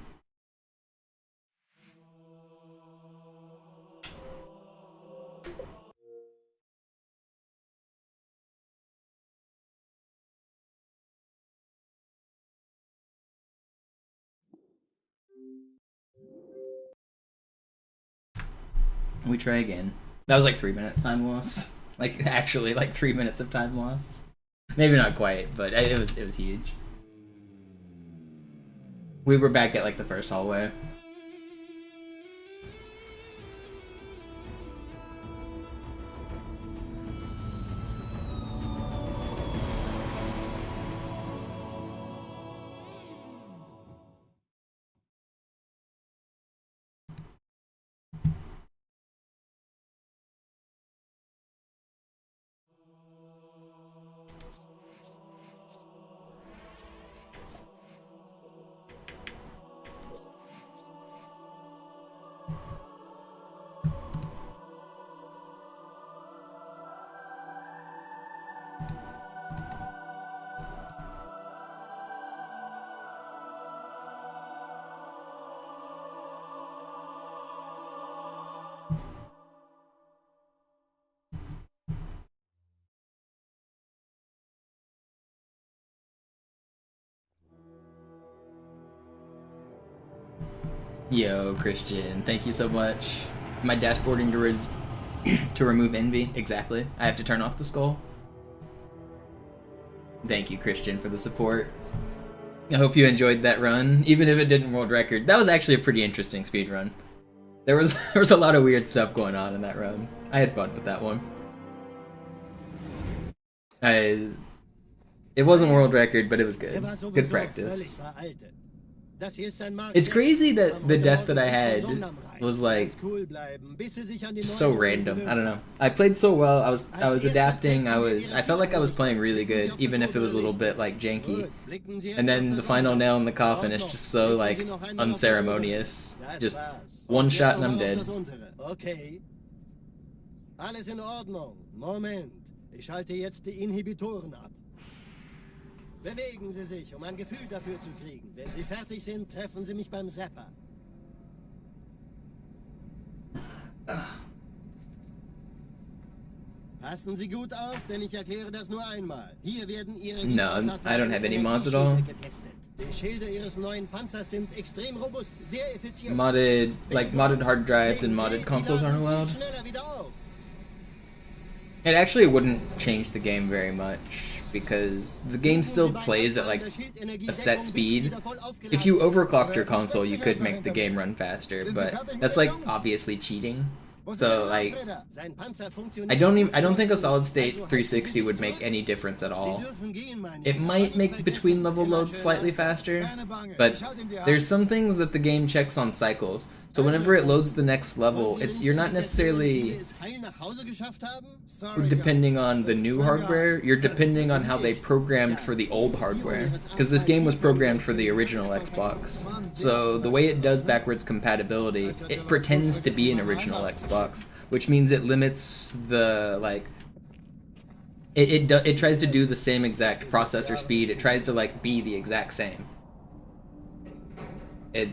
We try again. That was like 3 minutes time loss. Like, actually, like 3 minutes of time loss. Maybe not quite, but it was huge. We were back at like the first hallway. Yo, Christian, thank you so much. My dashboarding to remove envy. Exactly. I have to turn off the skull. Thank you, Christian, for the support. I hope you enjoyed that run, even if it didn't world record. That was actually a pretty interesting speed run. There was a lot of weird stuff going on in that run. I had fun with that one. It wasn't world record, but it was good. Good practice. It's crazy that the death that I had was like so random. I don't know. I played so well. I was adapting. I felt like I was playing really good, even if it was a little bit like janky. And then the final nail in the coffin is just so like unceremonious. Just one shot and I'm dead. Okay. Alles in Ordnung. Moment. Ich schalte jetzt die Inhibitoren ab. Bewegen Sie sich, um ein Gefühl dafür zu kriegen. Wenn Sie fertig sind, treffen Sie mich beim Zapper. Passen Sie gut auf, denn ich erkläre das nur einmal. Hier werden Ihre No, I don't have any mods at all. Die Schilde Ihres neuen Panzers sind extrem robust, sehr effizient. Modded hard drives and modded consoles aren't allowed. It actually wouldn't change the game very much, because the game still plays at like a set speed. If you overclocked your console, you could make the game run faster, but that's like obviously cheating. So like, I don't think a solid state 360 would make any difference at all. It might make between level loads slightly faster, but there's some things that the game checks on cycles. So whenever it loads the next level, you're not necessarily depending on the new hardware, you're depending on how they programmed for the old hardware. Because this game was programmed for the original Xbox. So the way it does backwards compatibility, it pretends to be an original Xbox, which means it limits the, like, it tries to do the same exact processor speed, it tries to, like, be the exact same.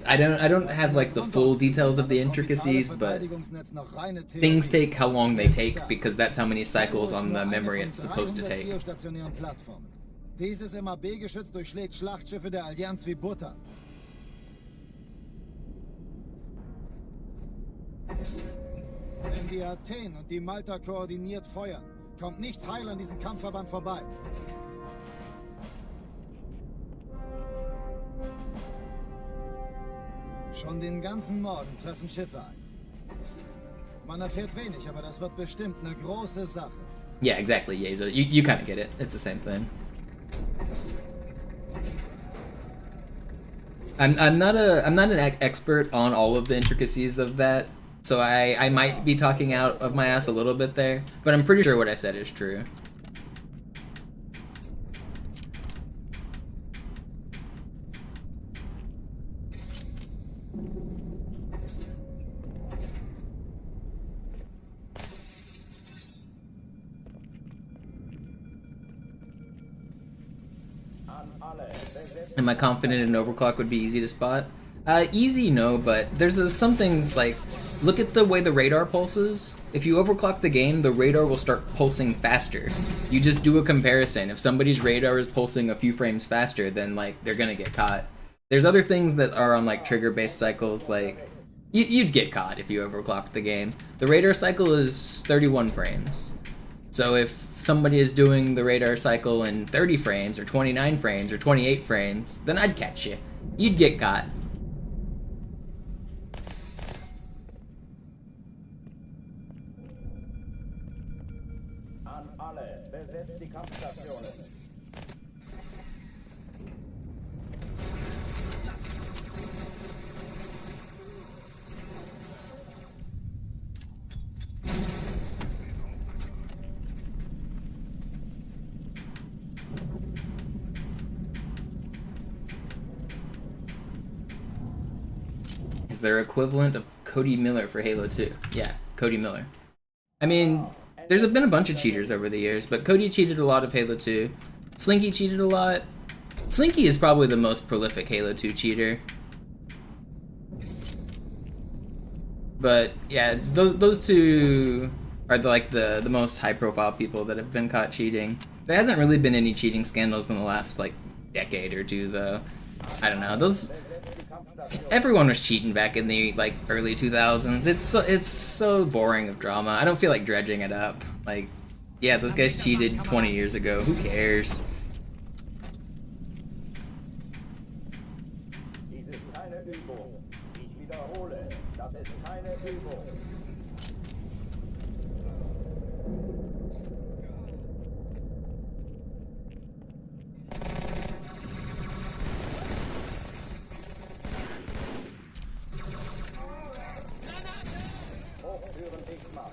I don't have like the full details of the intricacies, but things take how long they take because that's how many cycles on the memory it's supposed to take. Dieses MAB-Geschütz durchschlägt Schlachtschiffe der Allianz wie Butter. Wenn die Athen und die Malta koordiniert feuern, kommt nichts heil an diesem Kampfverband vorbei. Schon den ganzen Morgen treffen Schiffe ein. Man erfährt wenig, aber das wird bestimmt eine große Sache. Yeah, exactly, Yeza. You kind of get it. It's the same thing. I'm not an expert on all of the intricacies of that, so I might be talking out of my ass a little bit there, but I'm pretty sure what I said is true. Am I confident an overclock would be easy to spot? Easy, no, but there's some things like, look at the way the radar pulses. If you overclock the game, the radar will start pulsing faster. You just do a comparison. If somebody's radar is pulsing a few frames faster, then like they're gonna get caught. There's other things that are on like trigger-based cycles, like you'd get caught if you overclocked the game. The radar cycle is 31 frames. So if somebody is doing the radar cycle in 30 frames, or 29 frames, or 28 frames, then I'd catch you. You'd get caught. An alle, besetzt die Kampfstationen. Is their equivalent of Cody Miller for Halo 2. Yeah, Cody Miller. I mean, there's been a bunch of cheaters over the years, but Cody cheated a lot of Halo 2. Slinky cheated a lot. Slinky is probably the most prolific Halo 2 cheater. But yeah, those two are the most high-profile people that have been caught cheating. There hasn't really been any cheating scandals in the last like decade or two, though. I don't know. Everyone was cheating back in the like early 2000s. It's so boring of drama. I don't feel like dredging it up. Like, yeah, those guys cheated 20 years ago. Who cares? Dies ist keine Übung. Ich wiederhole, das ist keine Übung. Hochführen ich mal.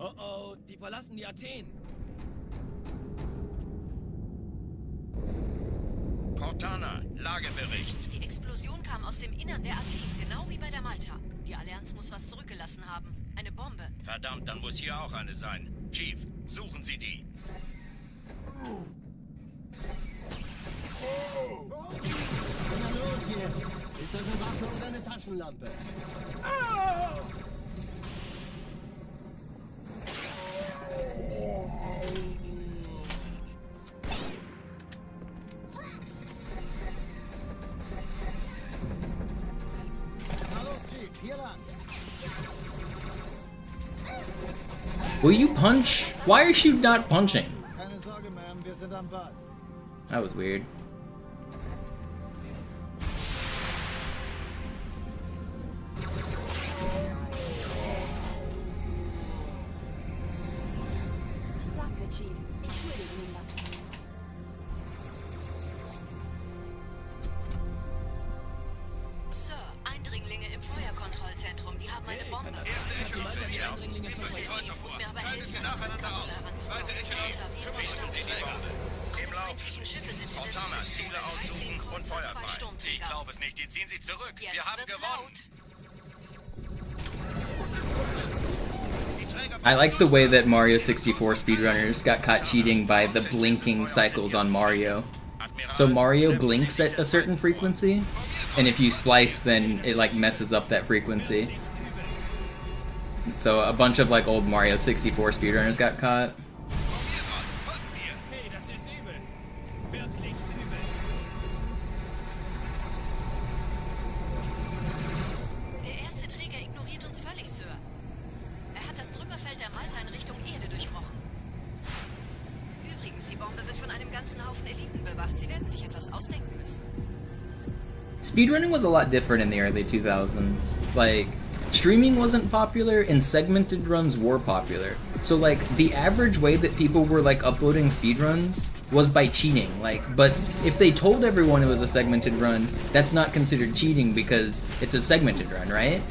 Oh oh, die verlassen die Athen. Cortana, Lagebericht. Die Explosion kam aus dem Innern der Athen, genau wie bei der Malta. Die Allianz muss was zurückgelassen haben. Eine Bombe. Verdammt, dann muss hier auch eine sein. Chief, suchen Sie die. Na los hier! Ist das eine Waffe oder eine Taschenlampe? Hier lang. Will you punch? Why are you not punching? Keine Sorge, Ma'am, wir sind am Ball. That was weird. Danke, Chief. Ich schuldige Ihnen das. Sir, Eindringlinge im Feuerkontrollzentrum. Die haben eine Bombe. Chief muss mir aber helfen, an diese Kapsel heranzukommen. Peter, wie ist der Stand? Alle feindlichen Schiffe sind in der Ziele aussuchen und Feuer frei. Ich glaube es nicht, die ziehen sich zurück. Jetzt Wir haben wird's gewonnen. I like the way that Mario 64 speedrunners got caught cheating by the blinking cycles on Mario. So Mario blinks at a certain frequency, and if you splice, then it like messes up that frequency. So a bunch of like old Mario 64 speedrunners got caught. Hey, das ist übel. Wirklich übel. Der erste Träger ignoriert uns völlig, Sir. Er hat das Trümmerfeld der Malta in Richtung Erde durchbrochen. Übrigens, die Bombe wird von einem ganzen Haufen Eliten bewacht. Sie werden sich etwas ausdenken müssen. Speedrunning was a lot different in the early 2000s. Like, streaming wasn't popular and segmented runs were popular. So like, the average way that people were like uploading speedruns was by cheating. Like, but if they told everyone it was a segmented run, that's not considered cheating because it's a segmented run, right?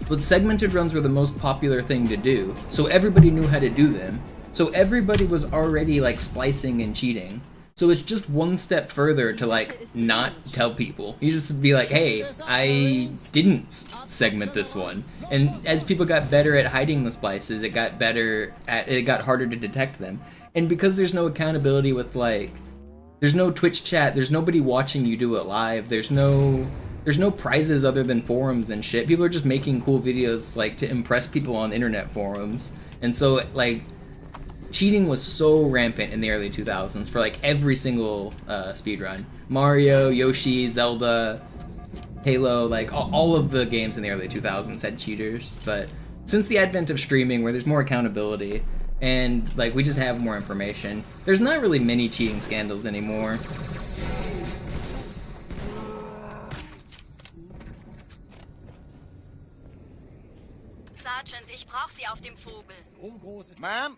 But segmented runs were the most popular thing to do, so everybody knew how to do them. So everybody was already like splicing and cheating. So it's just one step further to like not tell people. You just be like, hey, I didn't segment this one. And as people got better at hiding the splices, it got harder to detect them. And because there's no accountability with like, there's no Twitch chat, there's nobody watching you do it live, there's no prizes other than forums and shit. People are just making cool videos like to impress people on internet forums. And so like, cheating was so rampant in the early 2000s for like every single speedrun. Mario, Yoshi, Zelda, Halo, like all of the games in the early 2000s had cheaters. But since the advent of streaming where there's more accountability and like we just have more information, there's not really many cheating scandals anymore. Sergeant, ich brauche Sie auf dem Vogel. So groß ist Ma'am?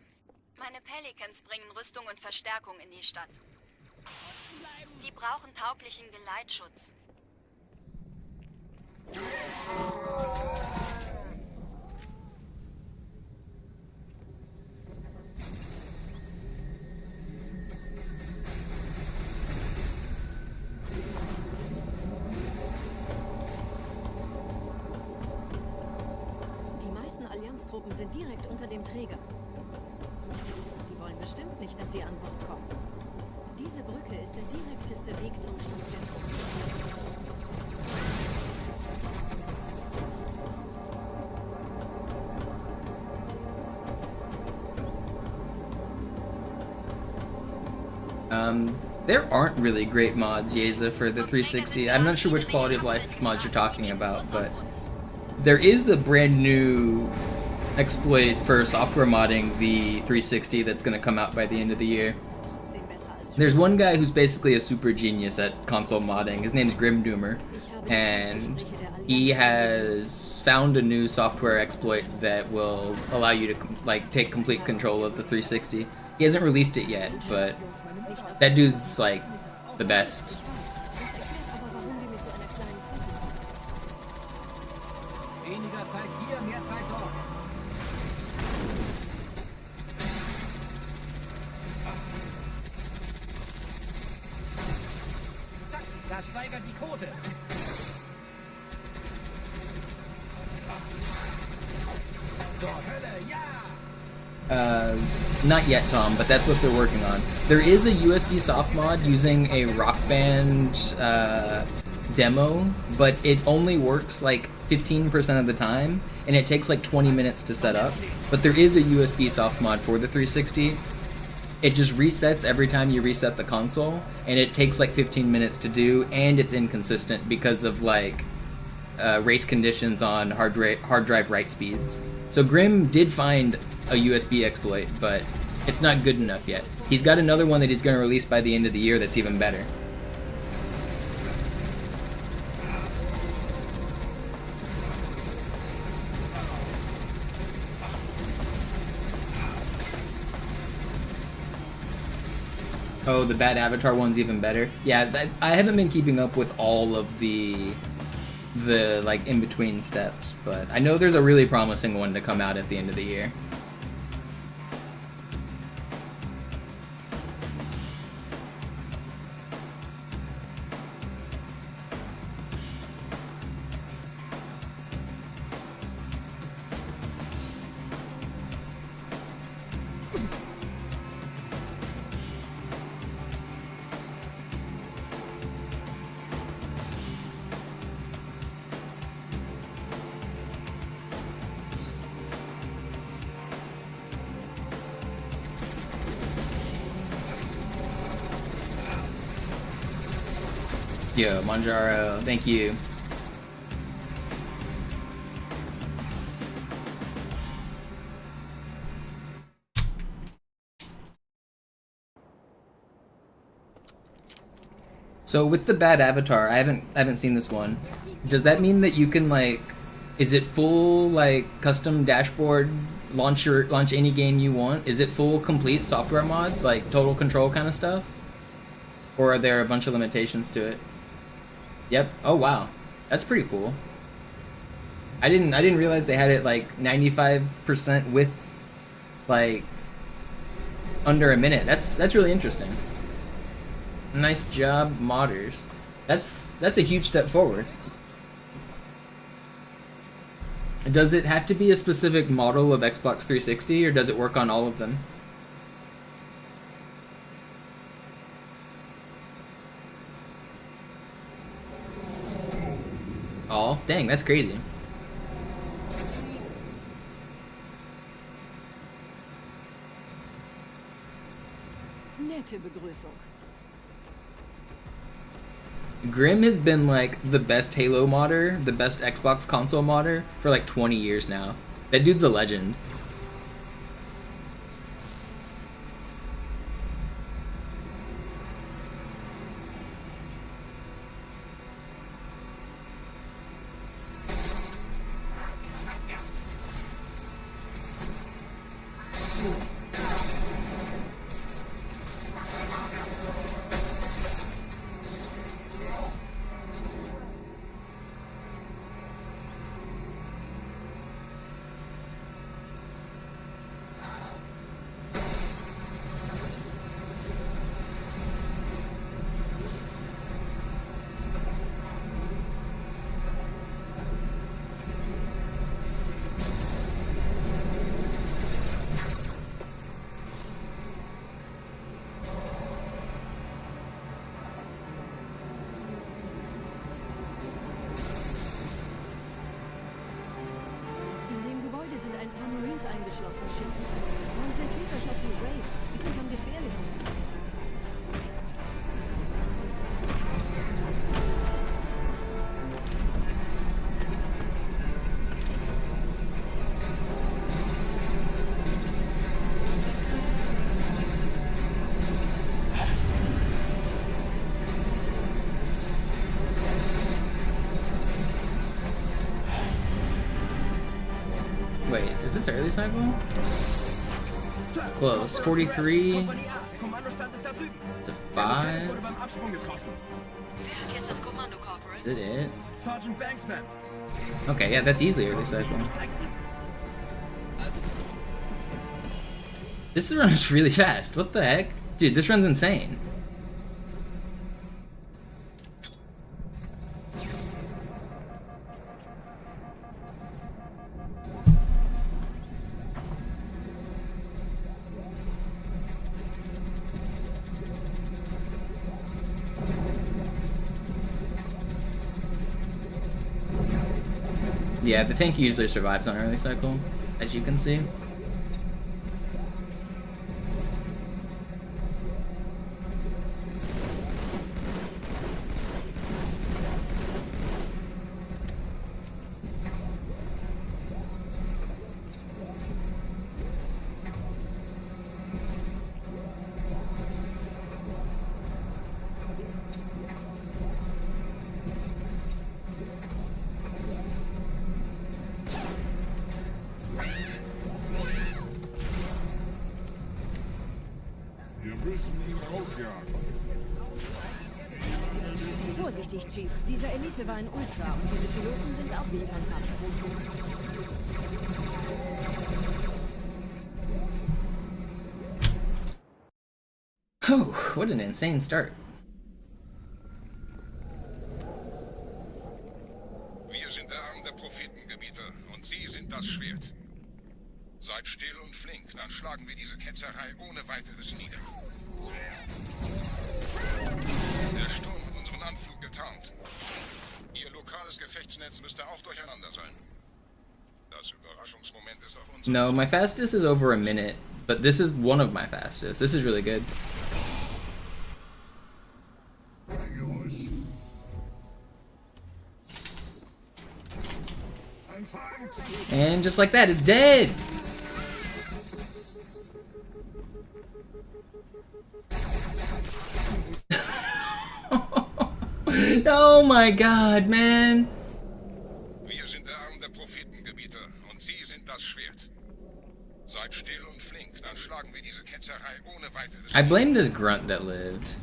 Meine Pelicans bringen Rüstung und Verstärkung in die Stadt. Die brauchen tauglichen Geleitschutz. Die meisten Allianztruppen sind direkt unter dem Träger. Die wollen bestimmt nicht, dass sie an Bord kommen. Diese Brücke ist der direkteste Weg zum Stadtzentrum. There aren't really great mods, Yeza, for the 360. I'm not sure which quality of life mods you're talking about, but there is a brand new exploit for software modding the 360 that's going to come out by the end of the year. There's one guy who's basically a super genius at console modding. His name's Grimdoomer, and he has found a new software exploit that will allow you to like take complete control of the 360. He hasn't released it yet, but that dude's like the best. Weniger Zeit hier, mehr Zeit dort. Zack, das steigert die Quote. Zur Hölle, ja! Not yet, Tom, but that's what they're working on. There is a USB soft mod using a Rock Band demo, but it only works like 15% of the time, and it takes like 20 minutes to set up. But there is a USB soft mod for the 360. It just resets every time you reset the console, and it takes like 15 minutes to do, and it's inconsistent because of like race conditions on hard drive write speeds. So Grim did find a USB exploit, but it's not good enough yet. He's got another one that he's going to release by the end of the year that's even better. Oh, the bad Avatar one's even better. Yeah, I haven't been keeping up with all of the like in-between steps, but I know there's a really promising one to come out at the end of the year. Yo, Manjaro, thank you. So with the bad Avatar, I haven't seen this one. Does that mean that you can like, is it full like custom dashboard, launch any game you want? Is it full complete software mod, like total control kind of stuff? Or are there a bunch of limitations to it? Yep. Oh wow, that's pretty cool. I didn't realize they had it like 95% with like under a minute. That's really interesting. Nice job, modders. That's a huge step forward. Does it have to be a specific model of Xbox 360, or does it work on all of them? All? Dang, that's crazy. Nette Begrüßung. Grim has been like the best Halo modder, the best Xbox console modder for like 20 years now. That dude's a legend. Wait, is this early cycle? It's close. 43 to 5. Is it? Okay, yeah, that's easily early cycle. This run is really fast. What the heck? Dude, this run's insane. Yeah, the tank usually survives on early cycle, as you can see. müssen ihn rausjagen. Vorsichtig, Chief. Dieser Elite war ein Ultra und diese Piloten sind auch nicht handhabt. Oh, what an insane start. Wir sind der Arm der Prophetengebiete und Sie sind das Schwert. Seid still und flink, dann schlagen wir diese Ketzerei ohne weiteres nieder. Der Sturm hat unseren Anflug getarnt. Ihr lokales Gefechtsnetz müsste auch durcheinander sein. Das Überraschungsmoment ist auf uns. No, my fastest is over a minute, but this is one of my fastest. This is really good. And just like that, it's dead! Oh my god, man! Wir sind der Arm der Prophetengebiete und Sie sind das Schwert. Seid still und flink, dann schlagen wir diese Ketzerei ohne weiteres. I blame this grunt that lived.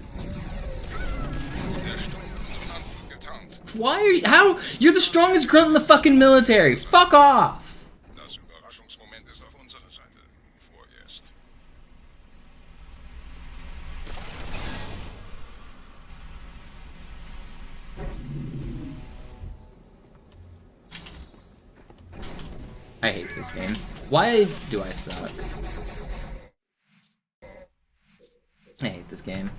Der Sturm hat unseren Anflug getarnt. Why are you— how? You're the strongest grunt in the fucking military! Fuck off! Das Überraschungsmoment ist auf unserer Seite. Vorerst. I hate this game. Why do I suck? I hate this game.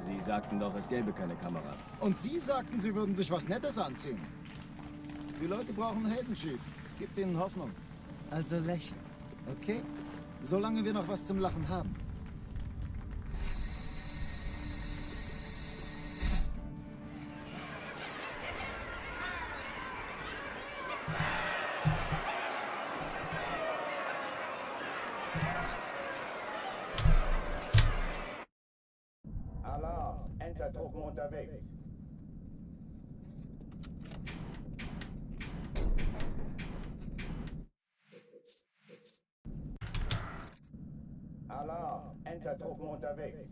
Sie sagten doch, es gäbe keine Kameras. Und Sie sagten, Sie würden sich was Nettes anziehen. Die Leute brauchen Helden, Chief. Gebt ihnen Hoffnung. Also lächeln, okay? Solange wir noch was zum Lachen haben. Alarm! Entertruppen unterwegs. Alarm! Entertruppen unterwegs.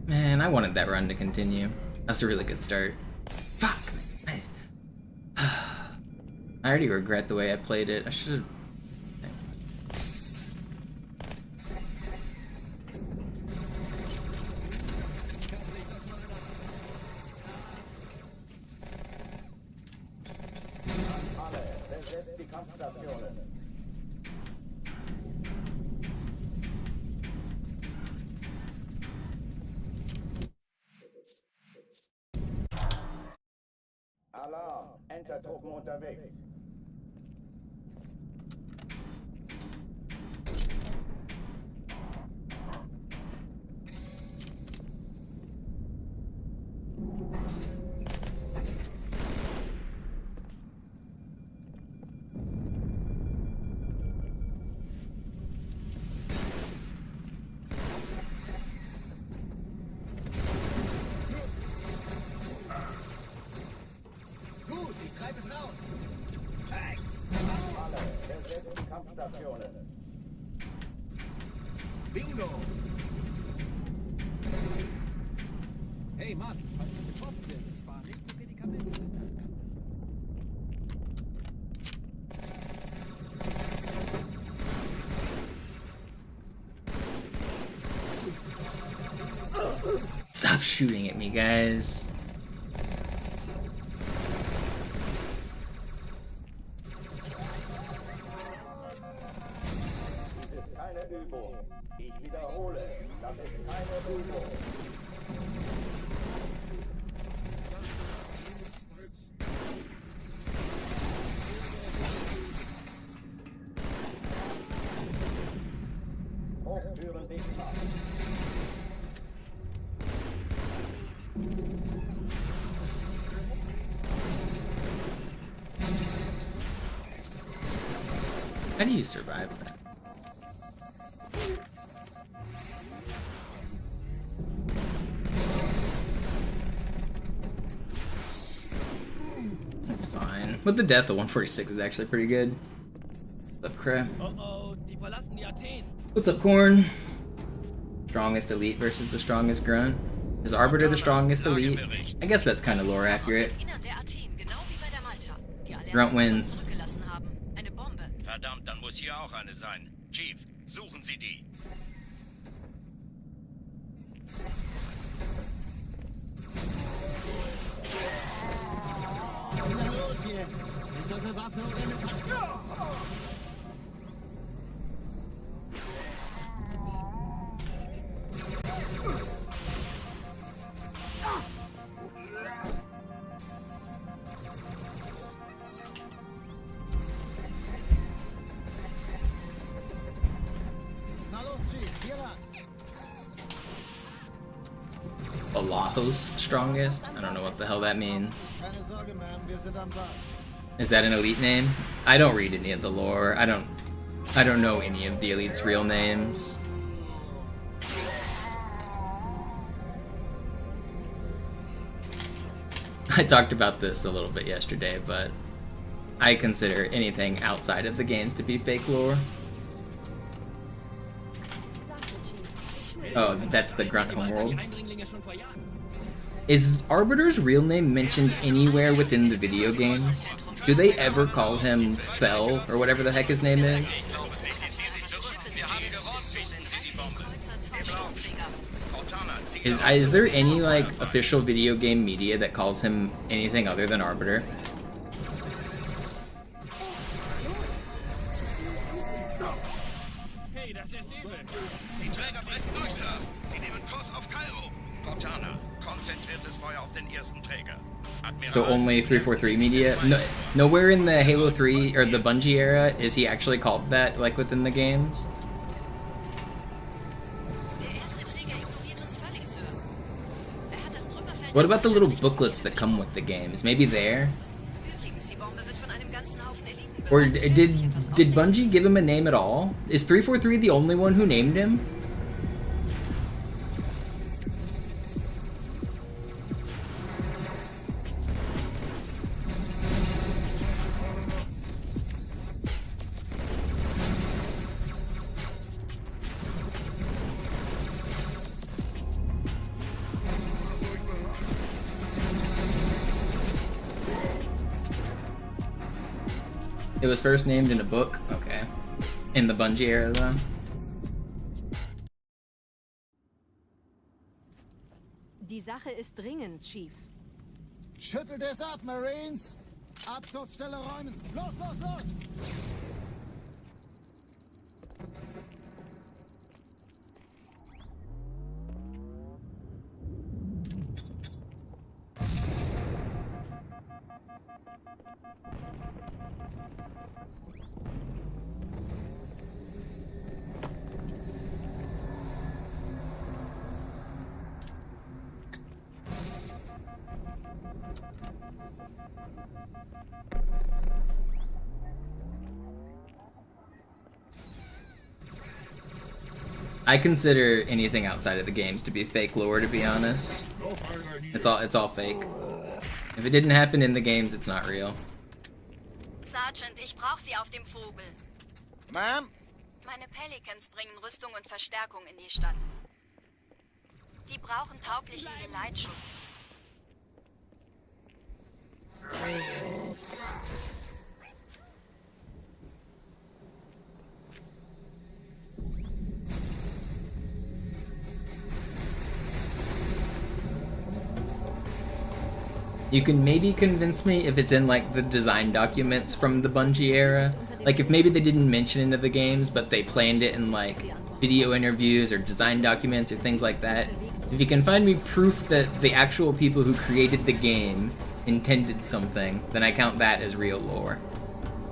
Man, I wanted that run to continue. That's a really good start. Fuck! I already regret the way I played it. I should have... Alle, besetzt die Kampfstationen. Alarm! Entertruppen unterwegs. Gut, ich treibe es raus. Alle, besetzt die Kampfstationen. Bingo. Hey Mann, falls ich getroffen werde, spare nicht mit Medikamenten. Stop shooting at me, guys. Dies ist keine Übung. Ich wiederhole, das ist keine Übung. Hochführen dich ab. How do you survive that? That's fine. With the death, the 146 is actually pretty good. What's up, Crap? Oh, die verlassen die Athen. What's up, Corn? Strongest elite versus the strongest grunt. Is Arbiter the strongest elite? I guess that's kind of lore accurate. Grunt wins. Verdammt, dann muss hier auch eine sein. Chief, suchen Sie die. Was ist denn los hier? Ist das eine Waffe oder eine Pistole? Na los, Chief, hier lang. Allahos strongest? I don't know what the hell that means. Keine Sorge, Ma'am, wir sind am Ball. Is that an elite name? I don't read any of the lore. I don't know any of the elite's real names. I talked about this a little bit yesterday, but I consider anything outside of the games to be fake lore. Oh, that's the Grunt homeworld. Is Arbiter's real name mentioned anywhere within the video games? Do they ever call him Fell, or whatever the heck his name is? Is there any, like, official video game media that calls him anything other than Arbiter? Hey, das ist übel. Die Träger brechen durch, Sir. Sie nehmen Kurs auf Kairo. Cortana, konzentriertes Feuer auf den ersten Träger. Admiral, So only 343 media? No, nowhere in the Halo 3 or the Bungie era is he actually called that, like, within the games? What about the little booklets that come with the games? Maybe there? Or did Bungie give him a name at all? Is 343 the only one who named him? It was first named in a book? Okay. In the Bungie era, though? Die Sache ist dringend, Chief. Schüttelt es ab, Marines! Absturzstelle räumen! Los, los, los! I consider anything outside of the games to be fake lore, to be honest. It's all fake. If it didn't happen in the games, it's not real. Sergeant, ich brauche Sie auf dem Vogel. Ma'am? Meine Pelicans bringen Rüstung und Verstärkung in die Stadt. Die brauchen tauglichen Geleitschutz. You can maybe convince me if it's in like the design documents from the Bungie era. Like if maybe they didn't mention it in the games, but they planned it in like video interviews or design documents or things like that. If you can find me proof that the actual people who created the game intended something, then I count that as real lore.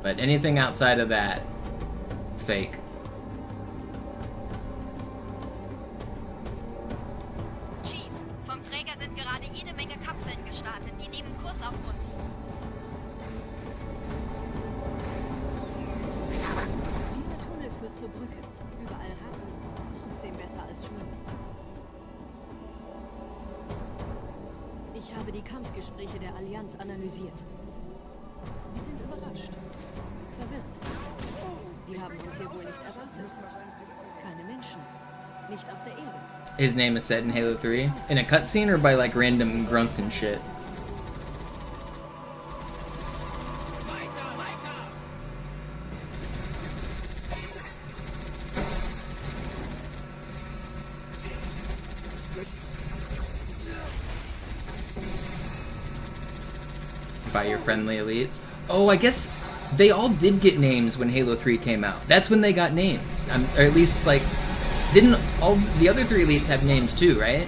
But anything outside of that, it's fake. Chief, vom Träger sind gerade jede Menge Kapseln gestartet. Die nehmen Kurs auf uns. Dieser Tunnel führt zur Brücke. Überall Ratten. Trotzdem besser als Schwimmen. Ich habe die Kampfgespräche der Allianz analysiert. Die sind überrascht. Verwirrt. Die haben uns hier wohl nicht erwartet. Keine Menschen. Nicht auf der Erde. His name is said in Halo 3? In a cutscene or by like random grunts and shit? By your friendly elites? Oh, I guess they all did get names when Halo 3 came out. That's when they got names. Or at least, like, didn't all the other 3 elites have names too, right?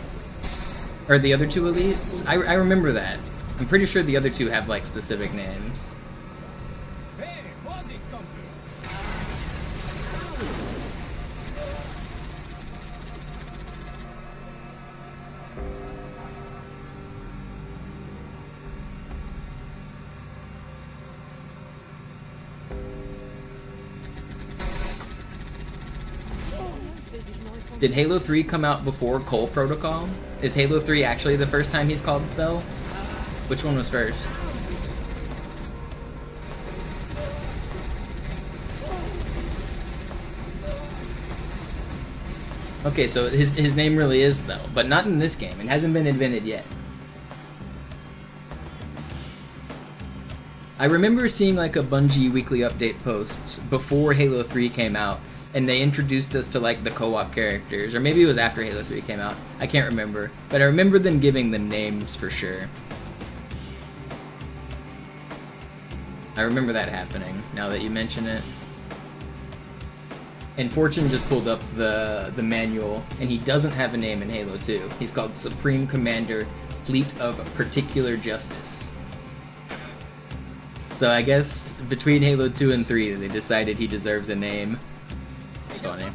Or the other 2 elites? I remember that. I'm pretty sure the other 2 have, like, specific names. Hey, Vorsicht, Kumpel! Did Halo 3 come out before Cole Protocol? Is Halo 3 actually the first time he's called Bell? Which one was first? Okay, so his name really is though, but not in this game. It hasn't been invented yet. I remember seeing like a Bungie weekly update post before Halo 3 came out, and they introduced us to like the co-op characters, or maybe it was after Halo 3 came out. I can't remember, but I remember them giving them names for sure. I remember that happening, now that you mention it. And Fortune just pulled up the manual, and he doesn't have a name in Halo 2. He's called Supreme Commander, Fleet of Particular Justice. So I guess between Halo 2 and 3, they decided he deserves a name. It's funny.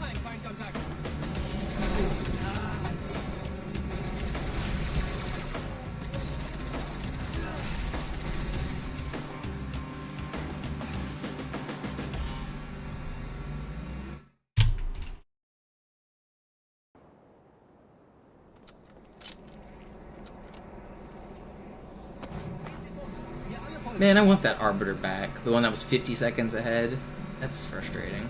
Man, I want that Arbiter back. The one that was 50 seconds ahead. That's frustrating.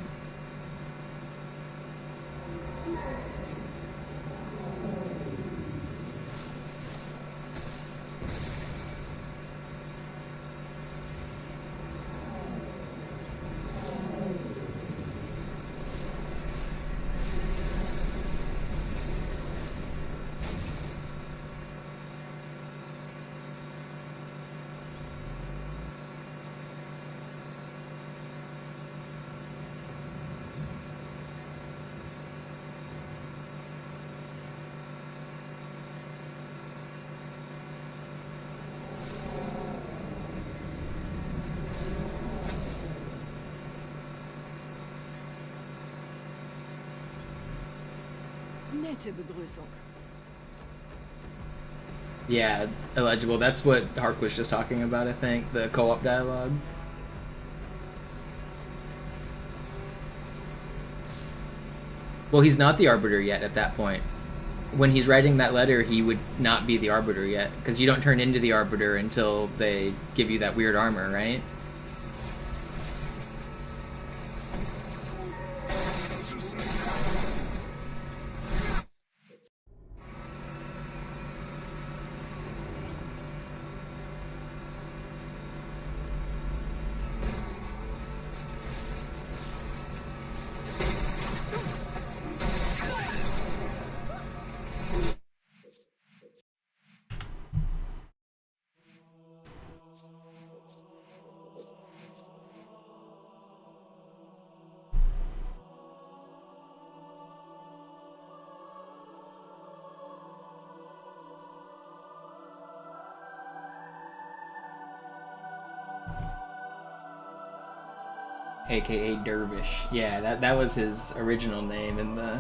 Nette Begrüßung. Yeah, illegible. That's what Hark was just talking about, I think. The co-op dialogue. Well, he's not the Arbiter yet at that point. When he's writing that letter, he would not be the Arbiter yet, because you don't turn into the Arbiter until they give you that weird armor, right? aka Dervish. Yeah, that was his original name in the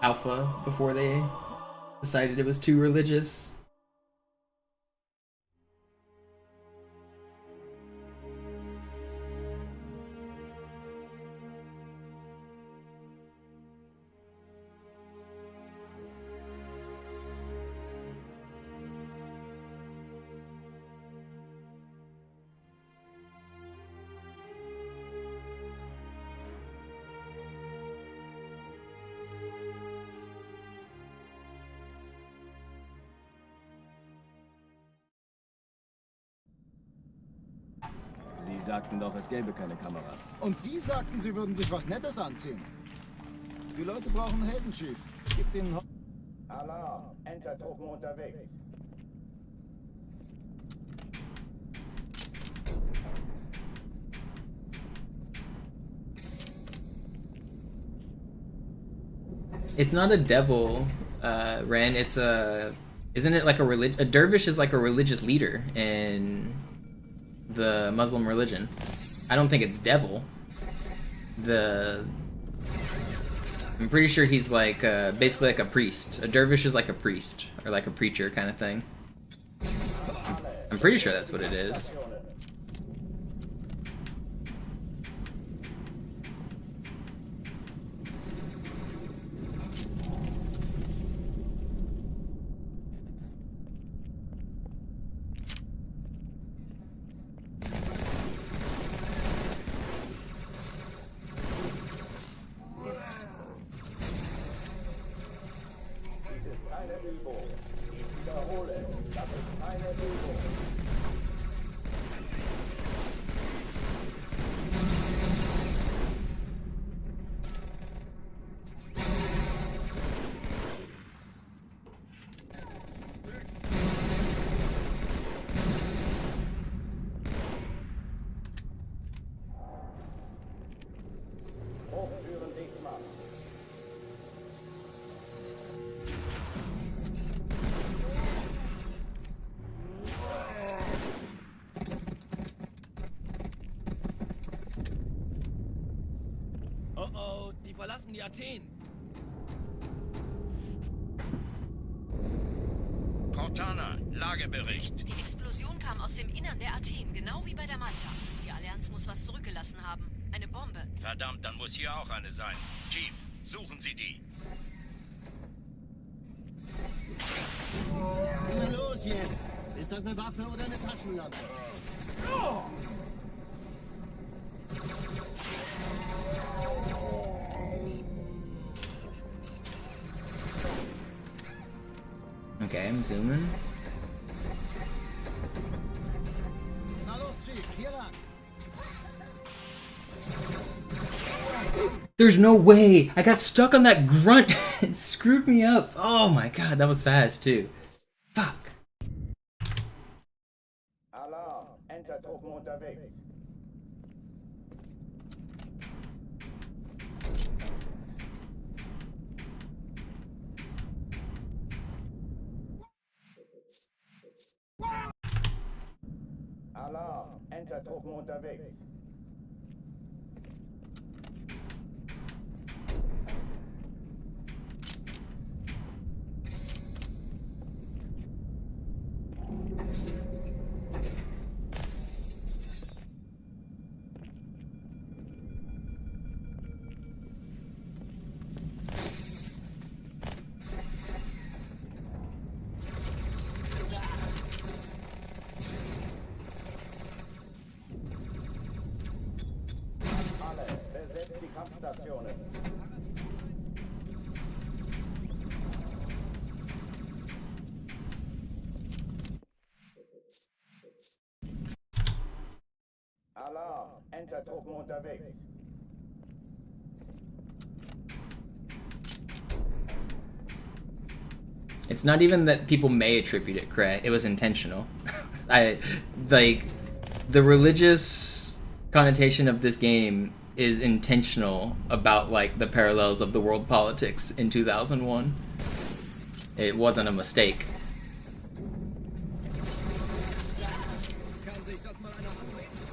alpha before they decided it was too religious. Sie sagten doch, es gäbe keine Kameras. Und Sie sagten, Sie würden sich was Nettes anziehen. Die Leute brauchen Helden, Chief. Gib ihnen Alarm! Enter-Truppen unterwegs. It's not a devil, Ren. It's a... Isn't it like a dervish is like a religious leader in the Muslim religion. I don't think it's devil. I'm pretty sure he's like basically like a priest. A dervish is like a priest or like a preacher kind of thing. I'm pretty sure that's what it is. Oh, die verlassen die Athen. Cortana, Lagebericht. Die Explosion kam aus dem Innern der Athen, genau wie bei der Malta. Die Allianz muss was zurückgelassen haben. Eine Bombe. Verdammt, dann muss hier auch eine sein. Chief, suchen Sie die. Na los jetzt! Ist das eine Waffe oder eine Taschenlampe? Okay, I'm zooming. Na los, Chief, hier lang. There's no way! I got stuck on that grunt! It screwed me up! Oh my god, that was fast too. Fuck. Alarm! Enter-Truppen unterwegs. Alarm! Enter-Truppen unterwegs. Alle, besetzt die Kampfstationen. Alarm! Enter-Truppen unterwegs. It's not even that people may attribute it, Cray. It was intentional. The religious connotation of this game is intentional about like the parallels of the world politics in 2001. It wasn't a mistake.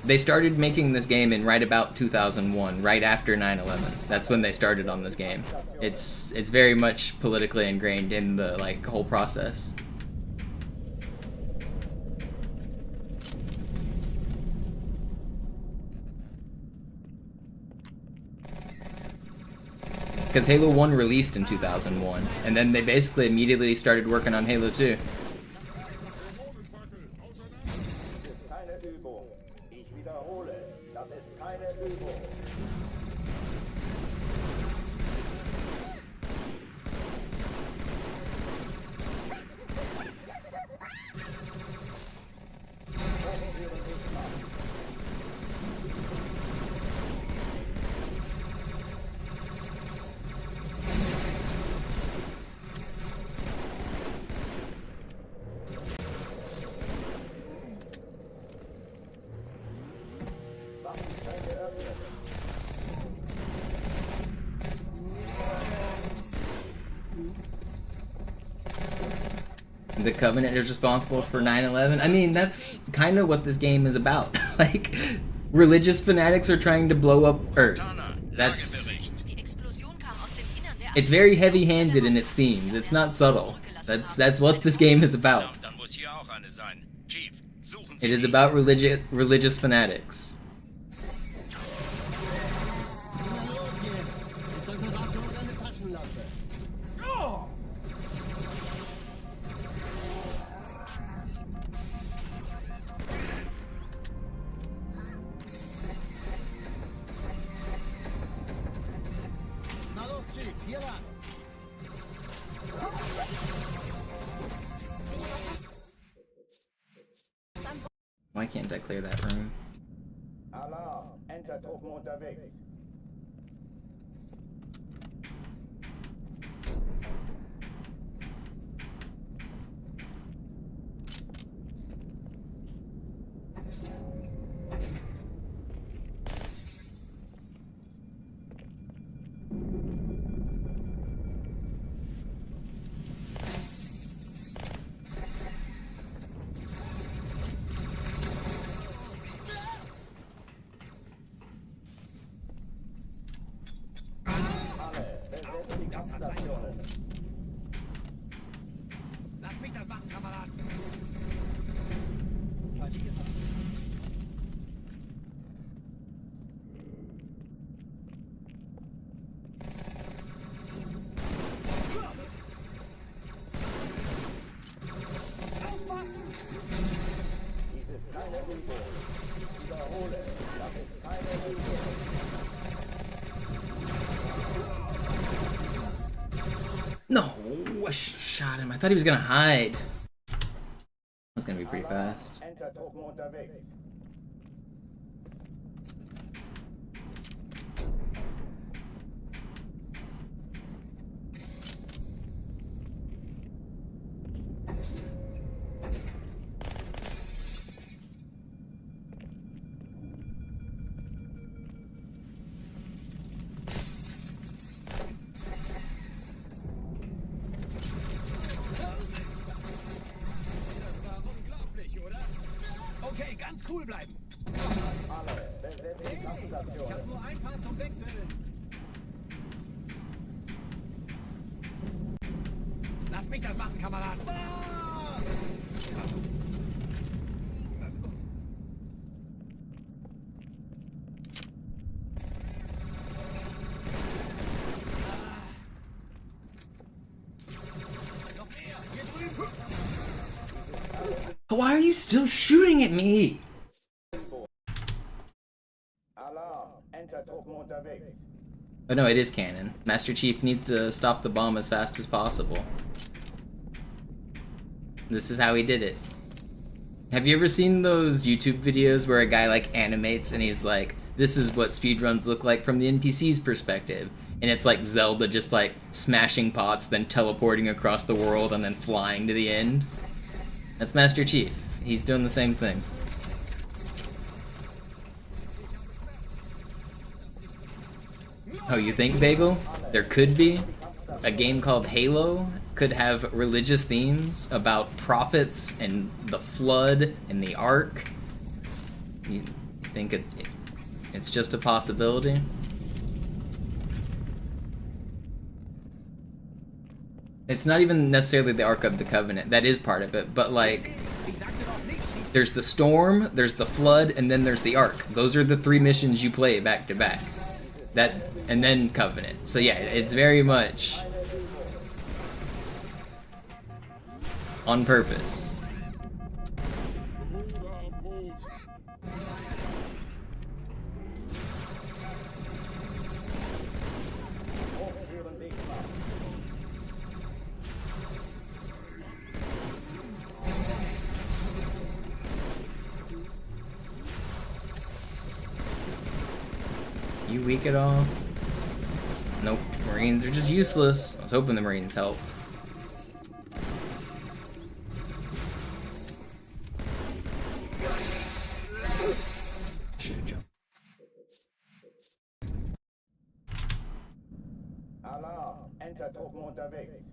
They started making this game in right about 2001, right after 9/11. That's when they started on this game. It's very much politically ingrained in the like whole process. Because Halo 1 released in 2001, and then they basically immediately started working on Halo 2. Keine Übung. Ich wiederhole, das ist keine Übung. The Covenant is responsible for 9/11. I mean, that's kind of what this game is about. Like, religious fanatics are trying to blow up Earth. That's... It's very heavy-handed in its themes. It's not subtle. That's what this game is about. It is about religious fanatics. Why can't I clear that room? Alarm, Enter-Truppen unterwegs. Lass mich das machen, Kamerad. Dies ist keine Übung. Ich wiederhole, das ist keine Übung. No, I shot him. I thought he was gonna hide. That's gonna be pretty fast. Enter-Truppen unterwegs. Okay, ganz cool bleiben. Alle, besetzt die Kampfstation. Ich hab nur ein paar zum Wechseln. Lass mich das machen, Kamerad. Noch mehr, hier drüben. Why are you still shooting at me? Alarm, Enter-Truppen unterwegs. Oh no, it is canon. Master Chief needs to stop the bomb as fast as possible. This is how he did it. Have you ever seen those YouTube videos where a guy like animates and he's like, this is what speedruns look like from the NPC's perspective? And it's like Zelda just like smashing pots, then teleporting across the world, and then flying to the end? That's Master Chief. He's doing the same thing. Oh, you think, Bagel? There could be? A game called Halo could have religious themes about prophets and the flood and the Ark? think it's just a possibility. It's not even necessarily the Ark of the Covenant. That is part of it, but like, there's the Storm, there's the Flood, and then there's the Ark. Those are the 3 missions you play back to back. That, and then Covenant. So yeah, it's very much on purpose. You weak at all? Nope. Marines are just useless. I was hoping the Marines helped. Should've jumped. Alarm! Enter-Truppen unterwegs.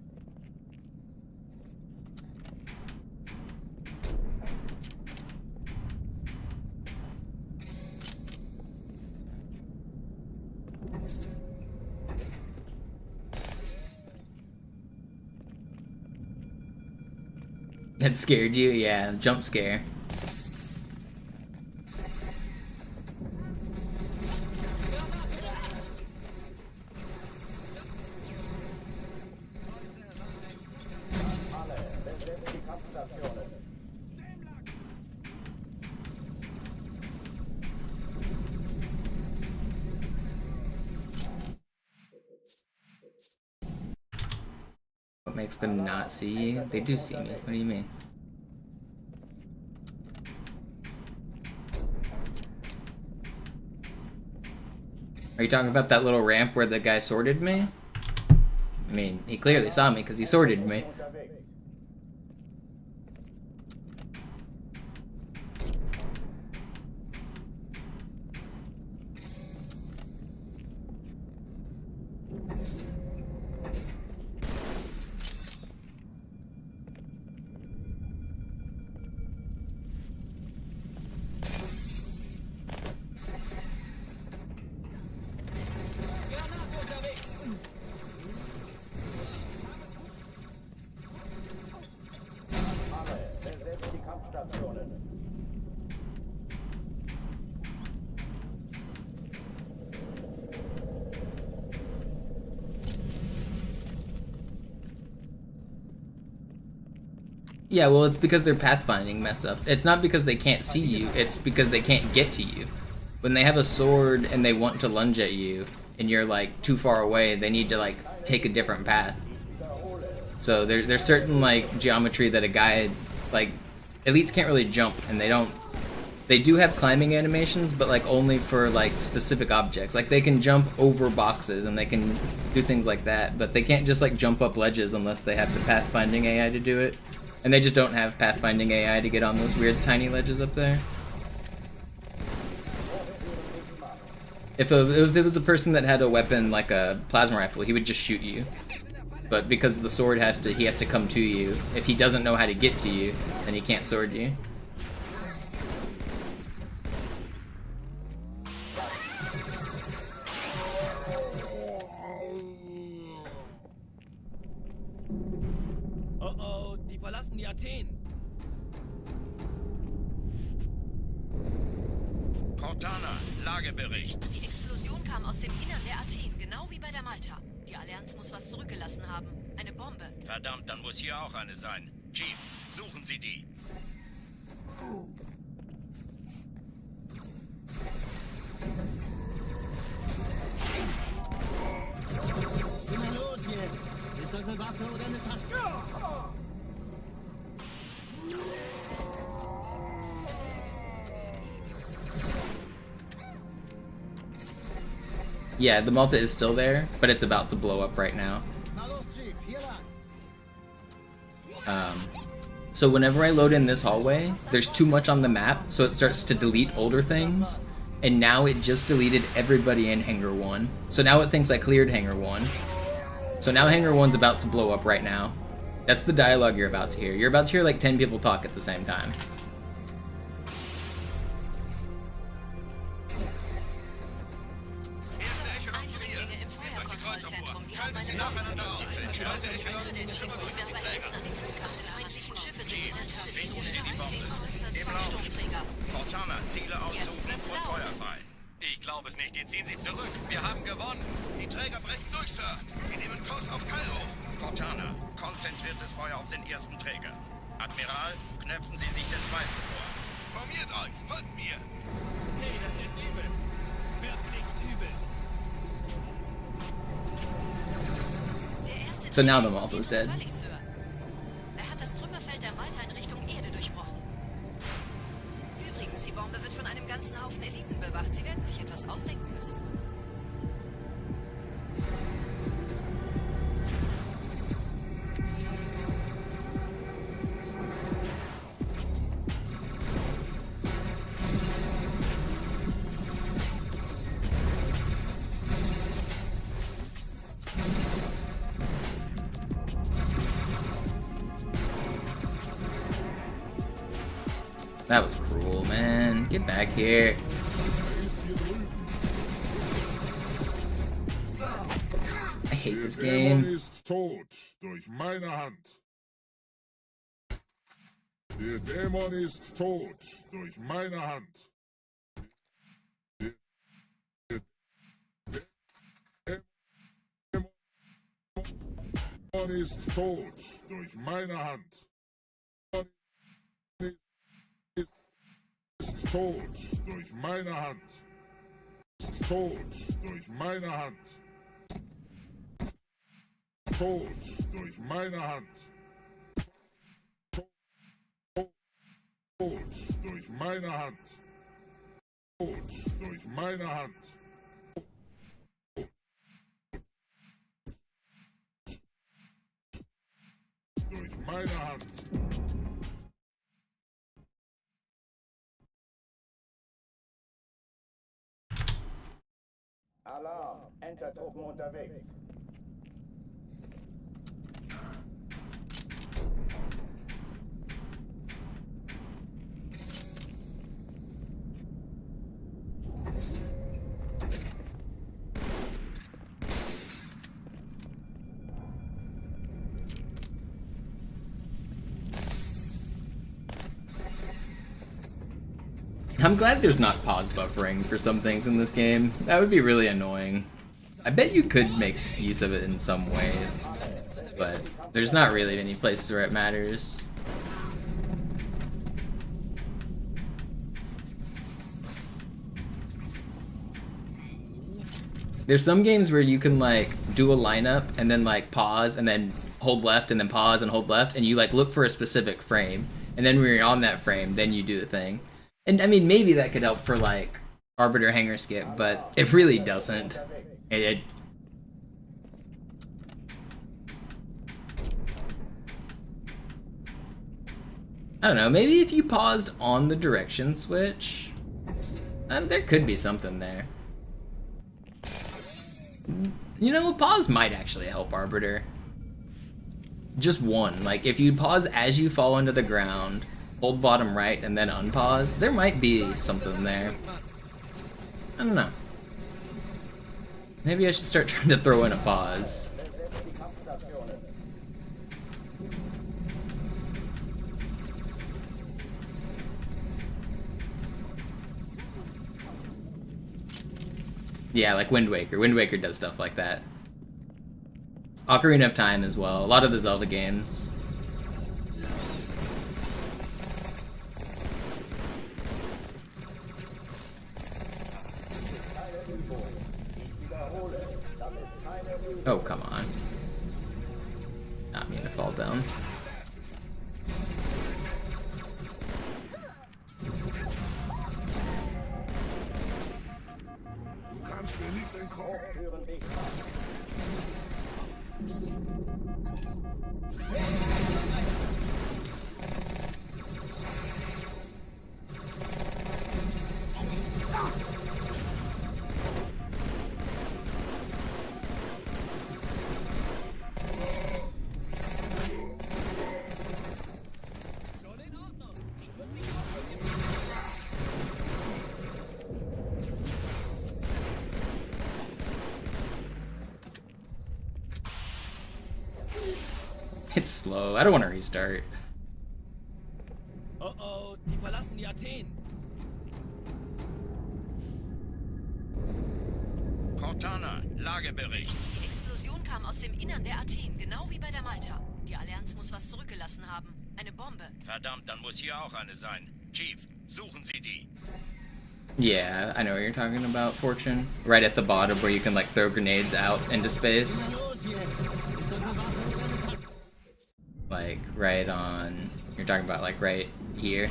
That scared you? Yeah, jump scare. What makes them not see you? They do see me. What do you mean? Are you talking about that little ramp where the guy sorted me? I mean, he clearly saw me because he sorted me. Yeah, well, it's because they're pathfinding mess-ups. It's not because they can't see you, it's because they can't get to you. When they have a sword and they want to lunge at you, and you're, like, too far away, they need to, like, take a different path. So there's certain, like, geometry that a guy, like, elites can't really jump, and they don't... They do have climbing animations, but, like, only for, like, specific objects. Like, they can jump over boxes, and they can do things like that, but they can't just, like, jump up ledges unless they have the pathfinding AI to do it. And they just don't have pathfinding AI to get on those weird tiny ledges up there. If it was a person that had a weapon like a plasma rifle, he would just shoot you. But because the sword he has to come to you. If he doesn't know how to get to you, then he can't sword you. Oh, die verlassen die Athen. Cortana, Lagebericht. Die Explosion kam aus dem Innern der Athen, genau wie bei der Malta. Die Allianz muss was zurückgelassen haben. Eine Bombe. Verdammt, dann muss hier auch eine sein. Chief, suchen Sie die. Immer los jetzt! Ist das eine Waffe oder eine Taste? Yeah, the Malta is still there, but it's about to blow up right now. So whenever I load in this hallway, there's too much on the map, so it starts to delete older things, and now it just deleted everybody in Hangar 1. So now it thinks I cleared Hangar 1. So now Hangar 1's about to blow up right now. That's the dialogue you're about to hear. You're about to hear like 10 people talk at the same time. schalte sie nacheinander auf. Schalte ich hören, kümmert euch um die Träger. Feindlichen Schiffe sind in der Legen Sie die Bombe. Im Sturmträger. Cortana, Ziele aussuchen und Feuer frei. Ich glaube es nicht. Die ziehen sie zurück. Wir haben gewonnen. Die Träger brechen durch, Sir. Sie nehmen Kurs auf Kairo. Cortana, konzentriertes Feuer auf den ersten Träger. Admiral, knöpfen Sie sich den zweiten vor. Formiert euch. Folgt mir. Nee, das ist übel. Wirklich übel. Der erste So now the Träger moth is geht dead. völlig, Sir. Er hat das Trümmerfeld der Malta in Richtung Erde durchbrochen. Übrigens, die Bombe wird von einem ganzen Haufen Eliten bewacht. Sie werden sich etwas ausdenken müssen. That was cruel, man. Get back here. I hate this Der Dämon game. ist tot durch meine Hand. Der Dämon ist tot durch meine Hand. Der Dämon ist tot durch meine Hand. Ist tot durch meine Hand. Ist tot durch meine Hand. Tot durch meine Hand. Tot durch meine Hand. Tot durch meine Hand. Durch meine Hand. Alarm! Entertruppen unterwegs. I'm glad there's not pause buffering for some things in this game. That would be really annoying. I bet you could make use of it in some way, but there's not really any places where it matters. There's some games where you can like do a lineup and then like pause and then hold left and then pause and hold left and you like look for a specific frame, and then when you're on that frame then you do the thing. And I mean, maybe that could help for like Arbiter Hanger Skip, but it really doesn't. I don't know, maybe if you paused on the direction switch, there could be something there. You know, pause might actually help Arbiter. Just one, like if you pause as you fall into the ground, hold bottom right and then unpause, there might be something there. I don't know. Maybe I should start trying to throw in a pause. Yeah, like Wind Waker. Wind Waker does stuff like that. Ocarina of Time as well. A lot of the Zelda games. Oh, come on. Not mean to fall down. Du kannst mir nicht entkommen. Führen dich ab. It's slow. I don't want to restart. Oh oh, die verlassen die Athen. Cortana, Lagebericht. Die Explosion kam aus dem Innern der Athen, genau wie bei der Malta. Die Allianz muss was zurückgelassen haben. Eine Bombe. Verdammt, dann muss hier auch eine sein. Chief, suchen Sie die. Yeah, I know what you're talking about, Fortune. Right at the bottom where you can like throw grenades out into space. Like right on, you're talking about like right here.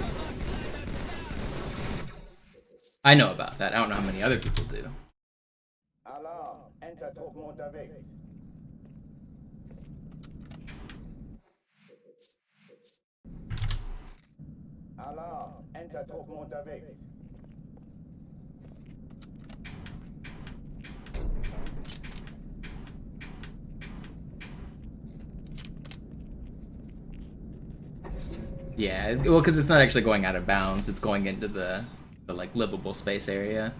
I know about that. I don't know how many other people do. Alarm, Entertruppen unterwegs. Alarm, Entertruppen unterwegs. Yeah, well, because it's not actually going out of bounds. It's going into the like livable space area.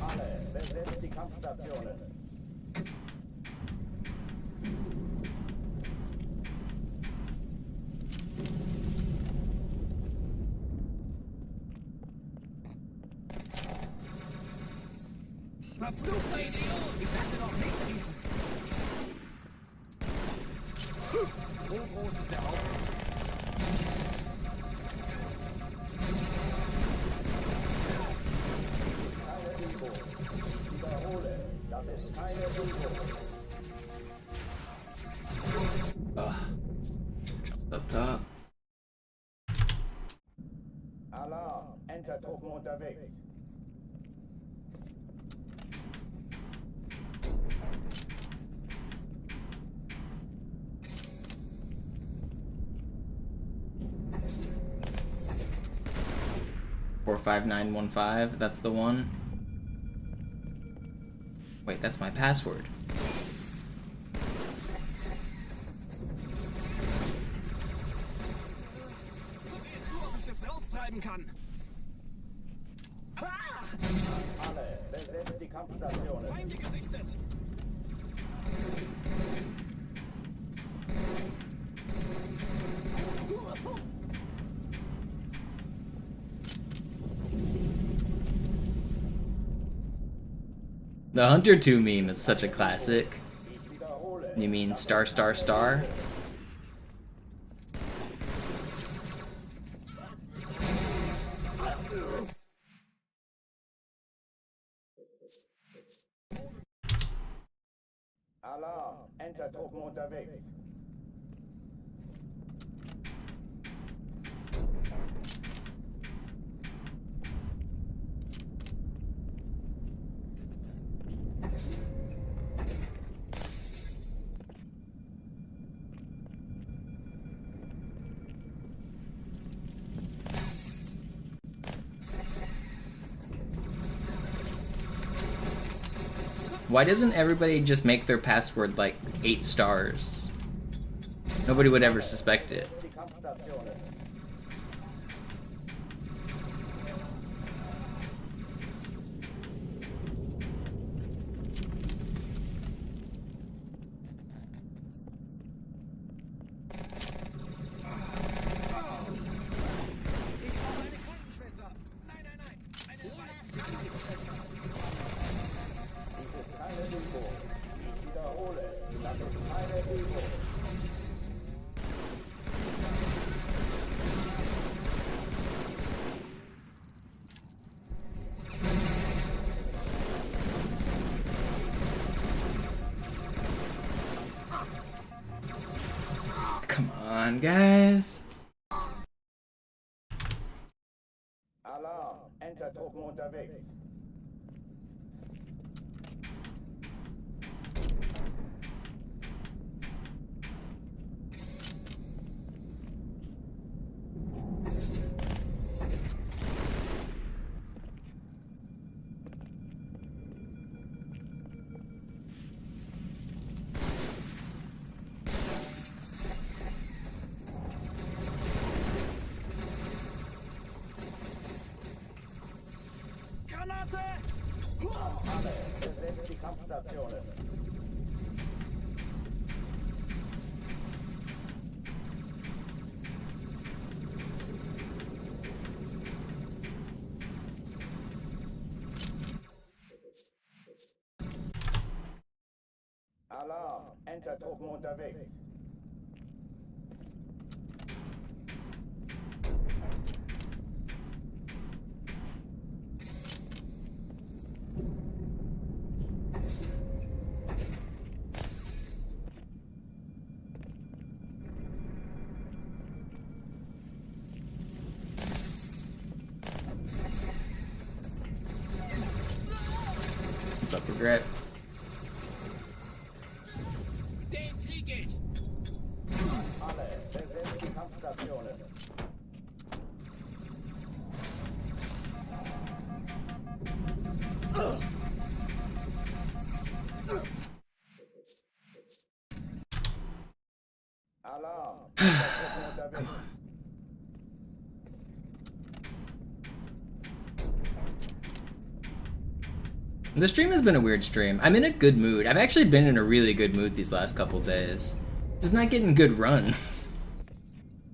Alle, besetzt die Kampfstationen. Verfluchter Idiot! Ich sagte doch nicht schießen! Wo groß ist der Raum? Keine Übung. Ich wiederhole, das ist keine Übung. Ugh. Jump up top. Alarm, Entertruppen unterwegs. Four 5915. That's the one. Wait, that's my password. Alle, besetzt die Kampfstationen. Feinde gesichtet! The Hunter 2 meme is such a classic. Ich wiederhole. You mean star star star? Alarm, Entertruppen unterwegs. Why doesn't everybody just make their password like 8 stars? Nobody would ever suspect it. Die Kampfstationen. Dies ist keine Übung. Ich wiederhole, das ist keine Übung. Come on, guys. Alarm, Entertruppen unterwegs. Alle, besetzt die Kampfstationen. Alarm, Entertruppen unterwegs. What's up, regret? Alle, besetzt die Kampfstationen. Alarm, Entertruppen unterwegs. The stream has been a weird stream. I'm in a good mood. I've actually been in a really good mood these last couple days. Just not getting good runs.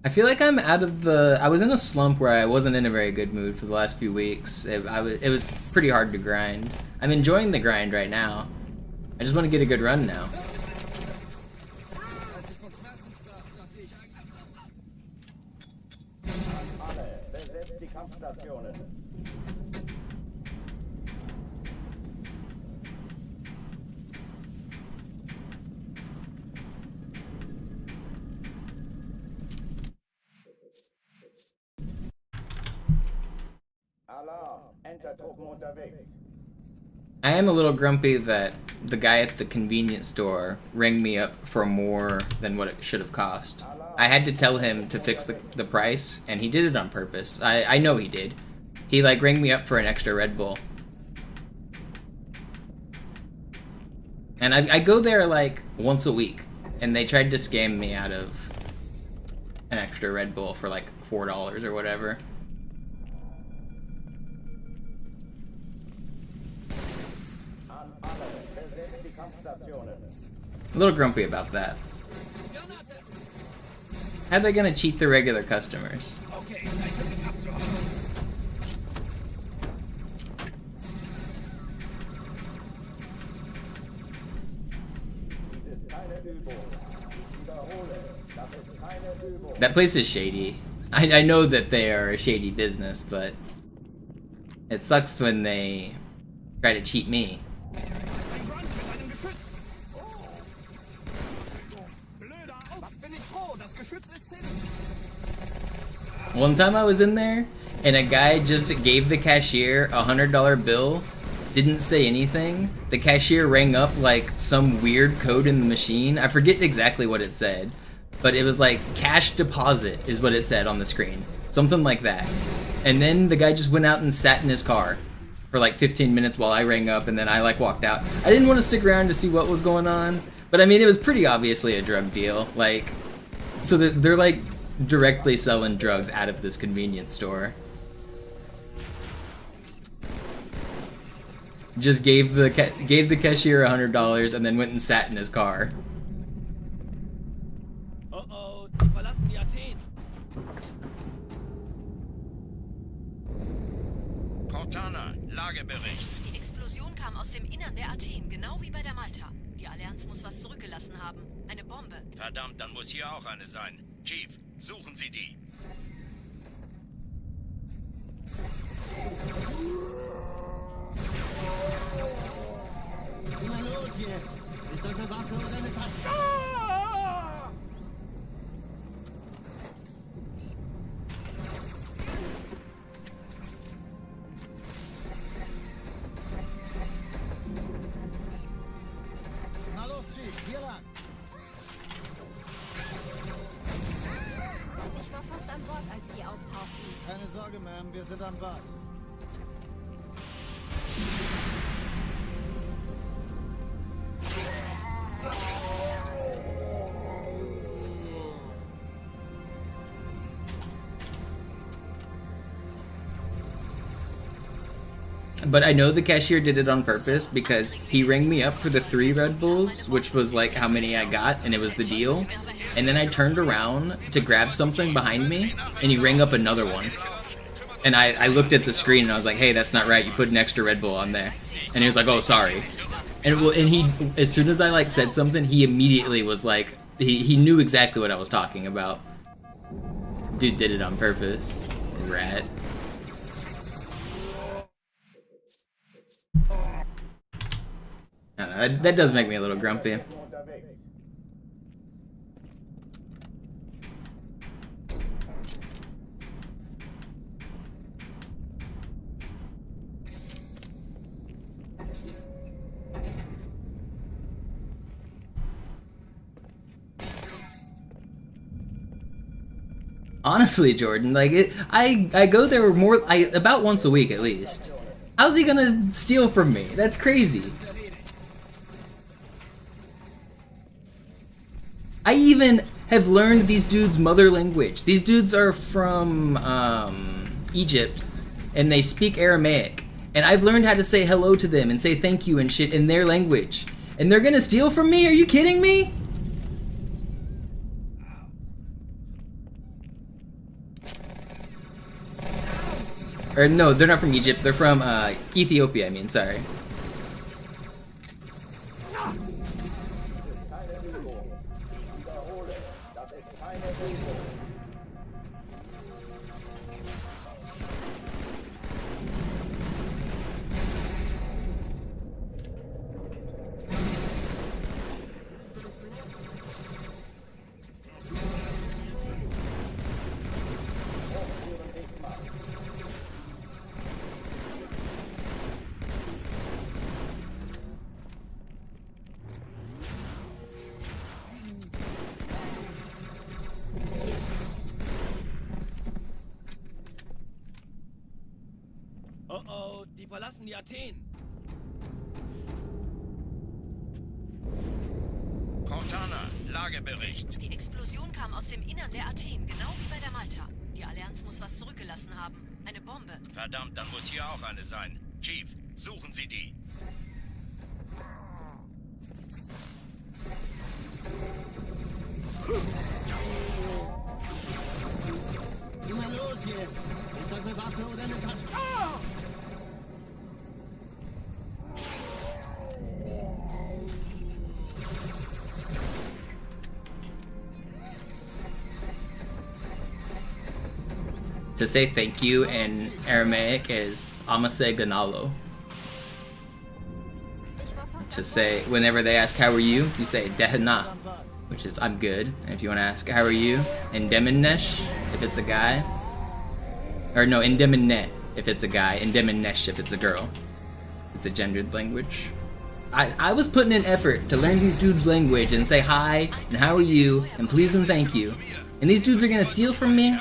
I feel like I'm out of the... I was in a slump where I wasn't in a very good mood for the last few weeks. It was pretty hard to grind. I'm enjoying the grind right now. I just want to get a good run now. Alle, besetzt die Kampfstationen. Alarm, Entertruppen unterwegs. I am a little grumpy that the guy at the convenience store rang me up for more than what it should have cost. I had to tell him to fix the price, and he did it on purpose. I know he did. He like rang me up for an extra Red Bull. And I go there like once a week, and they tried to scam me out of an extra Red Bull for like $4 or whatever. A little grumpy about that. How are they gonna cheat the regular customers? Okay, Zeit für mich abzuhauen. Dies ist keine Übung. Ich wiederhole, das ist keine Übung. That place is shady. I know that they are a shady business, but it sucks when they try to cheat me. Ein Run mit einem Geschütz. Blöder, was bin ich froh, das Geschütz ist hin. One time I was in there, and a guy just gave the cashier a $100 bill, didn't say anything. The cashier rang up like some weird code in the machine. I forget exactly what it said, but it was like cash deposit is what it said on the screen. Something like that. And then the guy just went out and sat in his car for like 15 minutes while I rang up, and then I like walked out. I didn't want to stick around to see what was going on, but I mean, it was pretty obviously a drug deal. Like, so they're like directly selling drugs out of this convenience store. Just gave the cashier $100 and then went and sat in his car. Oh, die verlassen die Athen. Cortana, Lagebericht. Die Explosion kam aus dem Innern der Athen, genau wie bei der Malta. Die Allianz muss was zurückgelassen haben. Eine Bombe. Verdammt, dann muss hier auch eine sein. Chief, suchen Sie die. Na los jetzt! Ist das eine Waffe oder eine Tasche? Na los, Chief, hier lang. Ich war fast an Bord, als die auftauchten. Keine Sorge, Ma'am, wir sind am Bad. But I know the cashier did it on purpose because he rang me up for the 3 Red Bulls, which was like how many I got, and it was the deal. And then I turned around to grab something behind me, and he rang up another one. And I looked at the screen and I was like, hey, that's not right, you put an extra Red Bull on there. And he was like, oh, sorry. And he, as soon as I like said something, he immediately was like, he knew exactly what I was talking about. Dude did it on purpose. Rat. I don't know, that does make me a little grumpy. Honestly, Jordan, like I go there about once a week at least. How's he gonna steal from me? That's crazy. I even have learned these dudes' mother language. These dudes are from Egypt, and they speak Aramaic. And I've learned how to say hello to them and say thank you and shit in their language. And they're gonna steal from me? Are you kidding me? Or no, they're not from Egypt. They're from Ethiopia, I mean, sorry. Oh, die verlassen die Athen. Cortana, Lagebericht. Die Explosion kam aus dem Innern der Athen, genau wie bei der Malta. Die Allianz muss was zurückgelassen haben. Eine Bombe. Verdammt, dann muss hier auch eine sein. Chief, suchen Sie die. Na los jetzt! Ist das eine Waffe oder eine Tasche? Ah! To say thank you in Aramaic is Amase Ganalo. To say, whenever they ask how are you, you say Dehna, which is I'm good. And if you want to ask how are you, Indeminesh, if it's a guy. Or no, Indemine if it's a guy, Indeminesh if it's a girl. It's a gendered language. I was putting in effort to learn these dudes' language and say hi, and how are you, and please and thank you. And these dudes are gonna steal from me?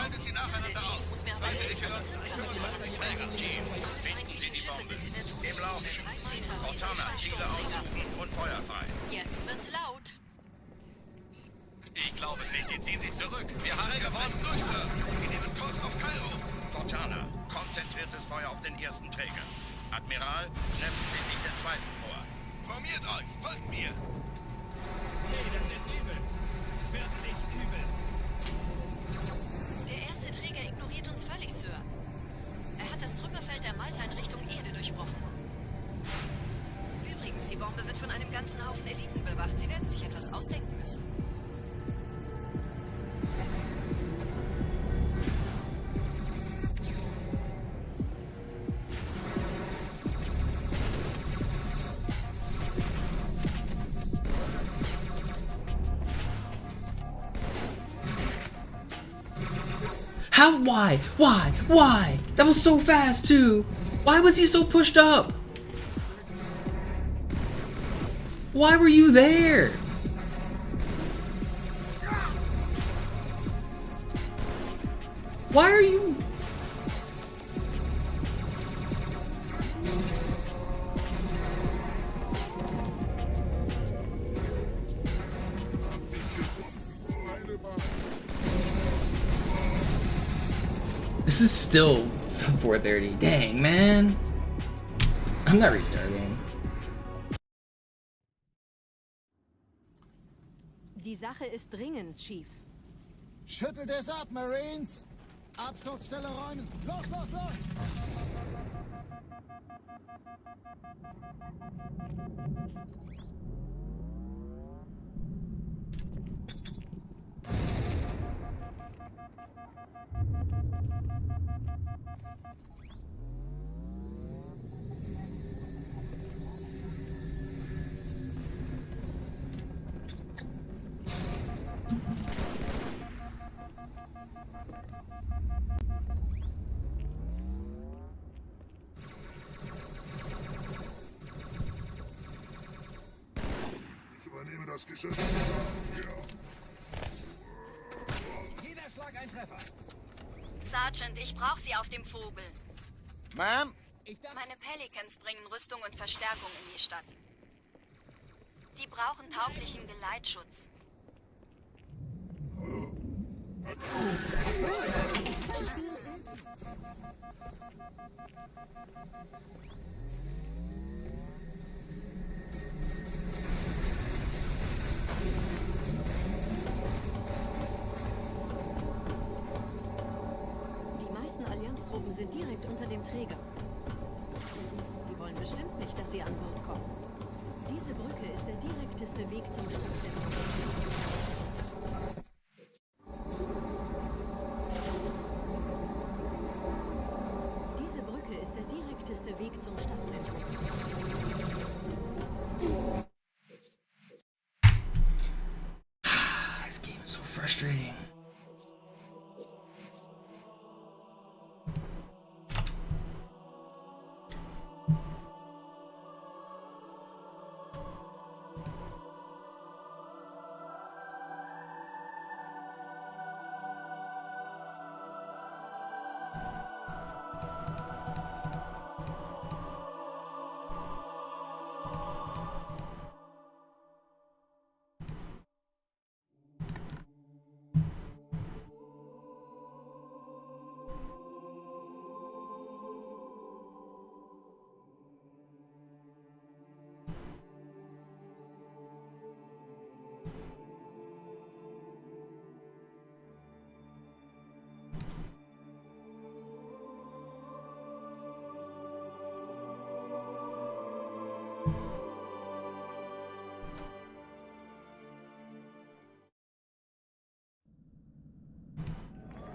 Jetzt wird's laut. Ich glaube es nicht. Jetzt ziehen Sie zurück. Wir haben gewonnen. Durch, Sir. Sie nehmen Kurs auf Kairo. Cortana, konzentriertes Feuer auf den ersten Träger. Admiral, nehmen Sie sich den zweiten vor. Formiert euch. Folgt mir. Hey, das ist übel. Wird nicht übel. Der erste Träger ignoriert uns völlig, Sir. Er hat das Trümmerfeld der Malta in Richtung Erde durchbrochen. Übrigens, die Bombe wird von einem ganzen Haufen Eliten bewacht. Sie werden sich etwas ausdenken müssen. How? Why? Why? That was so fast too. Why was he so pushed up? Why were you there? Why are you? This is still sub 430. Dang, man. I'm not restarting. Die Sache ist dringend, Chief. Schüttelt es ab, Marines! Absturzstelle räumen! Los, los, los! Ich übernehme das Geschäft. Ja. Jeder Schlag ein Treffer. Sergeant, ich brauche Sie auf dem Vogel. Ma'am? Meine Pelicans bringen Rüstung und Verstärkung in die Stadt. Die brauchen tauglichen Geleitschutz. Die meisten Allianztruppen sind direkt unter dem Träger. Die wollen bestimmt nicht, dass sie an Bord kommen. Diese Brücke ist der direkteste Weg zum Stadtzentrum. Diese Brücke ist der direkteste Weg zum Stadtzentrum. This game is so frustrating.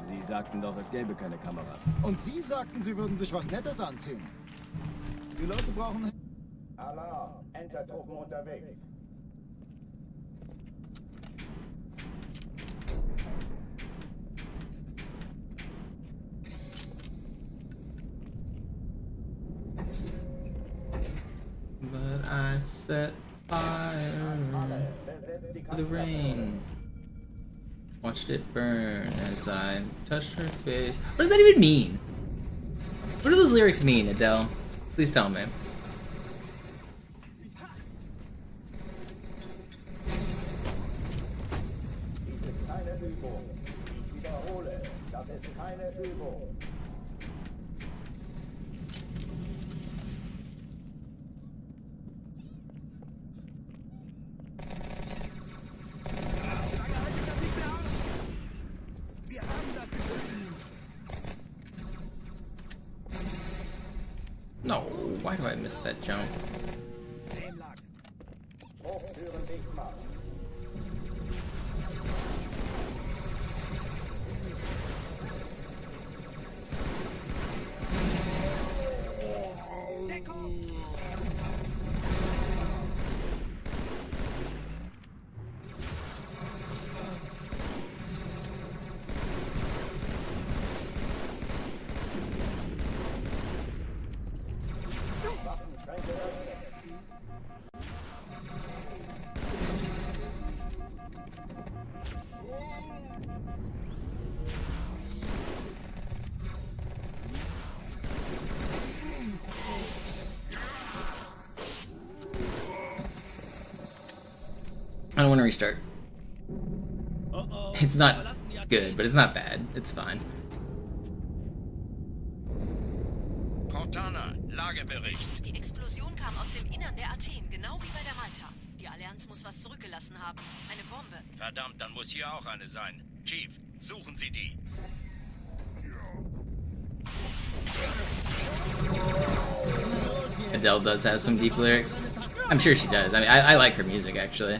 Sie sagten doch, es gäbe keine Kameras. Und Sie sagten, Sie würden sich was Nettes anziehen. Die Leute brauchen... Alarm! Entertruppen unterwegs. But I set fire to the rain. Watched it burn as I touched her face. What does that even mean? What do those lyrics mean, Adele? Please tell me. Dies ist keine Übung. Ich wiederhole, das ist keine Übung. No, why do I miss that jump? Hochtüren dicht machen. I don't want to restart. It's not good, but it's not bad. It's fine. Cortana, Lagebericht. Die Explosion kam aus dem Innern der Athen, genau wie bei der Malta. Die Allianz muss was zurückgelassen haben. Eine Bombe. Verdammt, dann muss hier auch eine sein. Chief, suchen Sie die. Adele does have some deep lyrics. I'm sure she does. I mean, I like her music, actually.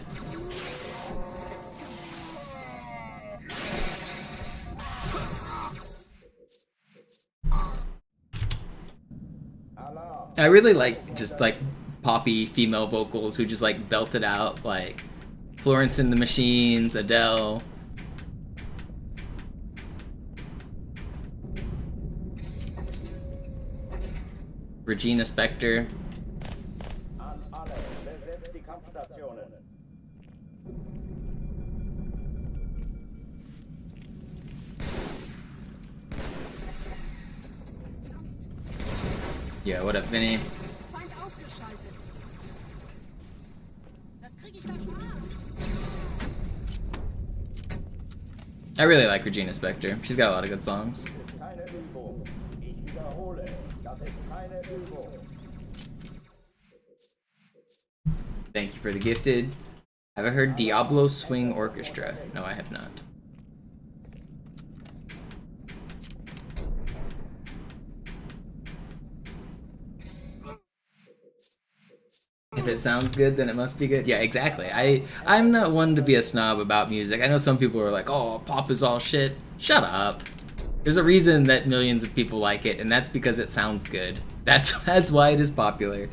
I really like just like poppy female vocals who just like belt it out, like Florence and the Machines, Adele. Regina Spektor. An alle, besetzt die Kampfstationen. Yeah, what up, Vinny? Feind ausgeschaltet. Das krieg ich doch schon ab. I really like Regina Spektor. She's got a lot of good songs. Keine Übung. Ich wiederhole, das ist keine Übung. Thank you for the gifted. Have I heard Diablo Swing Orchestra? No, I have not. If it sounds good, then it must be good. Yeah, exactly. I'm not one to be a snob about music. I know some people are like, oh, pop is all shit. Shut up. There's a reason that millions of people like it, and that's because it sounds good. That's why it is popular.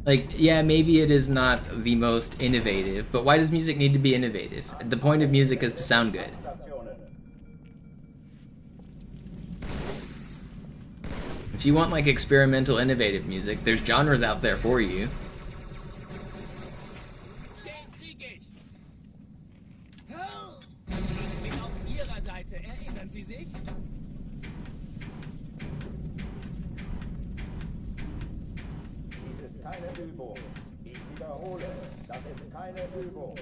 Like, yeah, maybe it is not the most innovative, but why does music need to be innovative? The point of music is to sound good. If you want like experimental, innovative music, there's genres out there for you. Den krieg ich. Ich bin auf Ihrer Seite. Erinnern Sie sich? Dies ist keine Übung. Ich wiederhole, das ist keine Übung.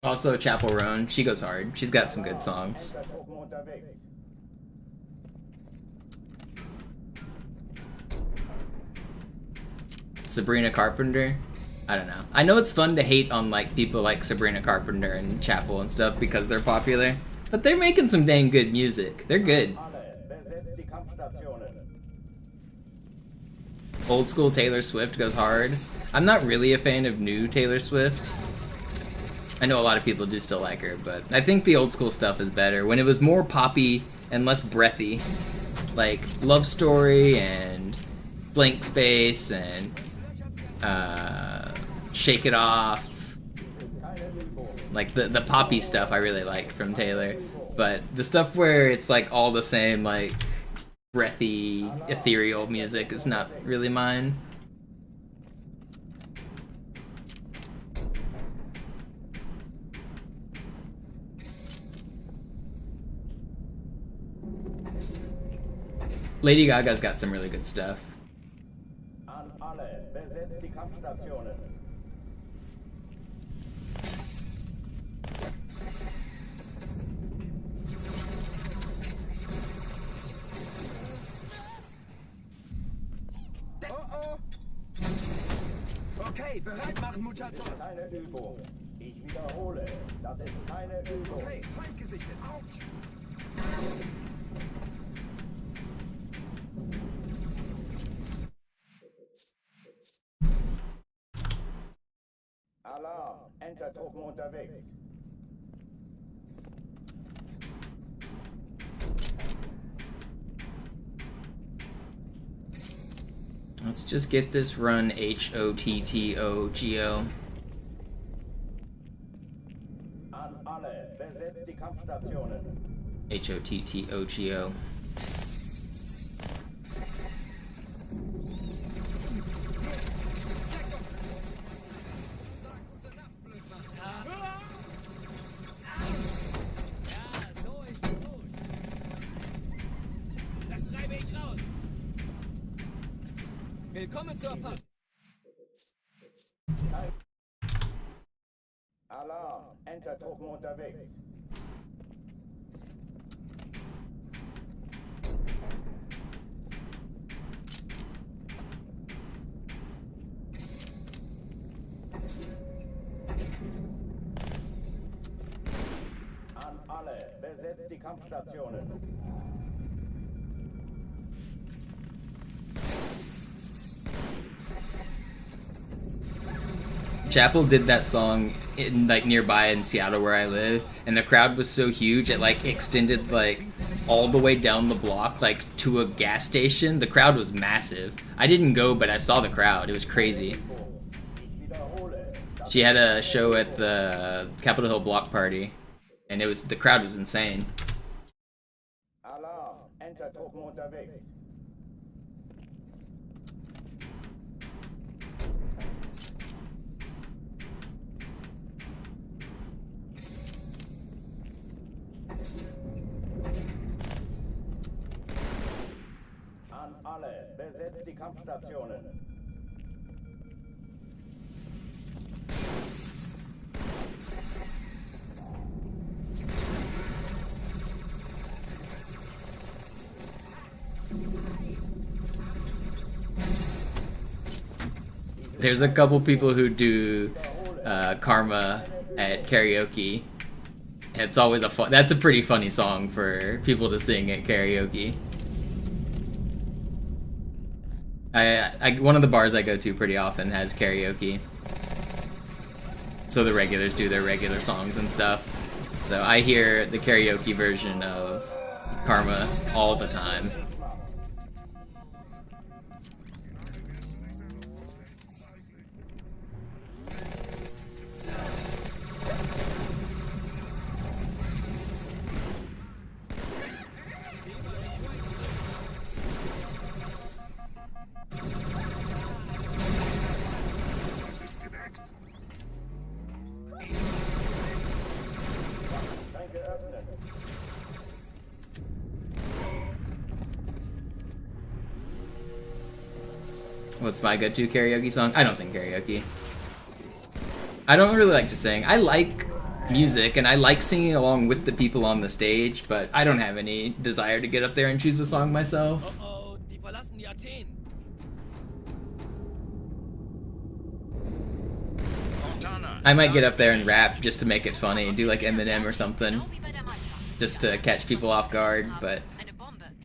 Also, Chapel Roan, she goes hard. She's got some good songs. Truppen unterwegs. Sabrina Carpenter, I don't know. I know it's fun to hate on like people like Sabrina Carpenter and Chapel and stuff because they're popular, but they're making some dang good music. They're good. Alle, besetzt die Kampfstationen. Old school Taylor Swift goes hard. I'm not really a fan of new Taylor Swift. I know a lot of people do still like her, but I think the old school stuff is better. When it was more poppy and less breathy, like Love Story and Blank Space and Shake It Off. Like the poppy stuff I really liked from Taylor. But the stuff where it's like all the same, like breathy, ethereal music is not really mine. Lady Gaga's got some really good stuff. An alle, besetzt die Kampfstationen. Oh. Okay, bereit machen, Muchachos. Keine Übung. Ich wiederhole, das ist keine Übung. Hey, Feind gesichtet. Autsch. Alarm, Entertruppen unterwegs. Let's just get this run HOTTOGO. An alle, besetzt die Kampfstationen. HOTTOGO. Willkommen zur Party. Alarm, Entertruppen unterwegs. Kampfstationen. Chapel did that song in like nearby in Seattle where I live, and the crowd was so huge it like extended like all the way down the block like to a gas station. The crowd was massive. I didn't go, but I saw the crowd. It was crazy. She had a show at the Capitol Hill Block Party, and the crowd was insane. Alarm, Entertruppen unterwegs. An alle, besetzt die Kampfstationen. There's a couple people who do Karma at karaoke. It's always that's a pretty funny song for people to sing at karaoke. One of the bars I go to pretty often has karaoke. So the regulars do their regular songs and stuff. So I hear the karaoke version of Karma all the time. What's my go-to karaoke song? I don't sing karaoke. I don't really like to sing. I like music, and I like singing along with the people on the stage, but I don't have any desire to get up there and choose a song myself. Oh, die verlassen die Athen. I might get up there and rap just to make it funny, do like Eminem or something, just to catch people off guard, but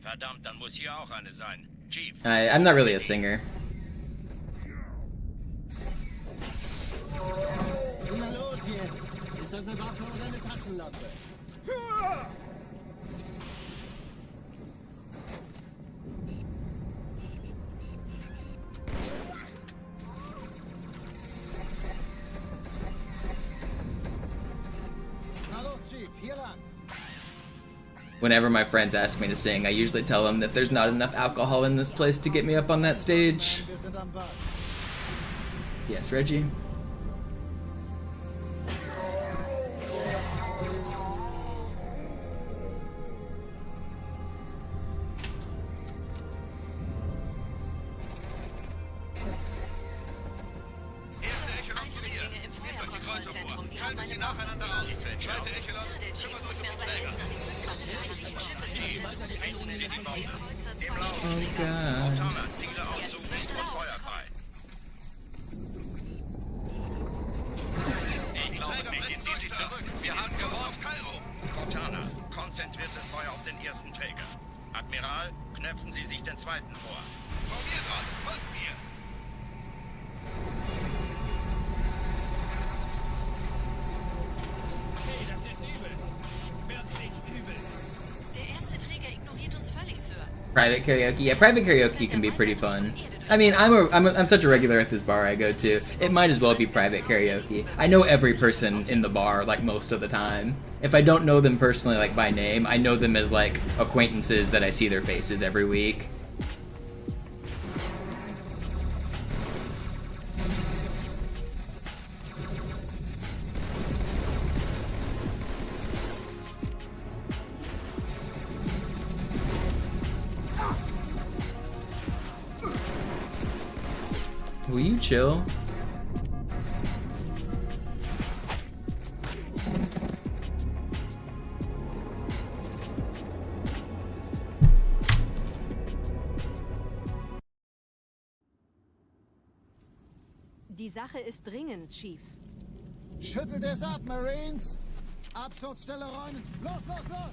Verdammt, dann muss hier auch eine sein. Chief. I'm not really a singer. Na los jetzt! Ist das eine Waffe oder eine Taschenlampe? Na los, Chief, hier lang. Whenever my friends ask me to sing, I usually tell them that there's not enough alcohol in this place to get me up on that stage. Wir sind am Ball. Yes, Reggie? Erste Echelon zu mir. Nehmt euch die Kreuzer vor. Schaltet sie nacheinander aus. Zweite Echelon, kümmert euch um die Träger. Im Lauf. Montana, Ziele aussuchen und Feuer frei. Die Träger brechen ziehen sie zurück. Wir haben gewonnen auf Kairo. Montana, konzentriertes Feuer auf den ersten Träger. Admiral, knöpfen Sie sich den zweiten vor. Formiert an, folgt mir. Hey, das ist übel. Wirklich übel. Der erste Träger ignoriert uns völlig, Sir. Private karaoke? Yeah, private karaoke can be pretty fun. I mean, I'm such a regular at this bar I go to. It might as well be private karaoke. I know every person in the bar, like, most of the time. If I don't know them personally, like, by name, I know them as, like, acquaintances that I see their faces every week. Will you chill? Die Sache ist dringend, Chief. Schüttelt es ab, Marines! Absturzstelle räumen! Los, los, los!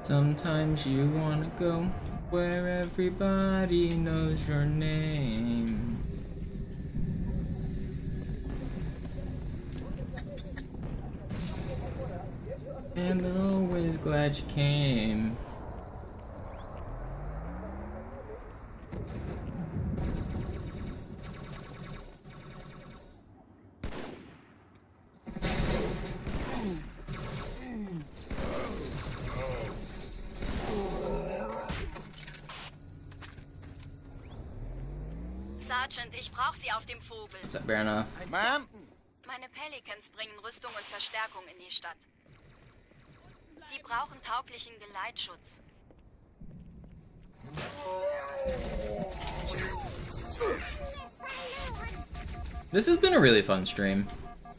Sometimes you wanna go where everybody knows your name. And they're always glad you came. Sergeant, ich brauche Sie auf dem Vogel. What's up, Baronoff? Ma'am? Meine Pelicans bringen Rüstung und Verstärkung in die Stadt. Die brauchen tauglichen Geleitschutz. This has been a really fun stream.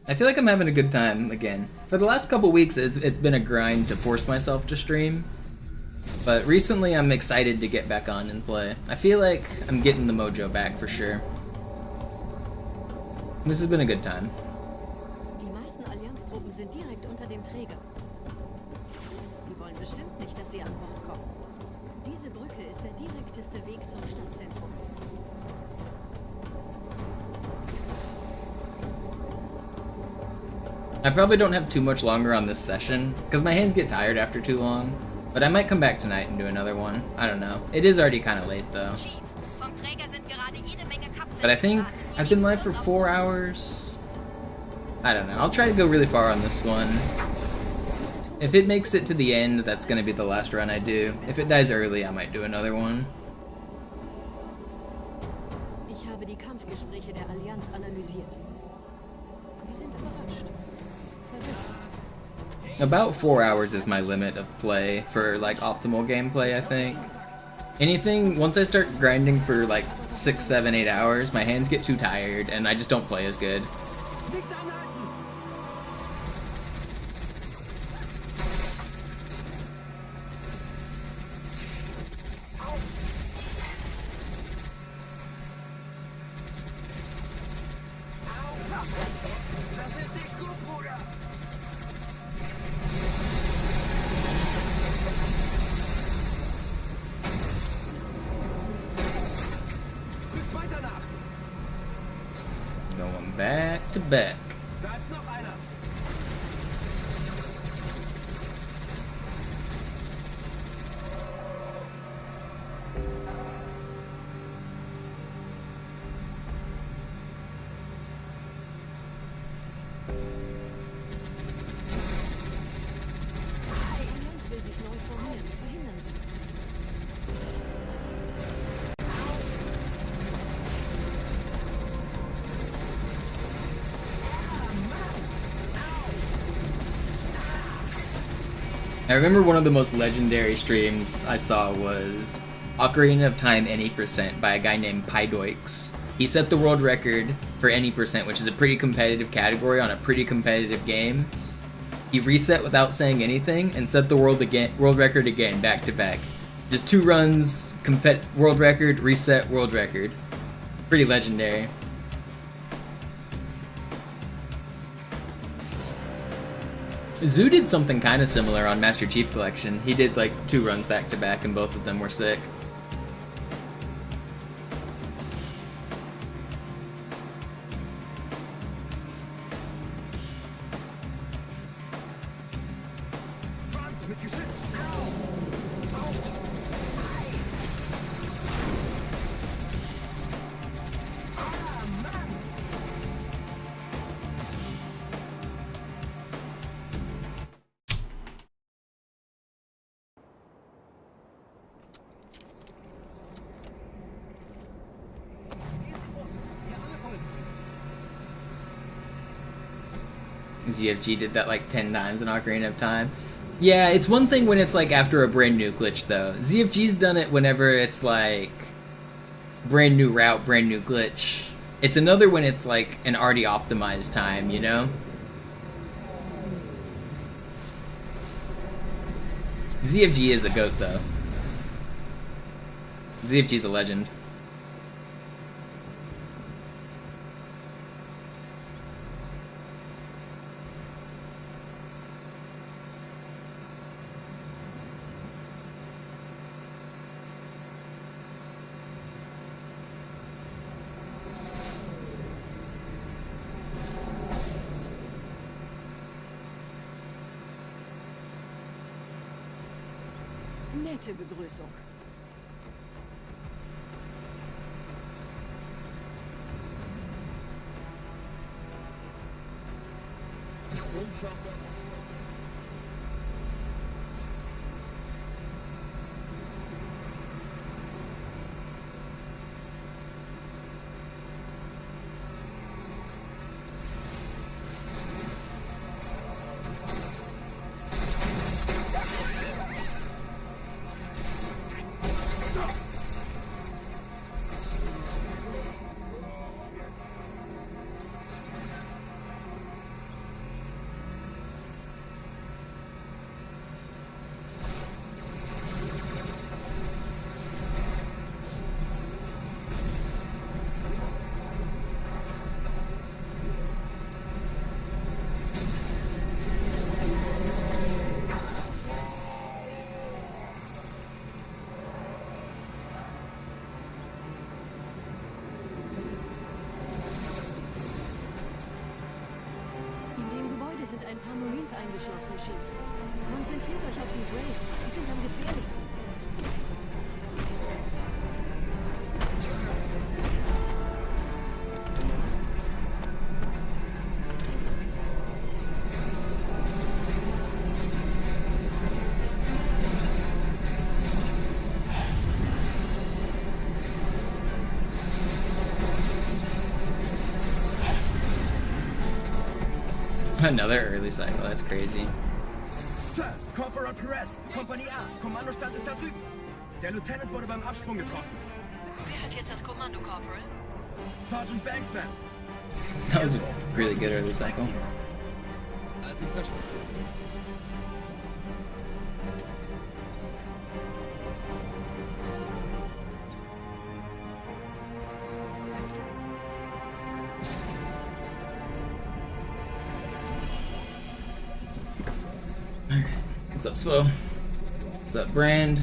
I feel like I'm having a good time again. For the last couple weeks, it's been a grind to force myself to stream. But recently, I'm excited to get back on and play. I feel like I'm getting the mojo back for sure. This has been a good time. Die meisten Allianztruppen sind direkt unter dem Träger. Die wollen bestimmt nicht, dass sie an Bord kommen. Diese Brücke ist der direkteste Weg zum Stadtzentrum. I probably don't have too much longer on this session, because my hands get tired after too long. But I might come back tonight and do another one. I don't know. It is already kind of late though. Chief, vom Träger sind gerade jede Menge Kapseln But I think gestartet. Die I've been liegen live for kurz auf 4 uns. hours. I don't know. I'll try to go really far on this one. If it makes it to the end, that's going to be the last run I do. If it dies early, I might do another one. Ich habe die Kampfgespräche der Allianz analysiert. Die sind überrascht. Verwirrt. About 4 hours is my limit of play for like optimal gameplay, I think. Anything, once I start grinding for like 6, 7, 8 hours, my hands get too tired and I just don't play as good. Going back to back. Da ist noch einer. Die Allianz will sich neu formieren. Verhindern Sie das. I remember one of the most legendary streams I saw was Ocarina of Time Any Percent by a guy named Pydoix. He set the world record for Any Percent, which is a pretty competitive category on a pretty competitive game. He reset without saying anything and set the world record again, back to back. Just 2 runs, world record, reset, world record. Pretty legendary. Zoo did something kind of similar on Master Chief Collection. He did like 2 runs back to back and both of them were sick. ZFG did that like 10 times in Ocarina of Time. Yeah, it's one thing when it's like after a brand new glitch though. ZFG's done it whenever it's like brand new route, brand new glitch. It's another when it's like an already optimized time, you know? ZFG is a goat, though. ZFG's a legend. Nette Begrüßung. Sind ein paar Marines eingeschlossen, Chief. Konzentriert euch auf die Braves. Die sind am gefährlichsten. Another early cycle, that's crazy. Sir, Corporal Perez, Kompanie A. Kommandostand ist da drüben. Der Lieutenant wurde beim Absprung getroffen. Wer hat jetzt das Kommando, Corporal? Sergeant Banksman. That was a really good early cycle. Alright, what's up, Slow? What's up, Brand?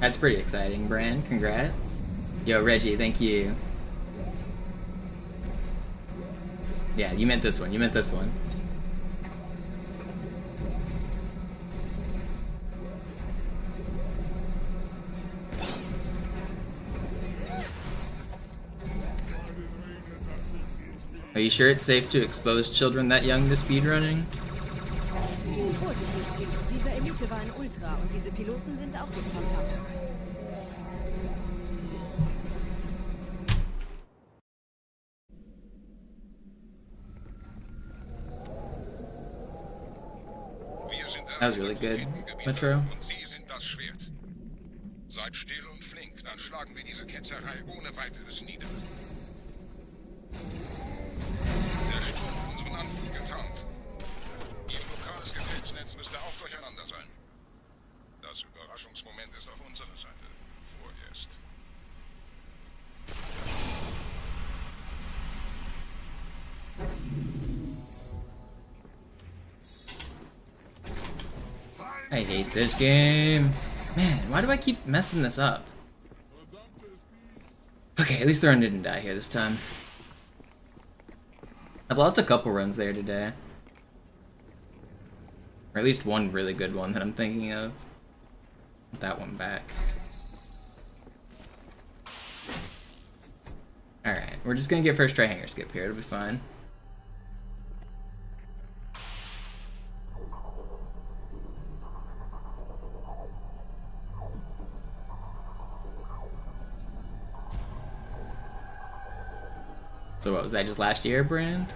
That's pretty exciting, Brand. Congrats. Yo, Reggie, thank you. Yeah, you meant this one. You meant this one. Are you sure it's safe to expose children that young to speedrunning? Vorsichtig, Chief. Dieser Elite war ein Ultra und diese Piloten sind auch nicht von Kampf. That was really good, Metro. Und Sie sind das Schwert. Seid still und flink, dann schlagen wir diese Ketzerei ohne weiteres nieder. Der Sturm hat unseren Anflug getarnt. Ihr lokales Gefechtsnetz müsste auch durcheinander sein. Das Überraschungsmoment ist auf unserer Seite. Vorerst. I hate this game. Man, why do I keep messing this up? Okay, at least the run didn't die here this time. I've lost a couple runs there today. Or at least one really good one that I'm thinking of. Put that one back. Alright, we're just gonna get first try hanger skip here, it'll be fine. So what was that, just last year, Brand?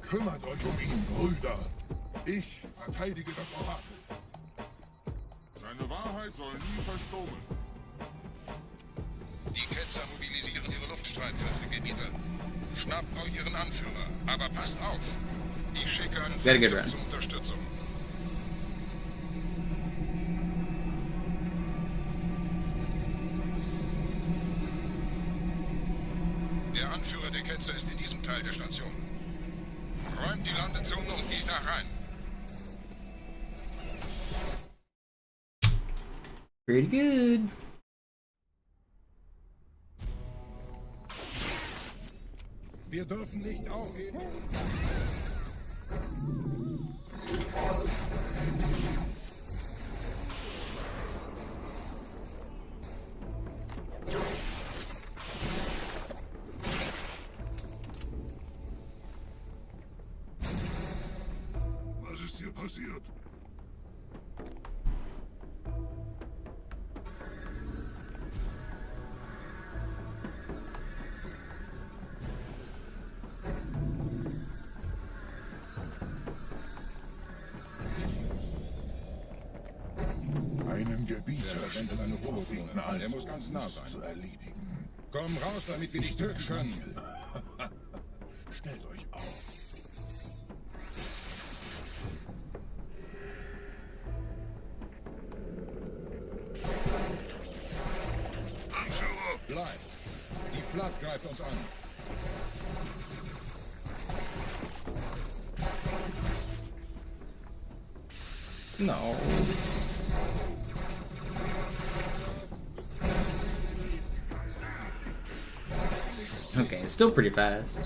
Kümmert euch um ihn, Brüder. Ich verteidige das Orakel. Seine Wahrheit soll nie verstummen. Die Ketzer mobilisieren ihre Luftstreitkräfte, Gebieter. Schnappt euch ihren Anführer, aber passt auf. Ich schicke einen Phantom zur Unterstützung. Der Anführer der Ketzer ist in diesem Teil der Station. Räumt die Landezone und geht da rein. Pretty good. Wir dürfen nicht aufgeben. Was ist hier passiert? Einen Gebieter stellt eine Propheten an, Der muss ganz nah sein. zu erledigen. Komm raus, damit wir dich töten können. Stellt euch auf. Anführer! Bleibt. Die Flat greift uns an. No. Okay, it's still pretty fast.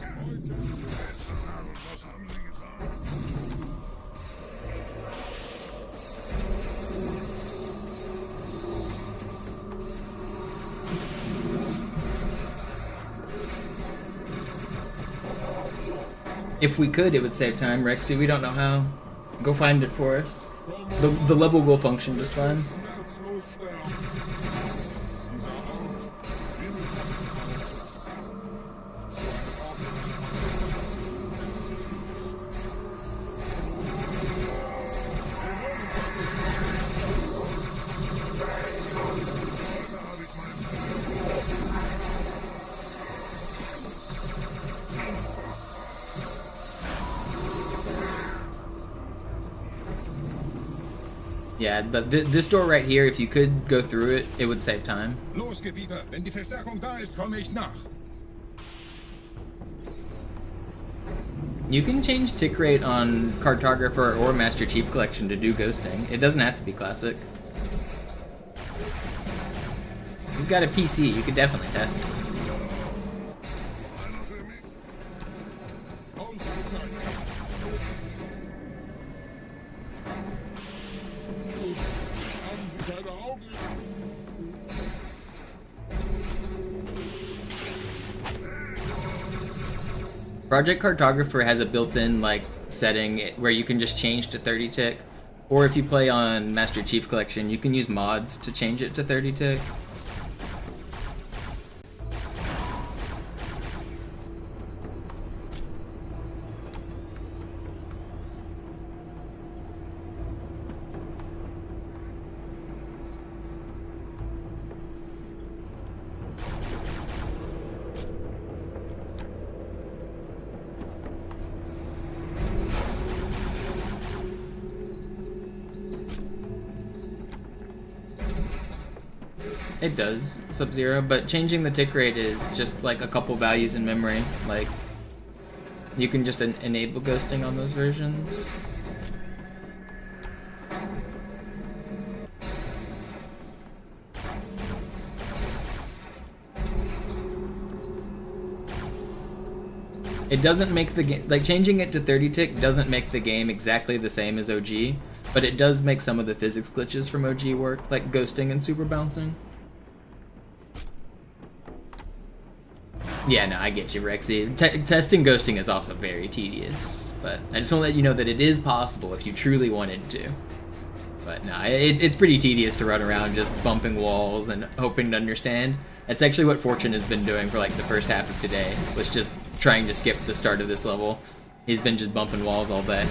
If we could, it would save time, Rexy. We don't know how. Go find it for us. The level will function just fine. Yeah, but this door right here, if you could go through it, it would save time. Los, Gebieter! Wenn die Verstärkung da ist, komme ich nach. You can change tick rate on Cartographer or Master Chief Collection to do ghosting. It doesn't have to be classic. You've got a PC, you could definitely test it. Project Cartographer has a built-in like setting where you can just change to 30 tick, or if you play on Master Chief Collection, you can use mods to change it to 30 tick. It does, Sub-Zero, but changing the tick rate is just like a couple values in memory. Like, you can just enable ghosting on those versions. It doesn't make the game, like changing it to 30 tick doesn't make the game exactly the same as OG, but it does make some of the physics glitches from OG work, like ghosting and super bouncing. Yeah, no, I get you, Rexy. Testing ghosting is also very tedious, but I just want to let you know that it is possible if you truly wanted to. But no, it's pretty tedious to run around just bumping walls and hoping to understand. That's actually what Fortune has been doing for like the first half of today, was just trying to skip the start of this level. He's been just bumping walls all day.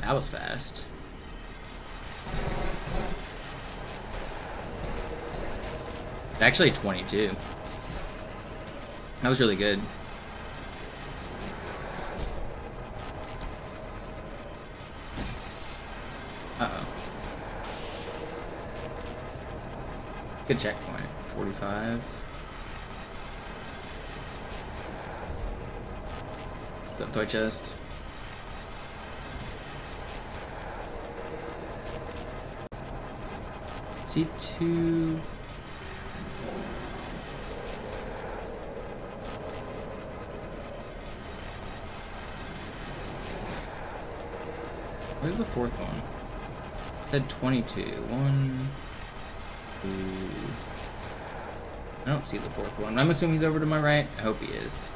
That was fast. Actually 22. That was really good. Uh-oh. Good checkpoint. 45. What's up, toy chest? C2. Where's the fourth one? It said 22. 1, 2. I don't see the fourth one. I'm assuming he's over to my right. I hope he is.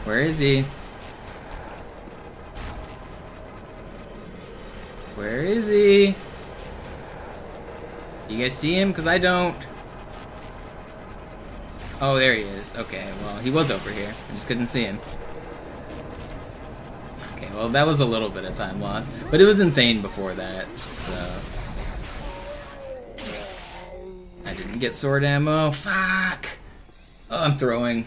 Where is he? Where is he? You guys see him? Because I don't. Oh, there he is. Okay, well, he was over here. I just couldn't see him. Okay, well, that was a little bit of time lost. But it was insane before that, so. I didn't get sword ammo. Fuck! Oh, I'm throwing.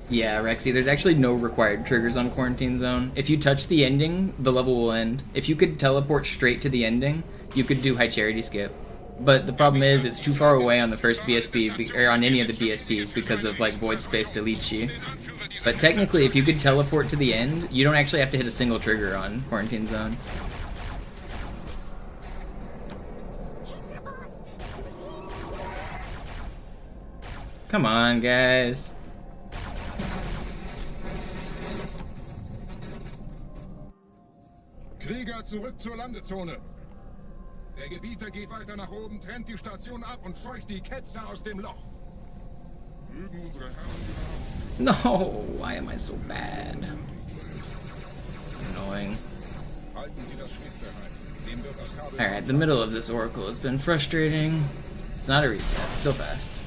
Yeah, Rexy, there's actually no required triggers on Quarantine Zone. If you touch the ending, the level will end. If you could teleport straight to the ending, you could do High Charity Skip. But the problem is, it's too far away on the first BSP, or on any of the BSPs, because of, like, Void Space deletes you. But technically, if you could teleport to the end, you don't actually have to hit a single trigger on Quarantine Zone. Come on, guys. Krieger, zurück zur Landezone. Der Gebieter geht weiter nach oben, trennt die Station ab und scheucht die Ketzer aus dem Loch. Mögen unsere Herren... No, why am I so bad? It's annoying. Alright, the middle of this Oracle has been frustrating. It's not a reset, it's still fast.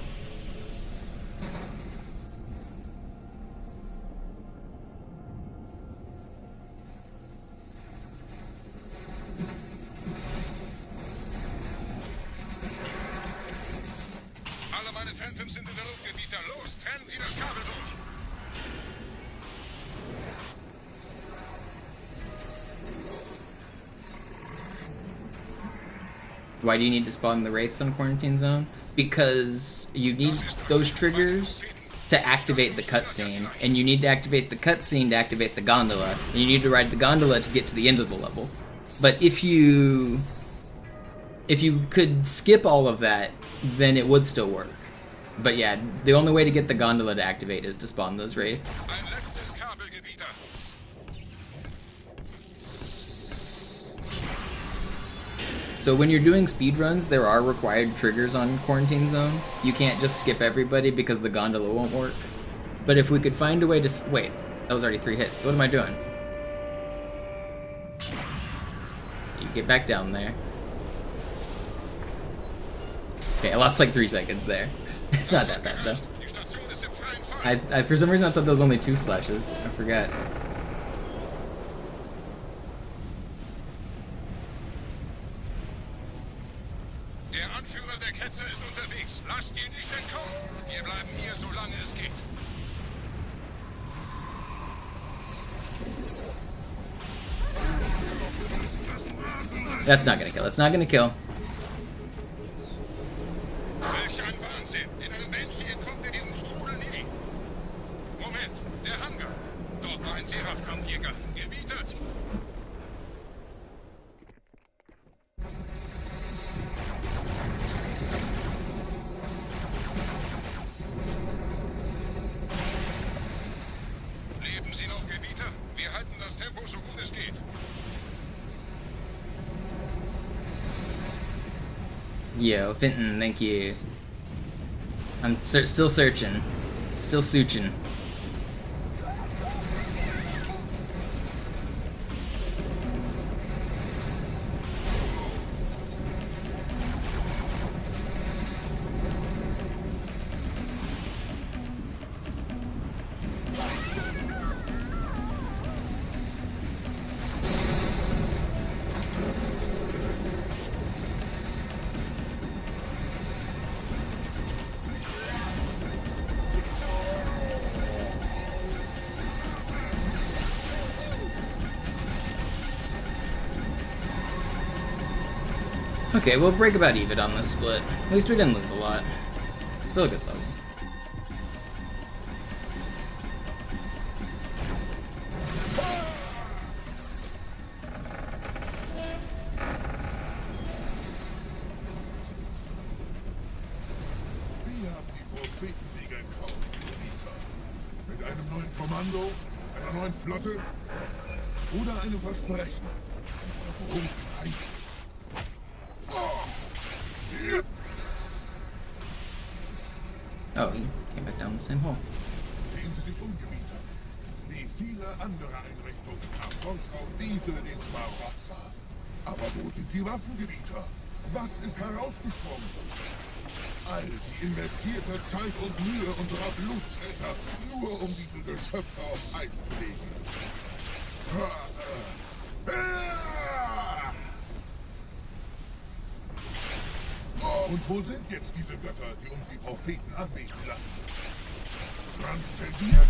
Phantoms sind in der Luft, Gebieter. Los, trennen Sie das Kabel durch. Why do you need to spawn the wraiths on Quarantine Zone? Because you need those triggers to activate the cutscene, and you need to activate the cutscene to activate the gondola, and you need to ride the gondola to get to the end of the level. But if you could skip all of that, then it would still work. But yeah, the only way to get the gondola to activate is to spawn those wraiths. Ein letztes Kabel, Gebieter. So when you're doing speedruns, there are required triggers on Quarantine Zone. You can't just skip everybody because the gondola won't work. But if we could find a way to... Wait, that was already 3 hits. What am I doing? You get back down there. Okay, I lost like 3 seconds there. It's not that bad though. I for some reason I thought there was only 2 slashes. I forgot. Der Anführer der Ketze ist unterwegs. Lasst ihn nicht entkommen. Wir bleiben hier, solange es geht. That's not gonna kill. That's not gonna kill. Welch ein Wahnsinn! In einem Banshee entkommt er diesem Strudel nie. Moment, der Hangar. Dort war ein Seraph-Kampfjäger. Gebietet. Leben Sie noch, Gebieter? Wir halten das Tempo so gut es geht. Yo, Fenton, thank you. I'm still searching. Still searching. Okay, we'll break about even on this split. At least we didn't lose a lot. Still a good level. Wir haben die Prophetensiegel gekauft, Gebieter. Mit einem neuen Kommando, einer neuen Flotte oder einem Versprechen. Worum es reicht. Oh, he came back down the same hole. Sehen Sie sich um, Gebieter. Wie viele andere Einrichtungen erforscht auch diese den Schmarotzer. Aber wo sind die Waffengebieter? Was ist herausgesprungen? All die investierte Zeit und Mühe unserer Bluttäter, nur um diese Geschöpfe auf Eis zu legen. Und wo sind jetzt diese Götter, die uns die Propheten anbeten lassen? Transzendiert?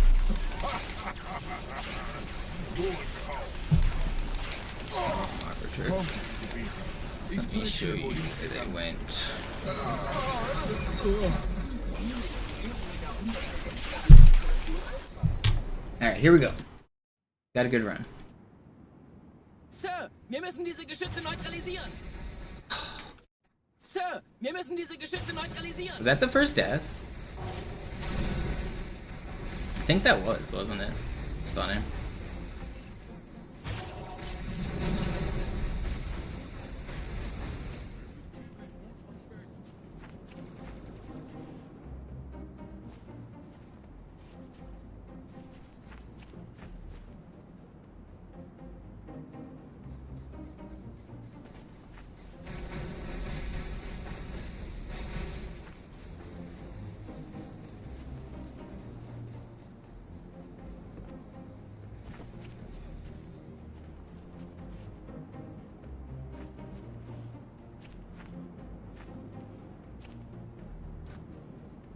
So ein Traum. Komm, Gebieter. Let me show you where they went. Alright, here we go. Got a good run. Sir, wir müssen diese Geschütze neutralisieren. Sir, wir müssen diese Geschütze neutralisieren. Was that the first death? I think that was, wasn't it? It's funny.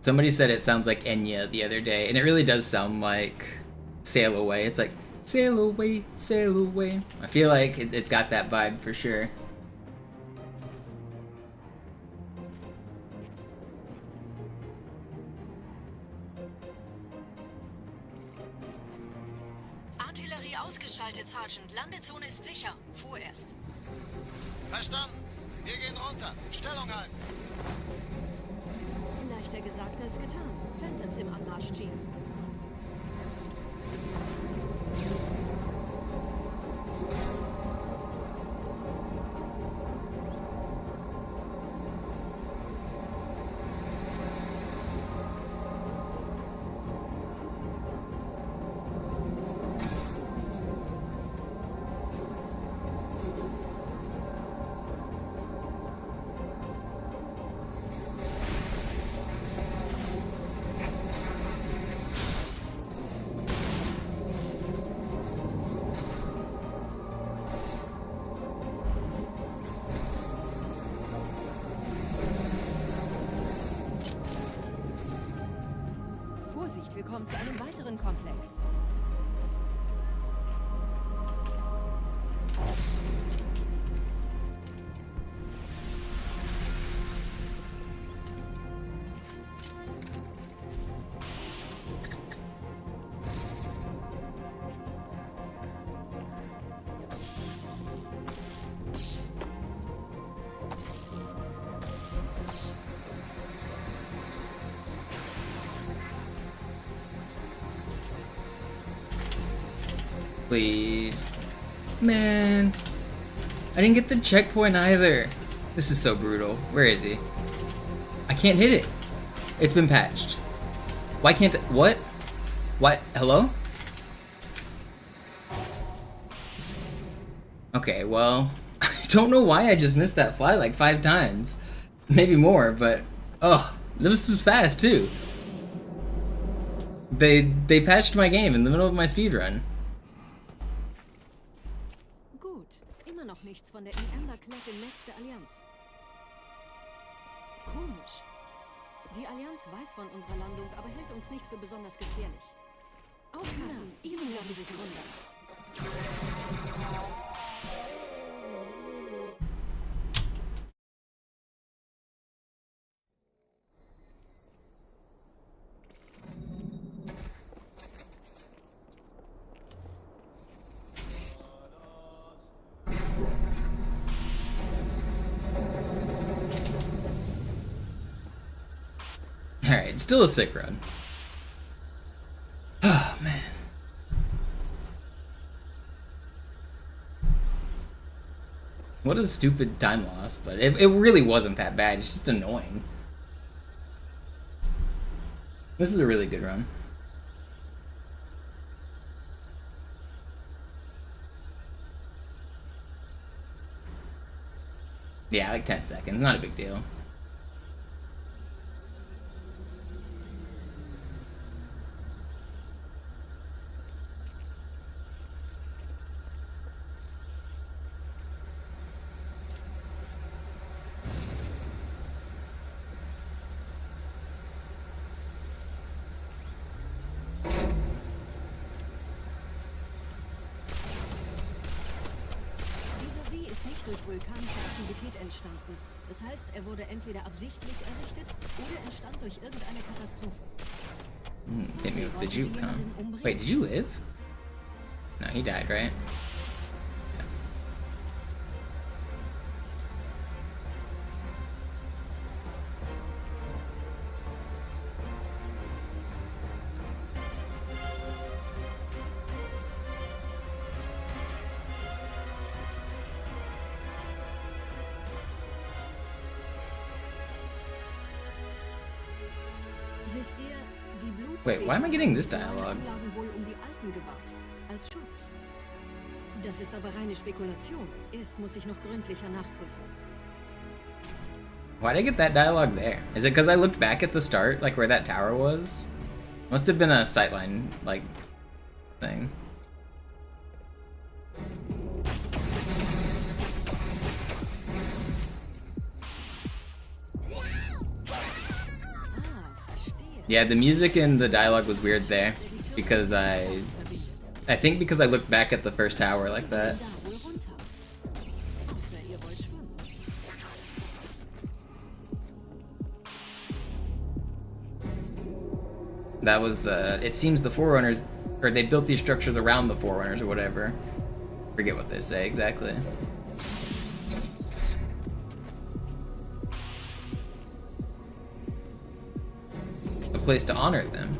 Somebody said it sounds like Enya the other day, and it really does sound like Sail Away. It's like, sail away, sail away. I feel like it's got that vibe for sure. Artillerie ausgeschaltet, Sergeant. Landezone ist sicher. Vorerst. Verstanden. Wir gehen runter. Stellung halten. Leichter gesagt als getan. Phantoms im Anmarsch, Chief. Wir kommen zu einem weiteren Komplex. Please. Man. I didn't get the checkpoint either. This is so brutal. Where is he? I can't hit it. It's been patched. Why can't... What? What? Hello? Okay, well... I don't know why I just missed that fly like 5 times. Maybe more, but... Oh, this is fast too. They patched my game in the middle of my speedrun. Noch nichts von der Ember-Klett im Netz der Allianz. Komisch. Die Allianz weiß von unserer Landung, aber hält uns nicht für besonders gefährlich. Aufpassen, Ihnen werden sich wundern. Alright, still a sick run. Oh, man. What a stupid time loss, but it really wasn't that bad. It's just annoying. This is a really good run. Yeah, like 10 seconds, not a big deal. Durch vulkanische Aktivität entstanden. Das heißt, er wurde entweder absichtlich errichtet oder entstand durch irgendeine Katastrophe. Hit me with the juke, huh? Wait, did you live? No, he died, right? Yeah. Wait, why am I getting this dialogue? Als Schutz. Das ist aber reine Spekulation. Erst muss ich noch gründlicher nachprüfen. Why'd I get that dialogue there? Is it because I looked back at the start, like where that tower was? Must have been a sightline, like, thing. Yeah, the music and the dialogue was weird there because I think because I looked back at the first tower like that. That was it seems the Forerunners, or they built these structures around the Forerunners or whatever. Forget what they say exactly. A place to honor them.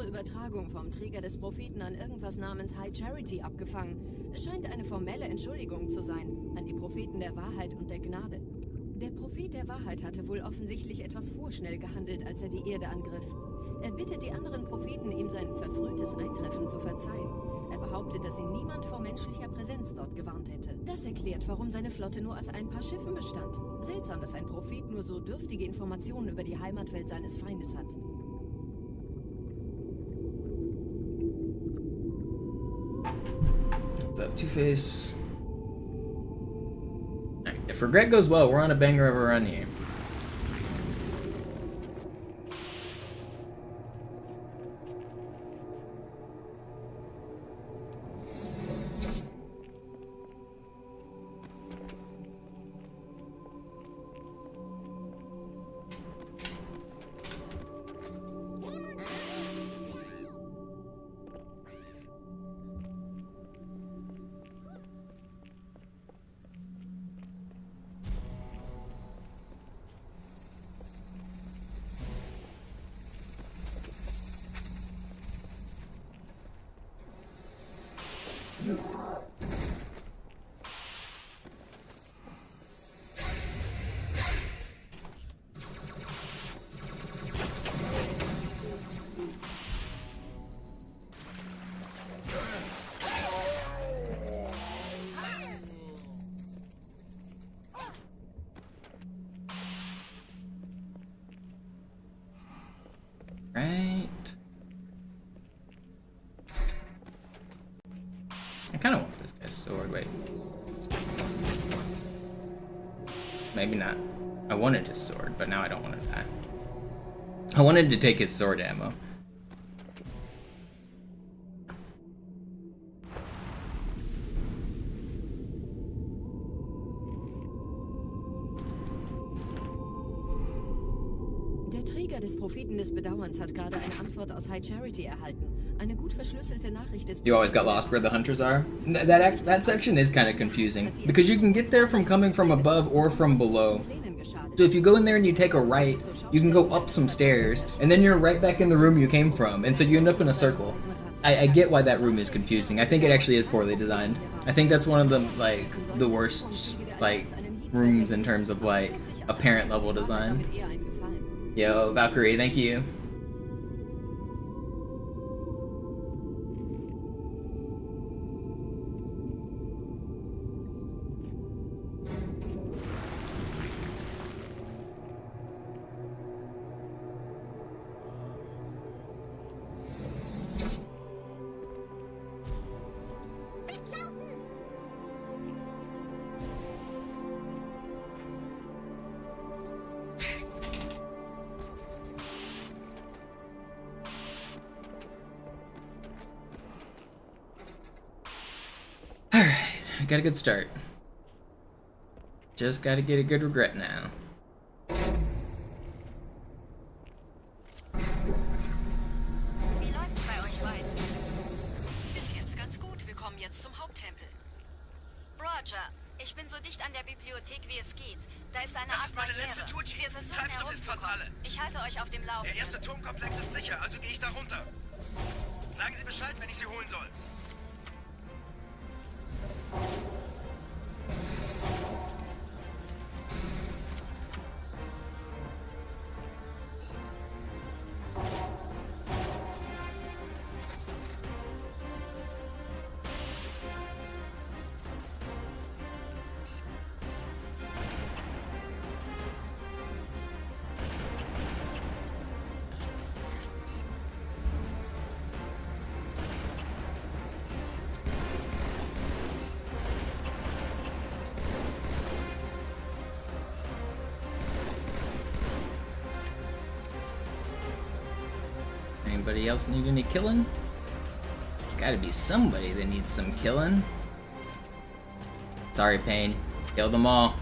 Übertragung vom Träger des Propheten an irgendwas namens High Charity abgefangen. Es scheint eine formelle Entschuldigung zu sein, an die Propheten der Wahrheit und der Gnade. Der Prophet der Wahrheit hatte wohl offensichtlich etwas vorschnell gehandelt, als er die Erde angriff. Er bittet die anderen Propheten, ihm sein verfrühtes Eintreffen zu verzeihen. Er behauptet, dass ihn niemand vor menschlicher Präsenz dort gewarnt hätte. Das erklärt, warum seine Flotte nur aus ein paar Schiffen bestand. Seltsam, dass ein Prophet nur so dürftige Informationen über die Heimatwelt seines Feindes hat. What's up, Two-Face? Right, if regret goes well, we're on a banger of a run here. Right. I kind of want this guy's sword. Wait. Maybe not. I wanted his sword, but now I don't want that. I wanted to take his sword ammo. Der Träger des Propheten des Bedauerns hat gerade eine Antwort aus High Charity erhalten. Eine gut verschlüsselte Nachricht des You always got lost where the hunters are? That section is kind of confusing, because you can get there from coming from above or from below. So if you go in there and you take a right, you can go up some stairs, and then you're right back in the room you came from, and so you end up in a circle. I get why that room is confusing. I think it actually is poorly designed. I think that's one of the worst rooms in terms of apparent level design. Yo, Valkyrie, thank you. I got a good start. Just gotta get a good regret now. Wie läuft's bei euch beiden? Bis jetzt ganz gut. Wir kommen jetzt zum Haupttempel. Roger, ich bin so dicht an der Bibliothek, wie es geht. Da ist eine Das Art ist meine Barriere. letzte Tour, Chief. Wir versuchen Treibstoff ist fast alle. herumzukommen. Ich halte euch auf dem Der Laufenden. erste Turmkomplex ist sicher, also gehe ich da runter. Sagen Sie Bescheid, wenn ich Sie holen soll. Anybody else need any killing? There's gotta be somebody that needs some killing. Sorry, Pain. Kill them all.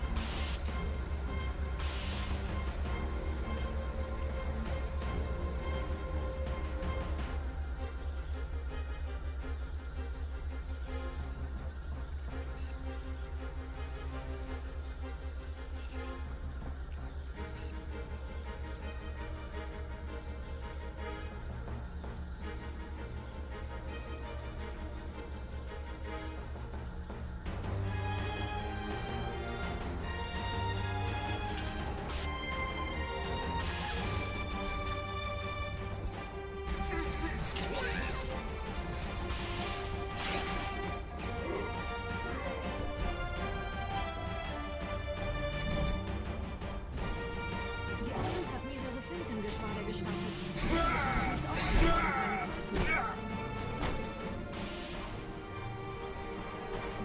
Die Allianz hat mehrere Phantom-Geschwader gestartet.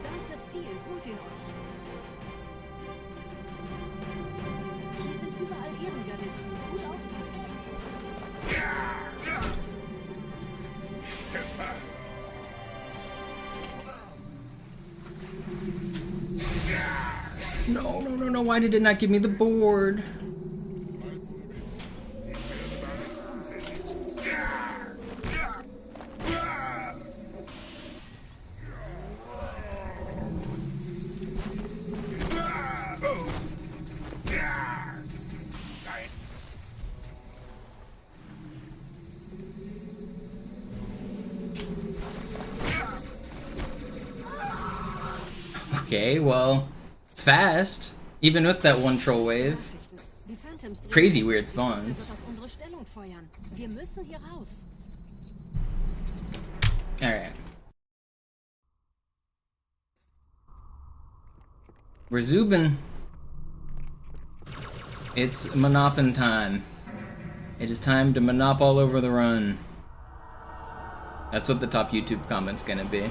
Da ist das Ziel. Holt ihn euch. Hier sind überall Ehrengardisten. Gut aufpassen. No, no, no, no, why did it not give me the board? Okay, well, it's fast, even with that one troll wave. Die Phantoms drehen Crazy weird wird spawns. auf unsere Stellung feuern. Wir müssen hier raus. Alright. We're zoobing. It's Monopin time. It is time to Monop all over the run. That's what the top YouTube comment's gonna be.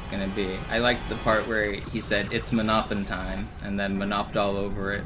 It's gonna be. I liked the part where he said it's Monopin time and then Monopped all over it.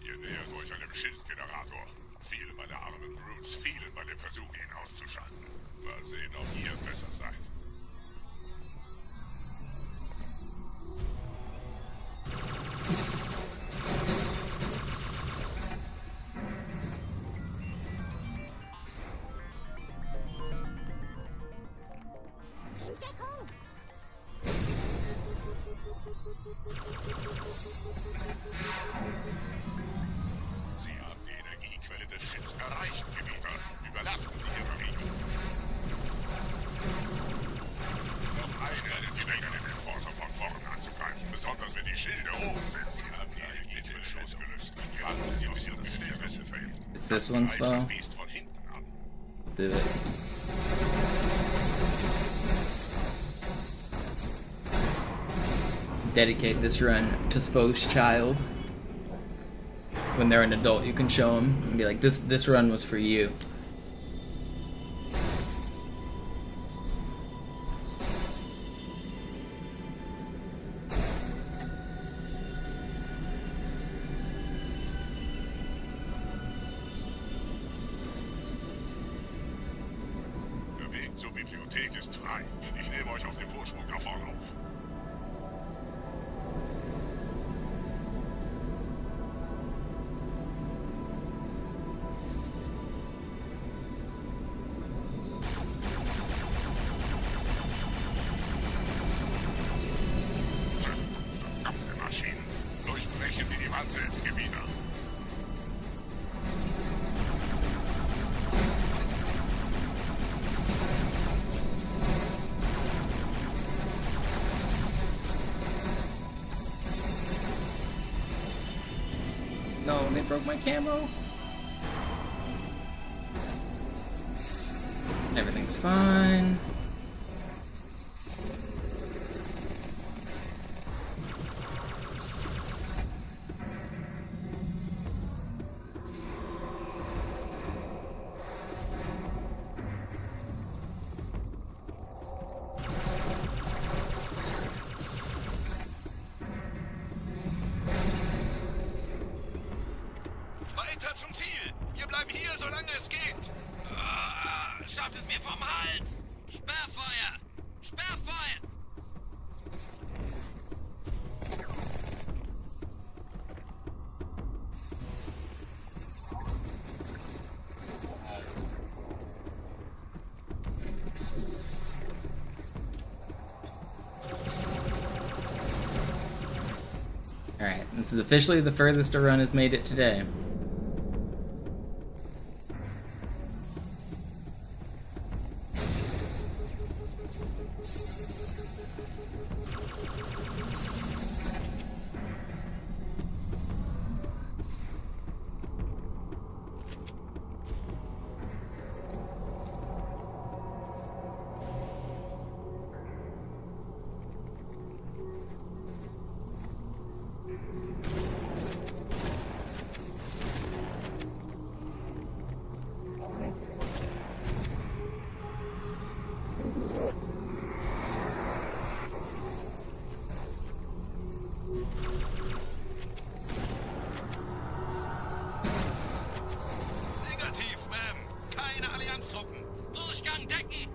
Ihr nähert euch einem Schildgenerator. Viele meiner armen Brutes fielen bei dem Versuch, ihn auszuschalten. Mal sehen, ob ihr besser seid. Sie haben die Energiequelle des Schiffs erreicht, Gebieter. Überlassen Sie Ihre Regeln. Noch eine Zwänge, den Enforcer von vorn anzugreifen, besonders wenn die Schilde oben sind. Sie haben die Energiequelle ausgelöst. Jetzt muss sie aus ihren Geständnisse fällen. It's this one's Greift das fault. Biest von hinten an. Do it. Dedicate this run to Spo's child. When they're an adult, you can show them and be like, this run was for you. Der Weg zur Bibliothek ist frei. Ich nehme euch auf dem Vorsprung da vorne auf. Verdammte Maschinen. Durchbrechen Sie die Wand selbst, Gebieter. No, they broke my camo. Everything's fine. zum Ziel. Wir bleiben hier, solange es geht. Ah, schafft es mir vom Hals. Sperrfeuer. Sperrfeuer. Alright, this is officially the furthest a run has made it today. Truppen. Durchgang decken!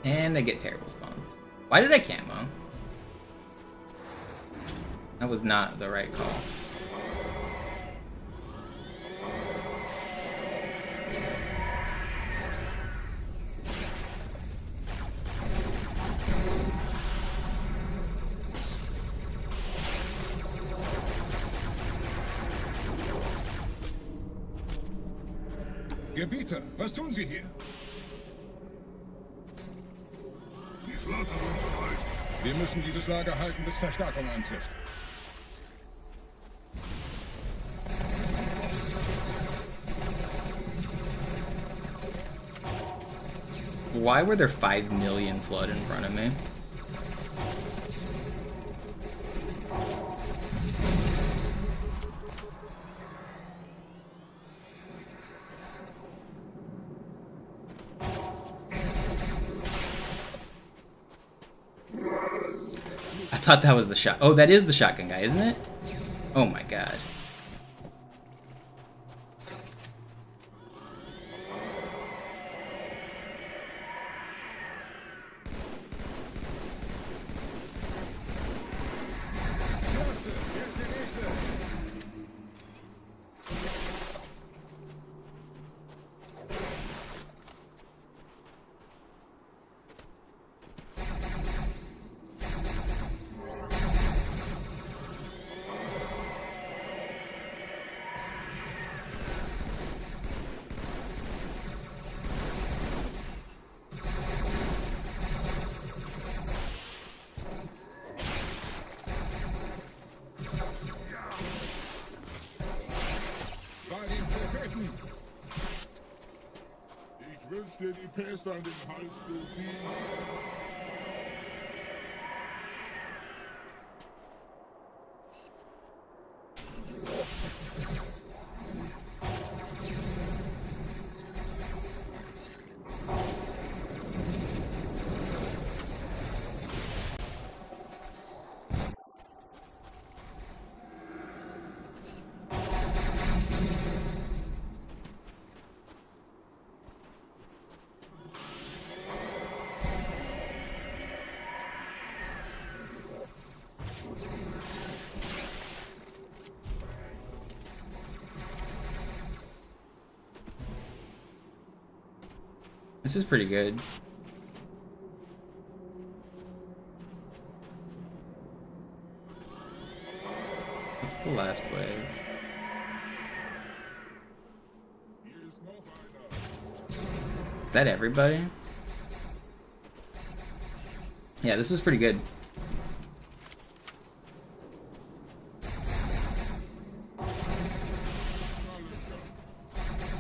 And I get terrible spawns. Why did I camo? That was not the right call. Gebieter, was tun Sie hier? Die Flotte unterweicht. Wir müssen dieses Lager halten, bis Verstärkung eintrifft. Why were there 5 million flood in front of me? I thought that was the shot. Oh, that is the shotgun guy, isn't it? Oh my god. Ich wünsch dir die Pest an den Hals, du Biest. This is pretty good. What's the last wave? Is that everybody? Yeah, this was pretty good.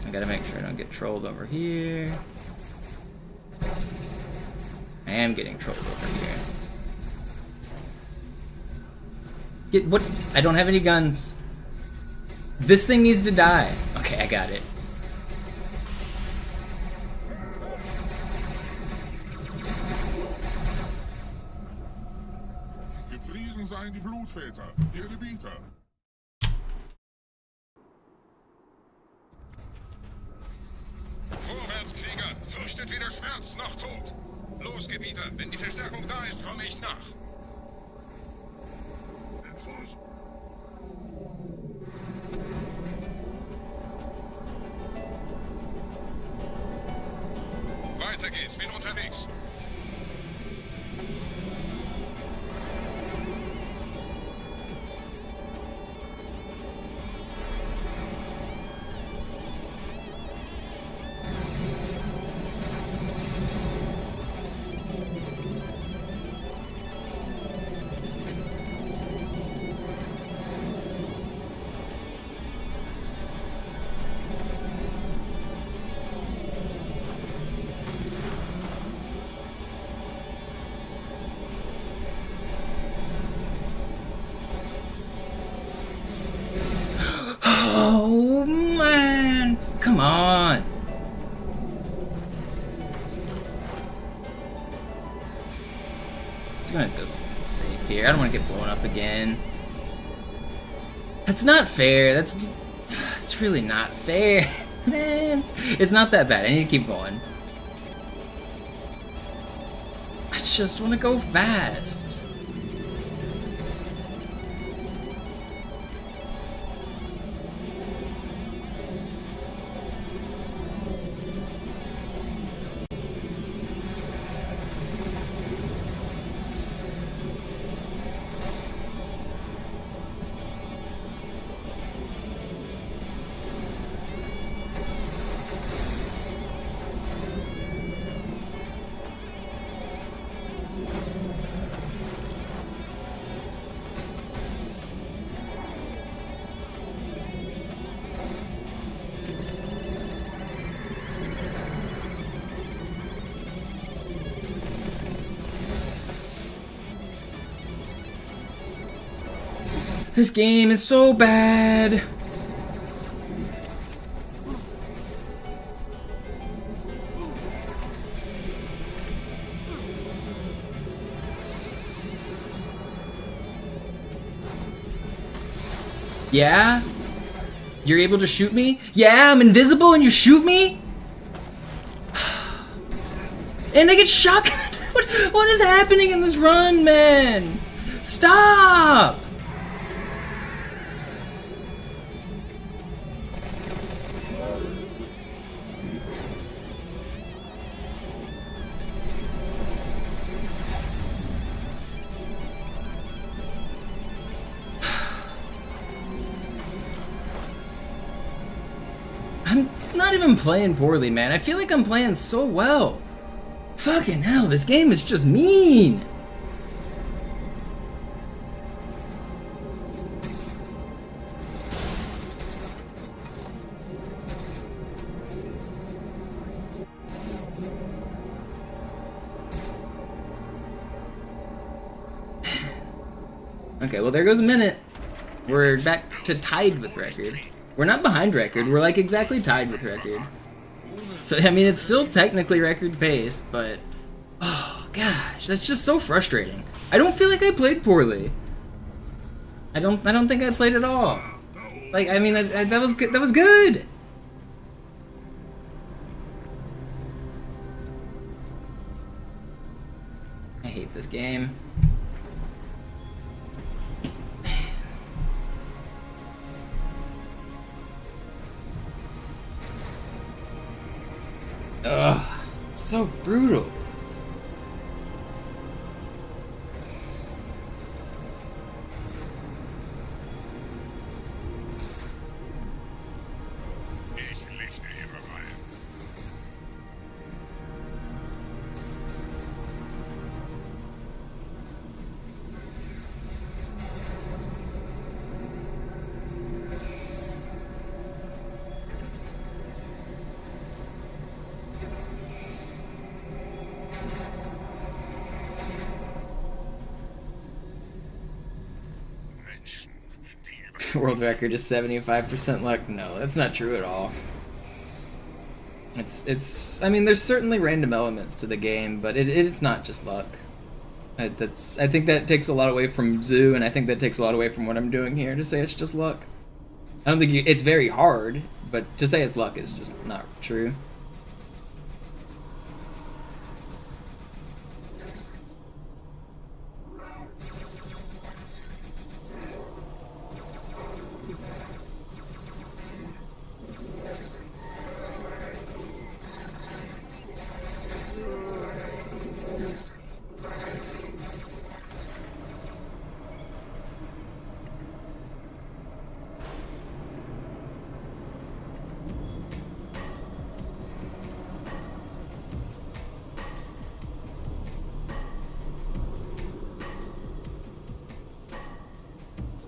I gotta make sure I don't get trolled over here. I am getting trolled over here. Get what? I don't have any guns. This thing needs to die. Okay, I got it. Gepriesen seien die Blutväter, ihre Gebieter. Vorwärts, Krieger! Fürchtet weder Schmerz noch Tod! Los, Gebieter! Wenn die Verstärkung da ist, komme ich nach! Infos. Weiter geht's, bin unterwegs! Oh man! Come on! I'm gonna go safe here. I don't want to get blown up again. That's not fair. That's really not fair, man. It's not that bad. I need to keep going. I just want to go fast. This game is so bad. Yeah? You're able to shoot me? Yeah, I'm invisible and you shoot me? And I get shot. What is happening in this run, man? Stop! I'm not even playing poorly, man. I feel like I'm playing so well. Fucking hell, this game is just mean. Okay, well there goes a minute. We're back to tied with record. We're not behind record, we're like exactly tied with record. So, I mean, it's still technically record pace, but... Oh, gosh, that's just so frustrating. I don't feel like I played poorly. I don't think I played at all. Like, I mean, that was good. That was good! I hate this game. Ugh, it's So brutal. Ich lichte überall. Menschen, die über World record is 75% luck. No, that's not true at all. I mean, there's certainly random elements to the game, but it is not just luck. I think that takes a lot away from Zoo, and I think that takes a lot away from what I'm doing here to say it's just luck. I don't think it's very hard, but to say it's luck is just not true.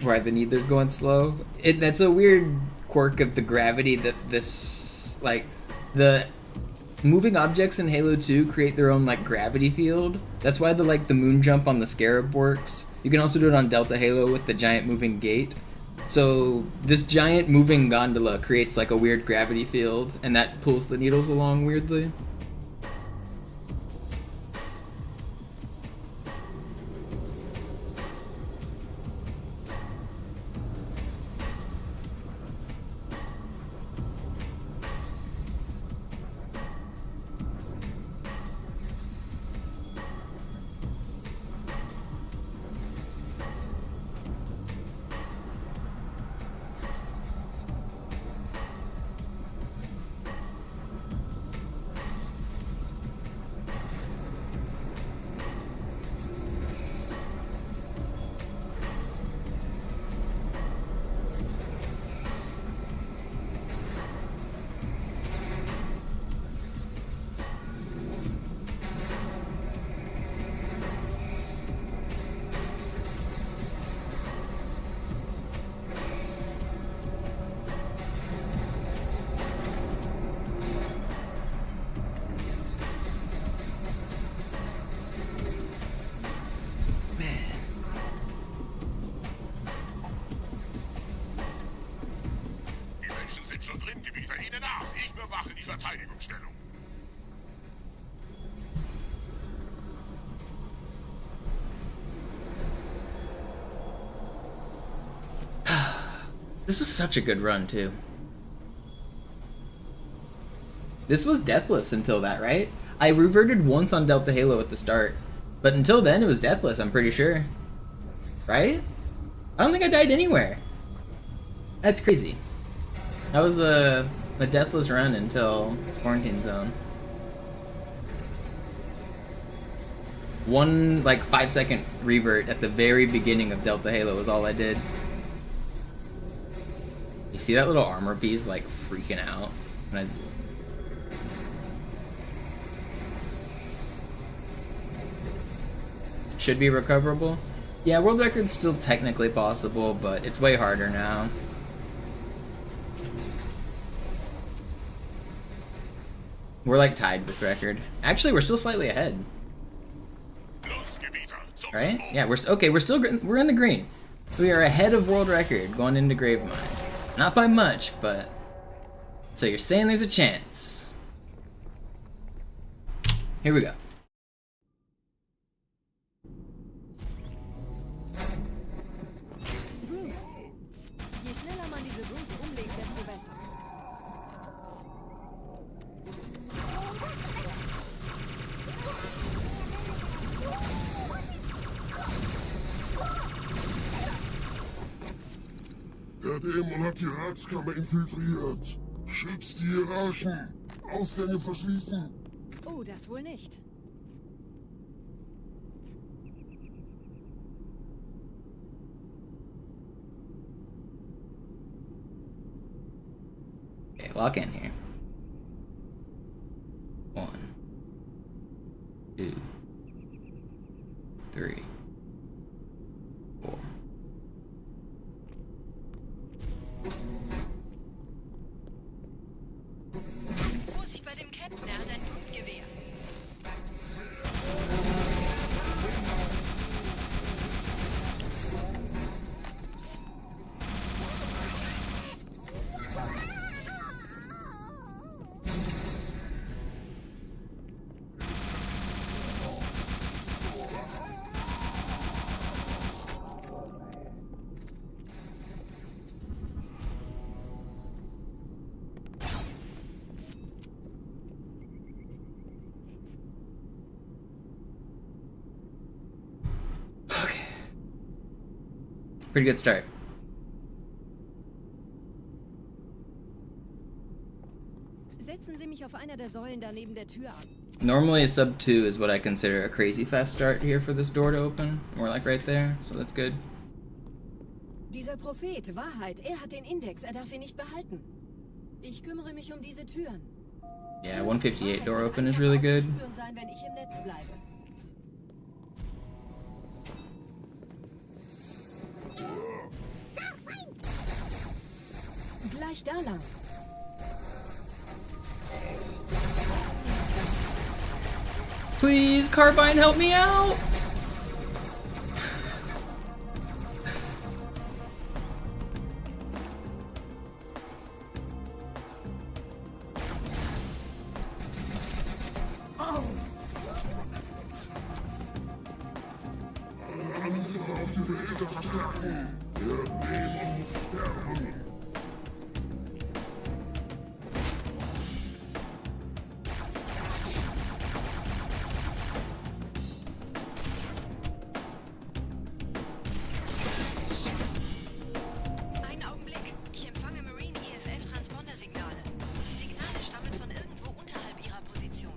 Why the neither's going slow? That's a weird quirk of the gravity that this, like, the moving objects in Halo 2 create their own, like, gravity field. That's why the moon jump on the Scarab works. You can also do it on Delta Halo with the giant moving gate. So this giant moving gondola creates like a weird gravity field, and that pulls the needles along weirdly. sind schon drin, Gebieter. Ihnen nach. Ich bewache die Verteidigungsstellung. This was such a good run, too. This was deathless until that, right? I reverted once on Delta Halo at the start, but until then it was deathless, I'm pretty sure. Right? I don't think I died anywhere. That's crazy. That was a deathless run until Quarantine Zone. One, like, 5-second revert at the very beginning of Delta Halo was all I did. You see that little armor piece, like, freaking out? When should be recoverable? Yeah, world record's still technically possible, but it's way harder now. We're like tied with record. Actually, we're still slightly ahead. Right? Yeah, we're in the green. We are ahead of world record going into Gravemind. Not by much, but so you're saying there's a chance. Here we go. Der Dämon hat die Ratskammer infiltriert. Schützt die Hierarchen. Ausgänge verschließen. Oh, das wohl nicht. Okay, lock in here. 1, 2, 3, 4. Vorsicht bei dem Captain, er hat ein Blutgewehr. Pretty good start. Setzen Sie mich auf einer der Säulen da neben der Tür ab. Normally a sub 2 is what I consider a crazy fast start here for this door to open. More like right there, so that's good. Dieser Prophet, Wahrheit, er hat den Index, er darf ihn nicht behalten. Ich kümmere mich um diese Türen. Yeah, 158 door open is really good. Sein, wenn ich im Netz bleibe. Gleich da lang. Please, Carbine, help me out! Oh. Einen Augenblick. Ich empfange Marine EFF-Transponder-Signale. Die Signale stammen von irgendwo unterhalb ihrer Position.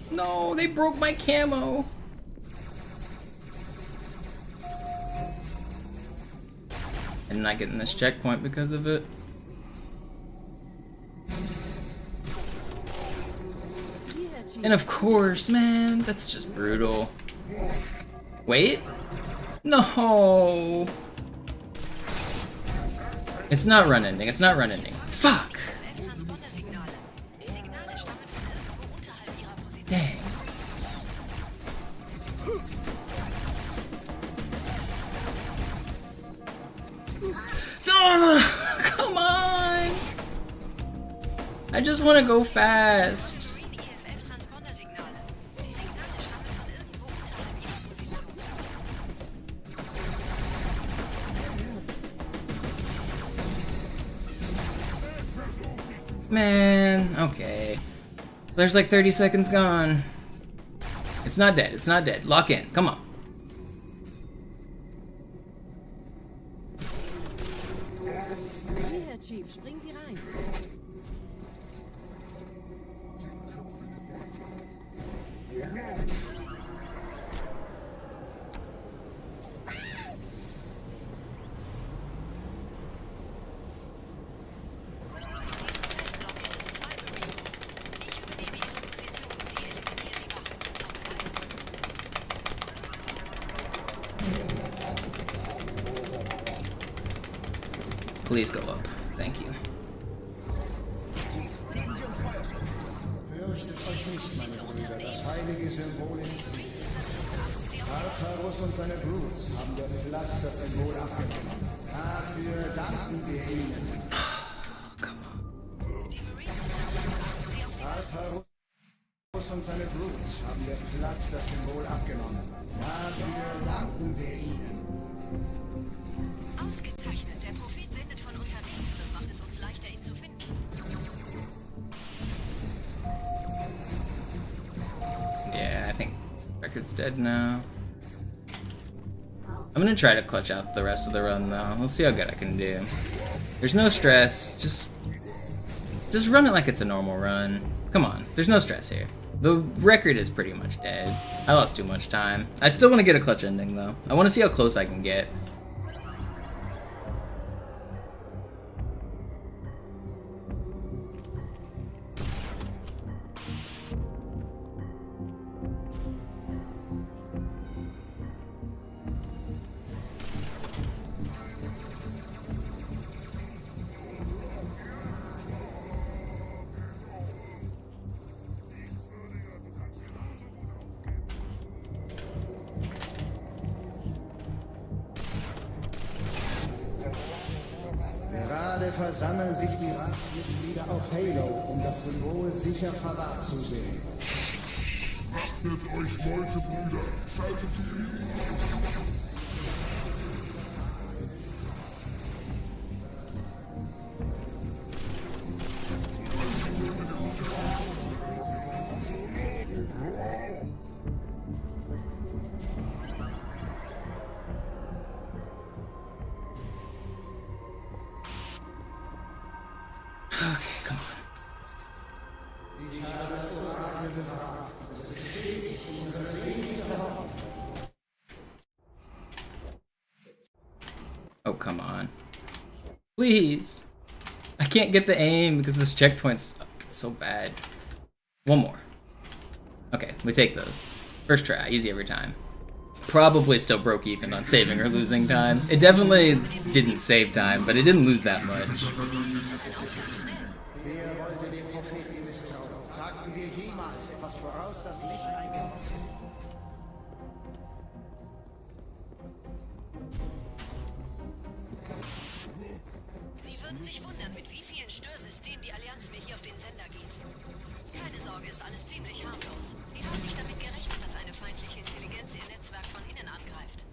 No, they broke my camo. I'm not getting this checkpoint because of it. And of course, man, that's just brutal. Wait? No! It's not run ending, it's not run ending. Fuck! Dang. Oh, come on! I just want to go fast. Man, okay. There's like 30 seconds gone. It's not dead, it's not dead. Lock in, come on. Herr Chief, springen Sie rein. Please go up. Thank you. Fürchtet euch nicht, meine Brüder, das heilige Symbol ist Tartarus und seine Brutes haben der Platt das Symbol abgenommen. Dafür danken wir ihnen. Tartarus und seine Brutes haben der Platt das Symbol abgenommen. Dafür danken wir ihnen. Ausgezeichnet. Der Prophet sendet von unterwegs. Das macht es uns leichter, ihn zu finden. Yeah, I think record's dead now. I'm gonna try to clutch out the rest of the run though. We'll see how good I can do. There's no stress. Just run it like it's a normal run. Come on, there's no stress here. The record is pretty much dead. I lost too much time. I still want to get a clutch ending though. I want to see how close I can get. Gerade versammeln sich die Ratsmitglieder auf Halo, um das Symbol sicher verwahrt zu sehen. Achtet euch, Leute, Brüder. Schaltet die Okay, come on. Oh, come on. Please. I can't get the aim because this checkpoint's so bad. One more. Okay, we take those. First try, easy every time. Probably still broke even on saving or losing time. It definitely didn't save time, but it didn't lose that much. Sie würden sich wundern, mit wie vielen Störsystemen die Allianz mir hier auf den Sender geht. Keine Sorge, ist alles ziemlich harmlos. Die haben nicht damit gerechnet, dass eine feindliche Intelligenz ihr Netzwerk von innen angreift.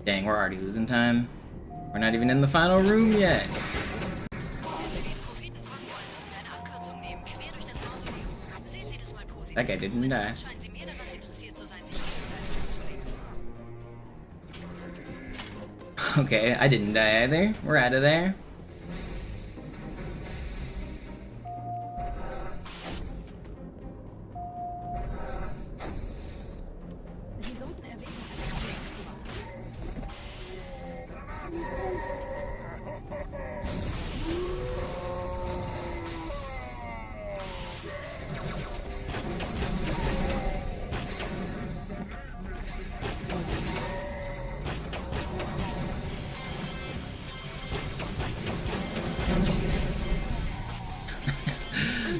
Dang, we're already losing time. We're not even in the final room yet. That guy didn't die. Okay, I didn't die either. We're out of there.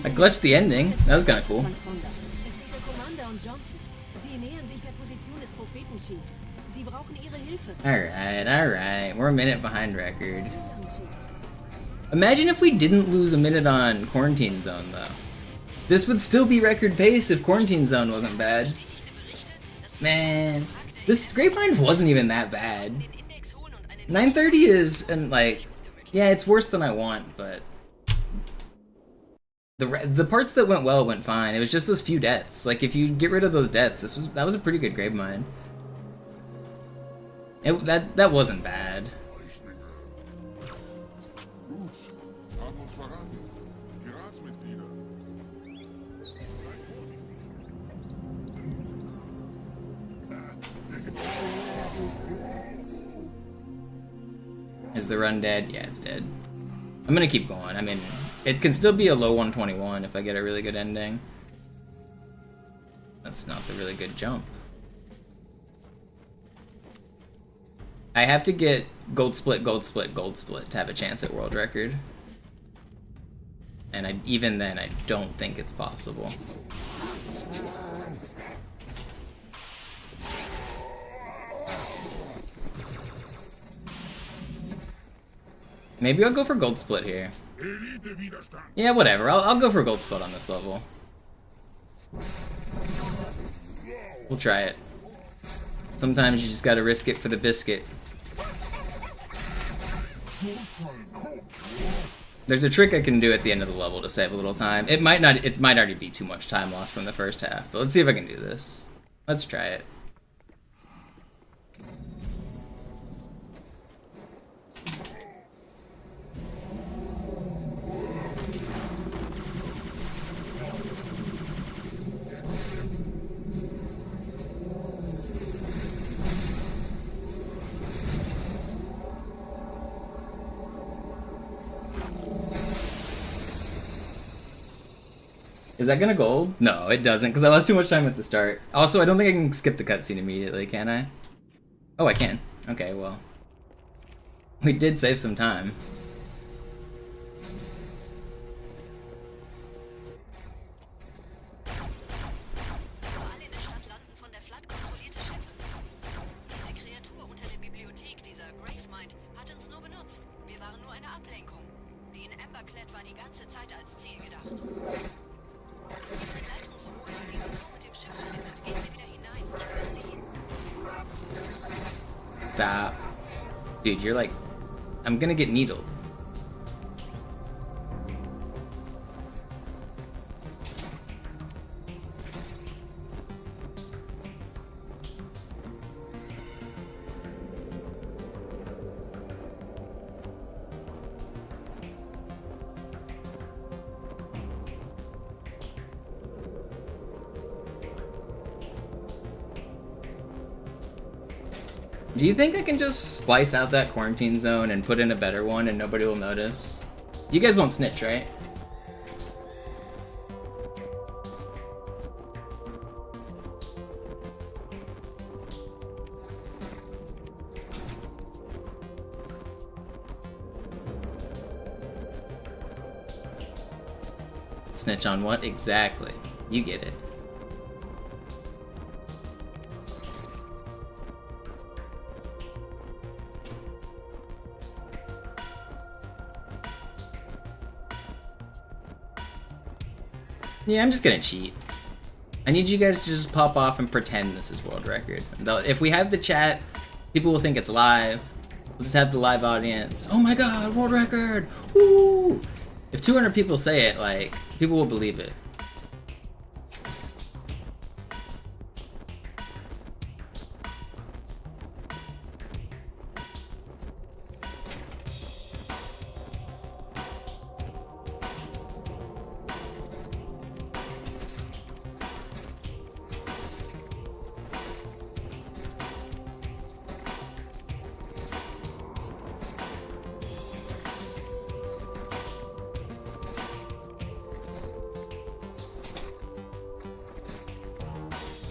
I glitched the ending. That was kind of cool. Alright. We're a minute behind record. Imagine if we didn't lose a minute on Quarantine Zone, though. This would still be record pace if Quarantine Zone wasn't bad. Man, this Grapevine wasn't even that bad. 930 is, and like, yeah, it's worse than I want, but the parts that went well went fine. It was just those few deaths. Like, if you get rid of those deaths, that was a pretty good Gravemine. That wasn't bad. Is the run dead? Yeah, it's dead. I'm gonna keep going. I mean, it can still be a low 121 if I get a really good ending. That's not the really good jump. I have to get gold split to have a chance at world record. And even then, I don't think it's possible. Maybe I'll go for gold split here. Yeah, whatever. I'll go for gold split on this level. We'll try it. Sometimes you just gotta risk it for the biscuit. There's a trick I can do at the end of the level to save a little time. It might already be too much time lost from the first half, but let's see if I can do this. Let's try it. Is that gonna gold? No, it doesn't, because I lost too much time at the start. Also, I don't think I can skip the cutscene immediately, can I? Oh, I can. Okay, well. We did save some time. Überall in der Stadt landen von der Flood kontrollierte Schiffe. Diese Kreatur unter der Bibliothek, dieser Gravemind, hat uns nur benutzt. Wir waren nur eine Ablenkung. Die in Emberclad war die ganze Zeit als Ziel gedacht. Es gibt ein Leitungsrohr, das diesen Turm mit dem Schiff verbindet. Gehen Sie wieder hinein. Ich führe Sie hin. Stop. Dude, you're like... I'm gonna get needled. Do you think I can just splice out that quarantine zone and put in a better one and nobody will notice? You guys won't snitch, right? Snitch on what exactly? You get it. Yeah, I'm just gonna cheat. I need you guys to just pop off and pretend this is world record. If we have the chat, people will think it's live. We'll just have the live audience. Oh my god, world record! Woo! If 200 people say it, like, people will believe it.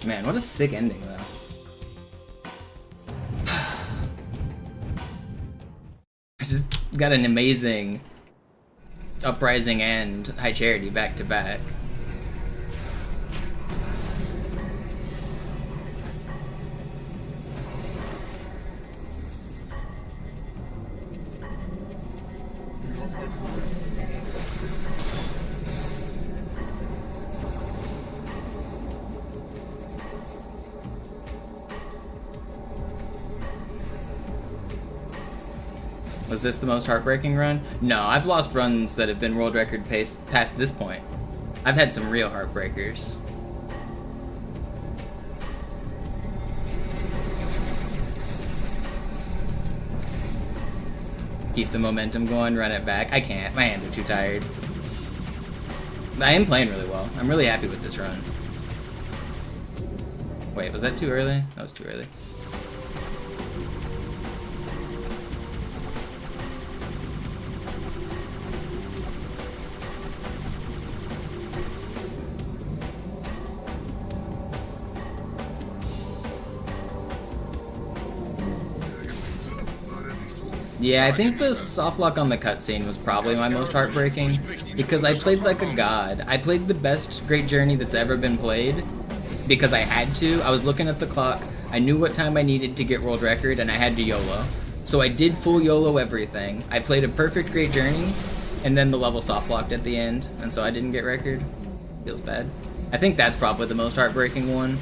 Man, what a sick ending, though. I just got an amazing Uprising and High Charity back to back. Was this the most heartbreaking run? No, I've lost runs that have been world record pace past this point. I've had some real heartbreakers. Keep the momentum going, run it back. I can't, my hands are too tired. I am playing really well. I'm really happy with this run. Wait, was that too early? That was too early. Yeah, I think the softlock on the cutscene was probably my most heartbreaking, because I played like a god. I played the best Great Journey that's ever been played, because I had to. I was looking at the clock, I knew what time I needed to get world record, and I had to YOLO. So I did full YOLO everything. I played a perfect Great Journey, and then the level softlocked at the end, and so I didn't get record. Feels bad. I think that's probably the most heartbreaking one.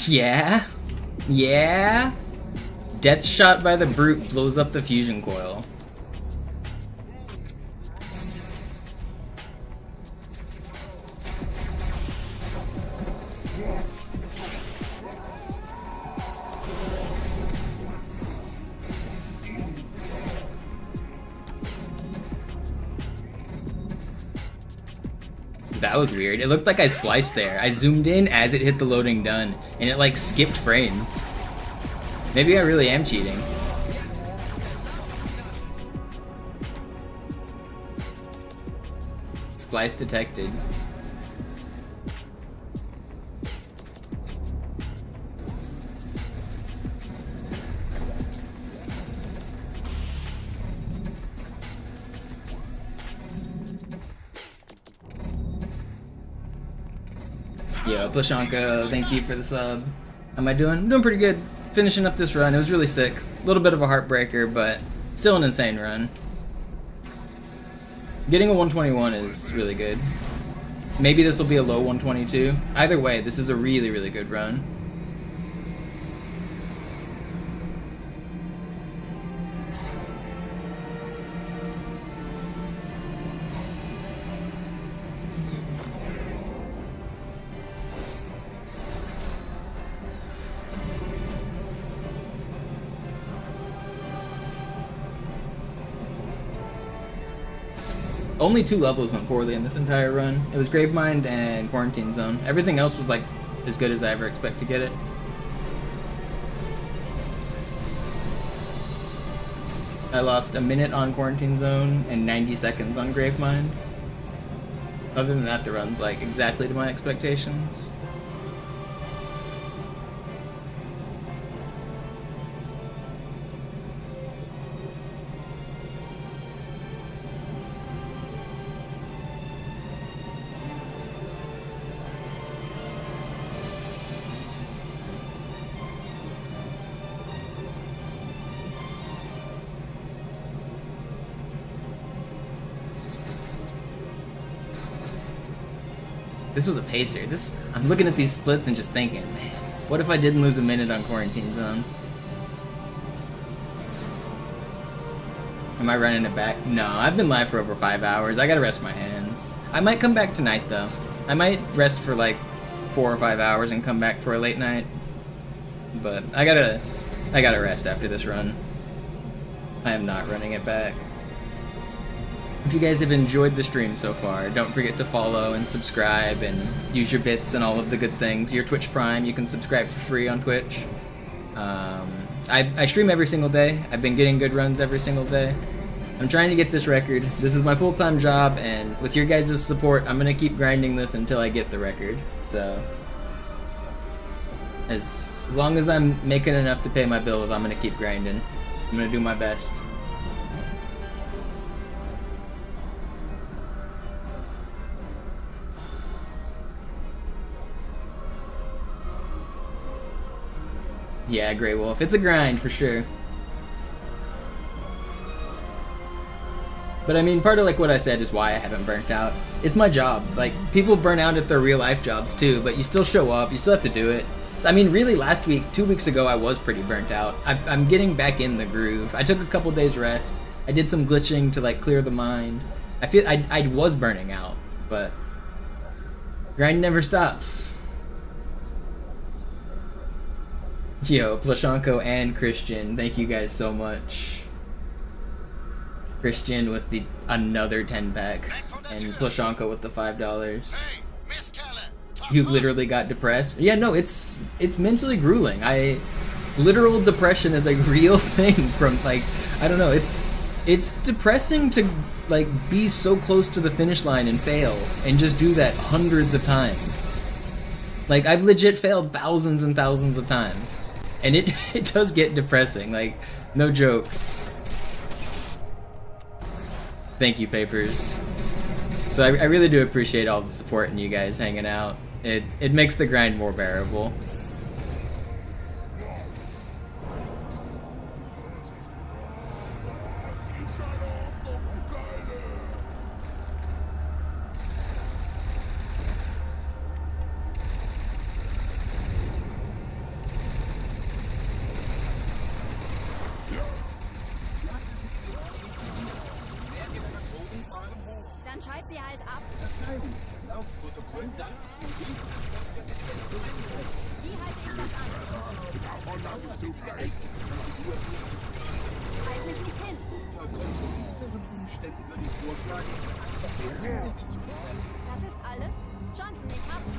Yeah? Yeah? Death shot by the brute blows up the fusion coil. That was weird. It looked like I spliced there. I zoomed in as it hit the loading done, and it like skipped frames. Maybe I really am cheating. Splice detected. Yo, Plashanka, thank you for the sub. How am I doing? I'm doing pretty good. Finishing up this run. It was really sick. A little bit of a heartbreaker, but still an insane run. Getting a 121 is really good. Maybe this will be a low 122. Either way, this is a really, really good run. Only 2 levels went poorly in this entire run. It was Gravemind and Quarantine Zone. Everything else was like as good as I ever expect to get it. I lost a minute on Quarantine Zone and 90 seconds on Gravemind. Other than that, the run's like exactly to my expectations. This was a pacer. I'm looking at these splits and just thinking, man, what if I didn't lose a minute on Quarantine Zone? Am I running it back? No, I've been live for over 5 hours. I gotta rest my hands. I might come back tonight though. I might rest for like 4 or 5 hours and come back for a late night. But I gotta rest after this run. I am not running it back. If you guys have enjoyed the stream so far, don't forget to follow and subscribe and use your bits and all of the good things. Your Twitch Prime, you can subscribe for free on Twitch. I stream every single day. I've been getting good runs every single day. I'm trying to get this record. This is my full-time job, and with your guys' support, I'm gonna keep grinding this until I get the record. So, as long as I'm making enough to pay my bills, I'm gonna keep grinding. I'm gonna do my best. Yeah, Grey Wolf. It's a grind for sure. But I mean, part of like what I said is why I haven't burnt out. It's my job. Like, people burn out at their real life jobs too, but you still show up, you still have to do it. I mean, really last week, 2 weeks ago, I was pretty burnt out. I'm getting back in the groove. I took a couple days rest. I did some glitching to like clear the mind. I feel I was burning out, but grind never stops. Yo, Plashanko and Christian, thank you guys so much. Christian with the another 10-pack, and Plashanko with the $5. You literally got depressed? Yeah, no, it's mentally grueling. Literal depression is a real thing from like, I don't know, it's depressing to like be so close to the finish line and fail, and just do that hundreds of times. Like, I've legit failed thousands and thousands of times. And it does get depressing, like, no joke. Thank you, Papers. So I really do appreciate all the support and you guys hanging out. It makes the grind more bearable. bald ab. Laut Protokoll dank Wie halte ich das an? Halt mich nicht hin. Umständen würde ich vorschlagen, dass wir nichts zu tun. Das ist alles? Johnson, ich hab's.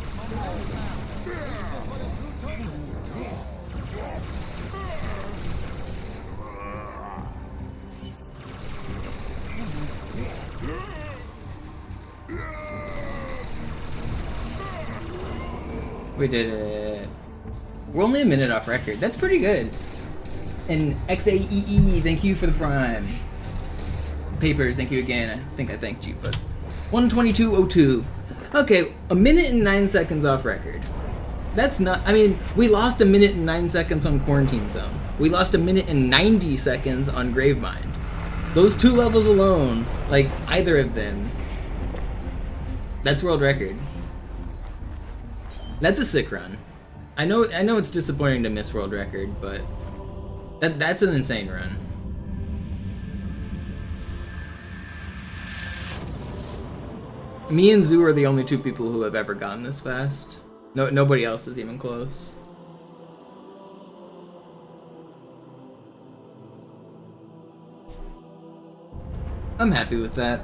We did it. We're only a minute off record. That's pretty good. And XAEE, thank you for the prime. Papers, thank you again. I think I thanked you, but 122.02. Okay, a minute and 9 seconds off record. That's not. I mean, we lost a minute and 9 seconds on Quarantine Zone. We lost a minute and 90 seconds on Gravemind. Those two levels alone, like either of them, that's world record. That's a sick run. I know it's disappointing to miss world record, but that's an insane run. Me and Zoo are the only two people who have ever gone this fast. Nobody else is even close. I'm happy with that.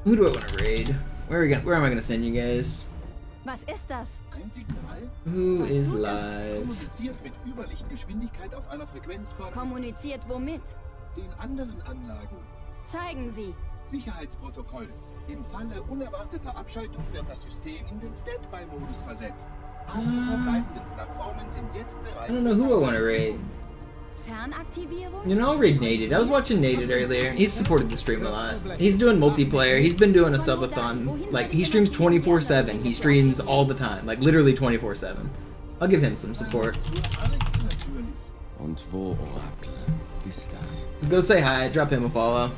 Who do I want to raid? Where am I gonna send you guys? Was ist das? Ein Signal, Who is live? kommuniziert mit Überlichtgeschwindigkeit auf einer Frequenz von Kommuniziert womit? den anderen Anlagen. Zeigen Sie. Sicherheitsprotokoll. Im Falle unerwarteter Abschaltung wird das System in den Standby-Modus versetzt. Alle verbleibenden Plattformen sind jetzt bereit. I don't know who I want to raid. Fernaktivierung? You know, I'll raid Nated. I was watching Nated earlier. He's supported the stream a lot. He's doing multiplayer. He's been doing a subathon. Like, he streams 24/7. He streams all the time. Like, literally 24/7. I'll give him some support. Und wo, Orakel, ist das? Go say hi. Drop him a follow.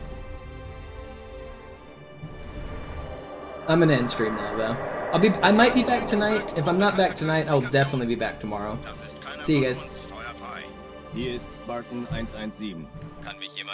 I'm gonna end stream now, though. I might be back tonight. If I'm not back tonight, I'll definitely be back tomorrow. See you guys. Hier ist Spartan 117. Kann mich jemand